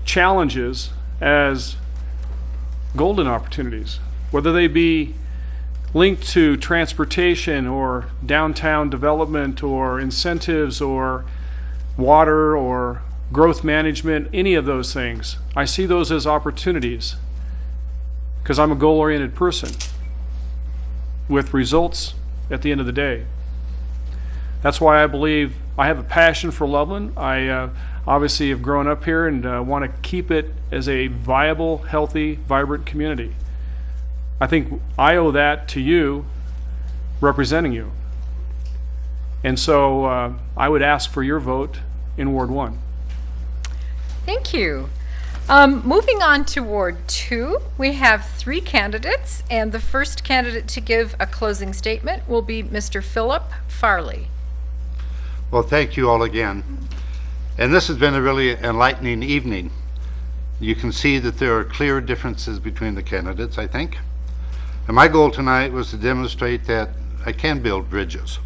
challenges as golden opportunities, whether they be linked to transportation or downtown development or incentives or water or growth management, any of those things. I see those as opportunities because I'm a goal-oriented person with results at the end of the day. That's why I believe I have a passion for Loveland. I obviously have grown up here and want to keep it as a viable, healthy, vibrant community. I think I owe that to you representing you. And so I would ask for your vote in Ward 1. Thank you. Moving on to Ward 2, we have 3 candidates, and the first candidate to give a closing statement will be Mr. Philip Farley. Well, thank you all again. And this has been a really enlightening evening. You can see that there are clear differences between the candidates, I think. And my goal tonight was to demonstrate that I can build bridges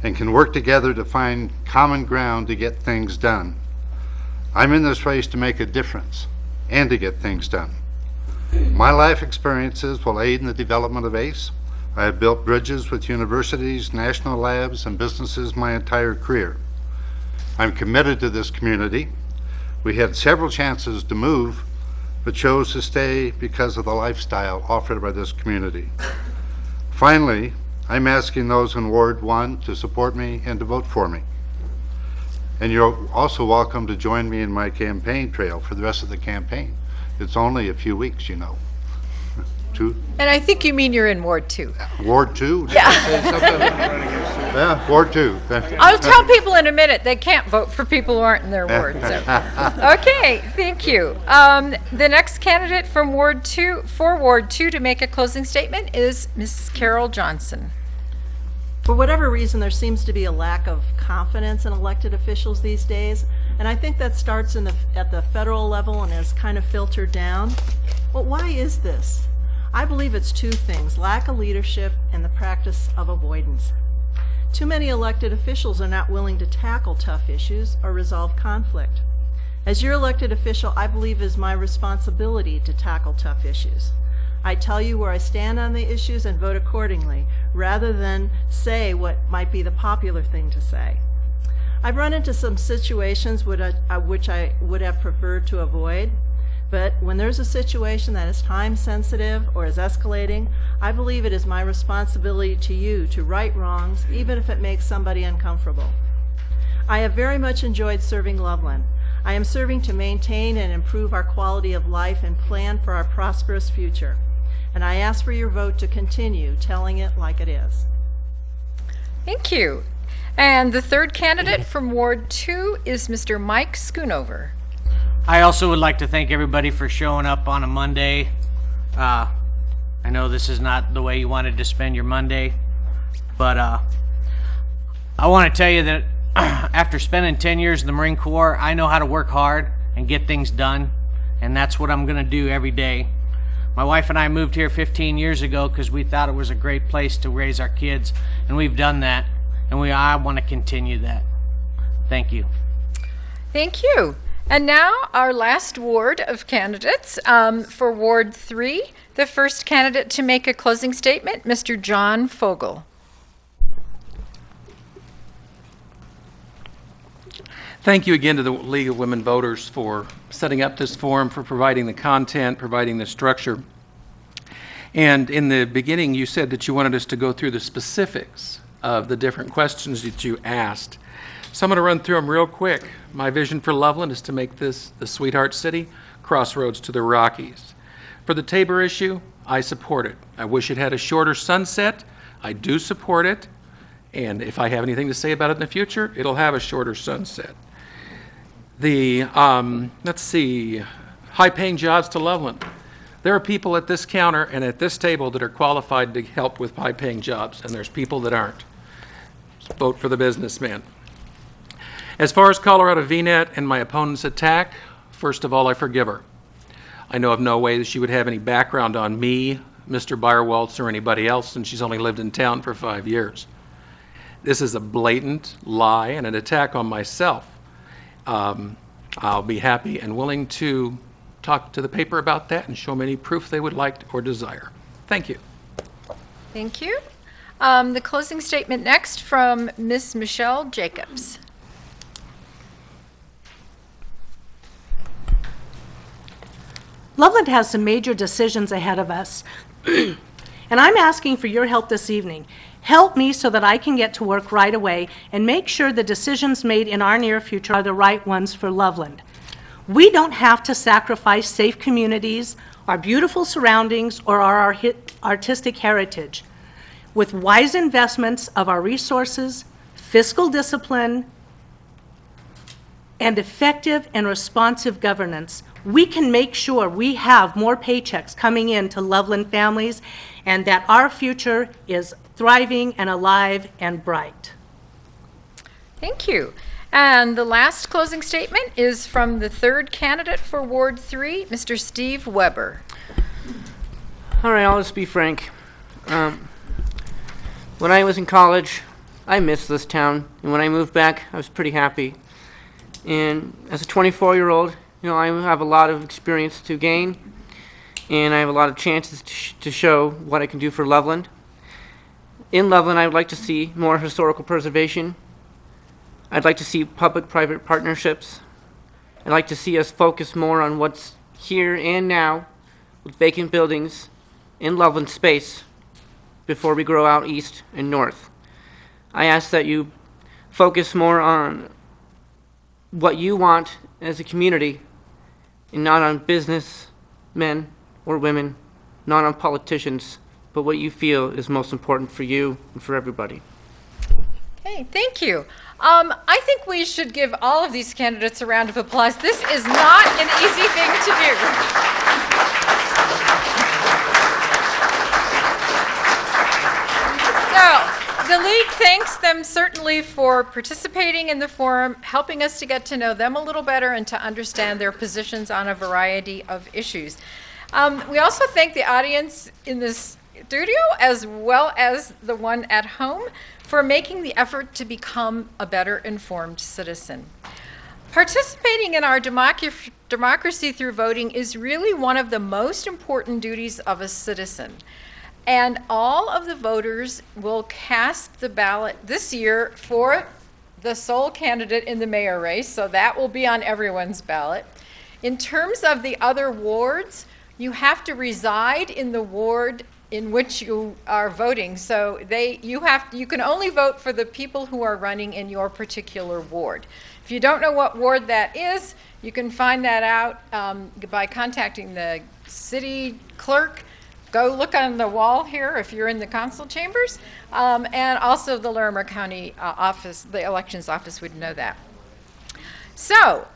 and can work together to find common ground to get things done. I'm in this race to make a difference and to get things done. My life experiences will aid in the development of ACE. I have built bridges with universities, national labs, and businesses my entire career. I'm committed to this community. We had several chances to move, but chose to stay because of the lifestyle offered by this community. Finally, I'm asking those in Ward 1 to support me and to vote for me. And you're also welcome to join me in my campaign trail for the rest of the campaign. It's only a few weeks, you know. 2? And I think you mean you're in Ward 2. Ward 2? Did I say something? Yeah, Ward 2. I'll tell people in a minute they can't vote for people who aren't in their ward. So. Okay, thank you. The next candidate from Ward 2 to make a closing statement is Mrs. Carol Johnson. For whatever reason, there seems to be a lack of confidence in elected officials these days, and I think that starts at the federal level and has kind of filtered down. Well, why is this? I believe it's 2 things: lack of leadership and the practice of avoidance. Too many elected officials are not willing to tackle tough issues or resolve conflict. As your elected official, I believe it is my responsibility to tackle tough issues. I tell you where I stand on the issues and vote accordingly, rather than say what might be the popular thing to say. I've run into some situations which I would have preferred to avoid, but when there's a situation that is time sensitive or is escalating, I believe it is my responsibility to you to right wrongs, even if it makes somebody uncomfortable. I have very much enjoyed serving Loveland. I am serving to maintain and improve our quality of life and plan for our prosperous future. And I ask for your vote to continue telling it like it is. Thank you. And the third candidate from Ward 2 is Mr. Mike Schoonover. I also would like to thank everybody for showing up on a Monday. I know this is not the way you wanted to spend your Monday, but I want to tell you that after spending 10 years in the Marine Corps, I know how to work hard and get things done, and that's what I'm going to do every day. My wife and I moved here 15 years ago because we thought it was a great place to raise our kids, and we've done that, and I want to continue that. Thank you. Thank you. And now our last ward of candidates for Ward 3, the first candidate to make a closing statement, Mr. John Fogel. Thank you again to the League of Women Voters for setting up this forum, for providing the content, providing the structure. And in the beginning, you said that you wanted us to go through the specifics of the different questions that you asked. So I'm going to run through them real quick. My vision for Loveland is to make this the sweetheart city, crossroads to the Rockies. For the Tabor issue, I support it. I wish it had a shorter sunset. I do support it. And if I have anything to say about it in the future, it'll have a shorter sunset. The, let's see, high-paying jobs to Loveland. There are people at this counter and at this table that are qualified to help with high-paying jobs, and there's people that aren't. Vote for the businessman. As far as Colorado VNet and my opponent's attack, first of all, I forgive her. I know of no way that she would have any background on me, Mr. Beyerwaltz, or anybody else, and she's only lived in town for 5 years. This is a blatant lie and an attack on myself. I'll be happy and willing to talk to the paper about that and show them any proof they would like or desire. Thank you. Thank you. The closing statement next from Ms. Michelle Jacobs. Loveland has some major decisions ahead of us, and I'm asking for your help this evening. Help me so that I can get to work right away and make sure the decisions made in our near future are the right ones for Loveland. We don't have to sacrifice safe communities, our beautiful surroundings, or our artistic heritage. With wise investments of our resources, fiscal discipline, and effective and responsive governance, we can make sure we have more paychecks coming in to Loveland families and that our future is thriving and alive and bright. Thank you. And the last closing statement is from the third candidate for Ward 3, Mr. Steve Weber. All right, I'll just be frank. When I was in college, I missed this town, and when I moved back, I was pretty happy. And as a 24-year-old, I have a lot of experience to gain, and I have a lot of chances to show what I can do for Loveland. In Loveland, I would like to see more historical preservation. I'd like to see public-private partnerships. I'd like to see us focus more on what's here and now with vacant buildings in Loveland space before we grow out east and north. I ask that you focus more on what you want as a community and not on businessmen or women, not on politicians, but what you feel is most important for you and for everybody. Okay, thank you. I think we should give all of these candidates a round of applause. This is not an easy thing to do. So, the League thanks them certainly for participating in the forum, helping us to get to know them a little better and to understand their positions on a variety of issues. We also thank the audience in this studio as well as the one at home for making the effort to become a better informed citizen. Participating in our democracy through voting is really one of the most important duties of a citizen. And all of the voters will cast the ballot this year for the sole candidate in the mayor race, so that will be on everyone's ballot. In terms of the other wards, you have to reside in the ward in which you are voting. So you can only vote for the people who are running in your particular ward. If you don't know what ward that is, you can find that out by contacting the city clerk. Go look on the wall here if you're in the council chambers, and also the Larimer County office, the elections office would know that. So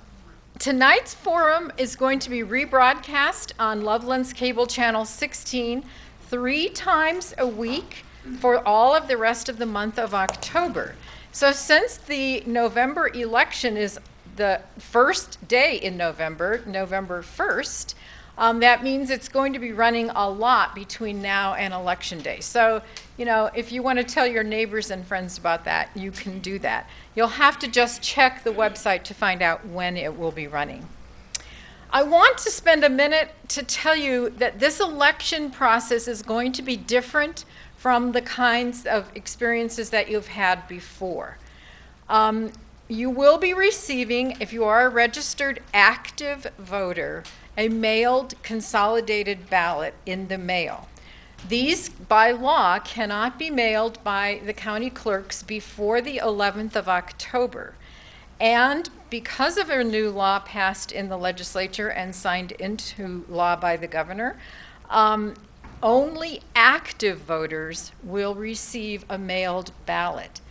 tonight's forum is going to be rebroadcast on Loveland's cable channel 16 3 times a week for all of the rest of the month of October. So since the November election is the first day in November, November 1st, that means it's going to be running a lot between now and Election Day. So, if you want to tell your neighbors and friends about that, you can do that. You'll have to just check the website to find out when it will be running. I want to spend a minute to tell you that this election process is going to be different from the kinds of experiences that you've had before. You will be receiving, if you are a registered active voter, a mailed consolidated ballot in the mail. These, by law, cannot be mailed by the county clerks before the 11th of October. And because of a new law passed in the legislature and signed into law by the governor, only active voters will receive a mailed ballot.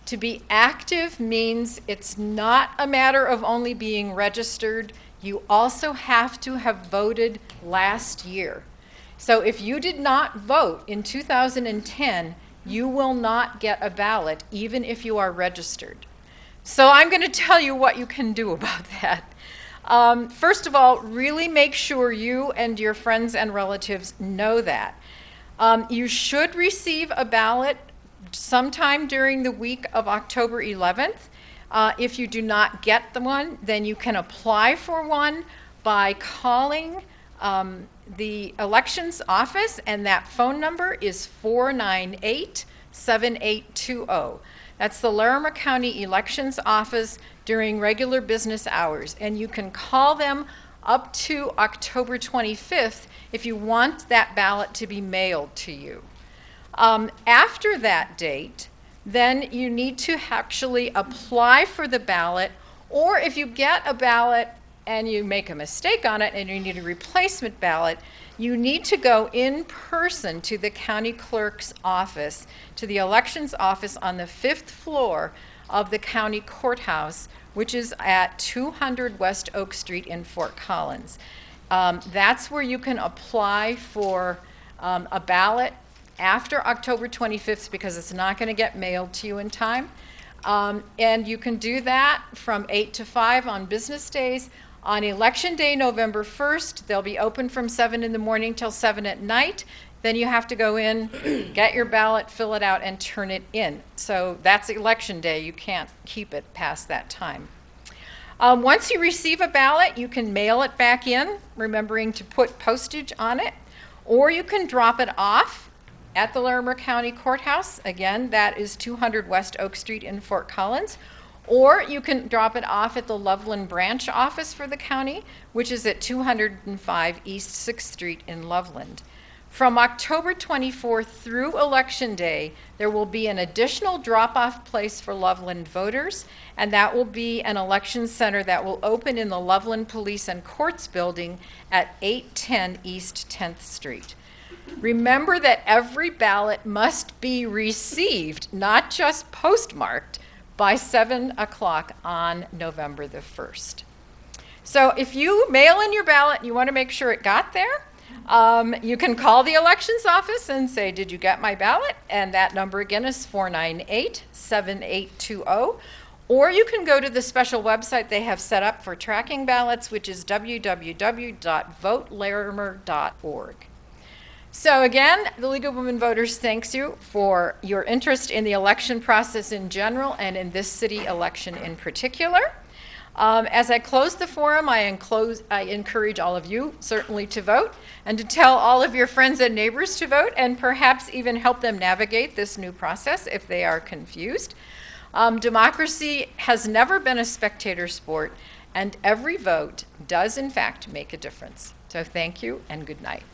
To be active means it's not a matter of only being registered. You also have to have voted last year. So if you did not vote in 2010, you will not get a ballot, even if you are registered. So I'm going to tell you what you can do about that. First of all, really make sure you and your friends and relatives know that. You should receive a ballot sometime during the week of October 11th. If you do not get the one, then you can apply for one by calling the elections office, and that phone number is 498-7820. That's the Larimer County Elections Office during regular business hours, and you can call them up to October 25th if you want that ballot to be mailed to you. After that date, then you need to actually apply for the ballot, or if you get a ballot and you make a mistake on it and you need a replacement ballot, you need to go in person to the county clerk's office, to the elections office on the 5th floor of the county courthouse, which is at 200 West Oak Street in Fort Collins. That's where you can apply for a ballot after October 25th, because it's not going to get mailed to you in time. And you can do that from 8 to 5 on business days. On Election Day, November 1st, they'll be open from 7 in the morning till 7 at night. Then you have to go in, get your ballot, fill it out, and turn it in. So that's Election Day. You can't keep it past that time. Once you receive a ballot, you can mail it back in, remembering to put postage on it, or you can drop it off at the Larimer County Courthouse. Again, that is 200 West Oak Street in Fort Collins. Or you can drop it off at the Loveland branch office for the county, which is at 205 East 6th Street in Loveland. From October 24th through Election Day, there will be an additional drop-off place for Loveland voters, and that will be an election center that will open in the Loveland Police and Courts building at 810 East 10th Street. Remember that every ballot must be received, not just postmarked, by 7 o'clock on November the 1st. So if you mail in your ballot and you want to make sure it got there, you can call the elections office and say, did you get my ballot? And that number again is 498-7820. Or you can go to the special website they have set up for tracking ballots, which is www.votelarimer.org. So again, the League of Women Voters thanks you for your interest in the election process in general and in this city election in particular. As I close the forum, I encourage all of you certainly to vote and to tell all of your friends and neighbors to vote, and perhaps even help them navigate this new process if they are confused. Democracy has never been a spectator sport, and every vote does in fact make a difference. So thank you and good night.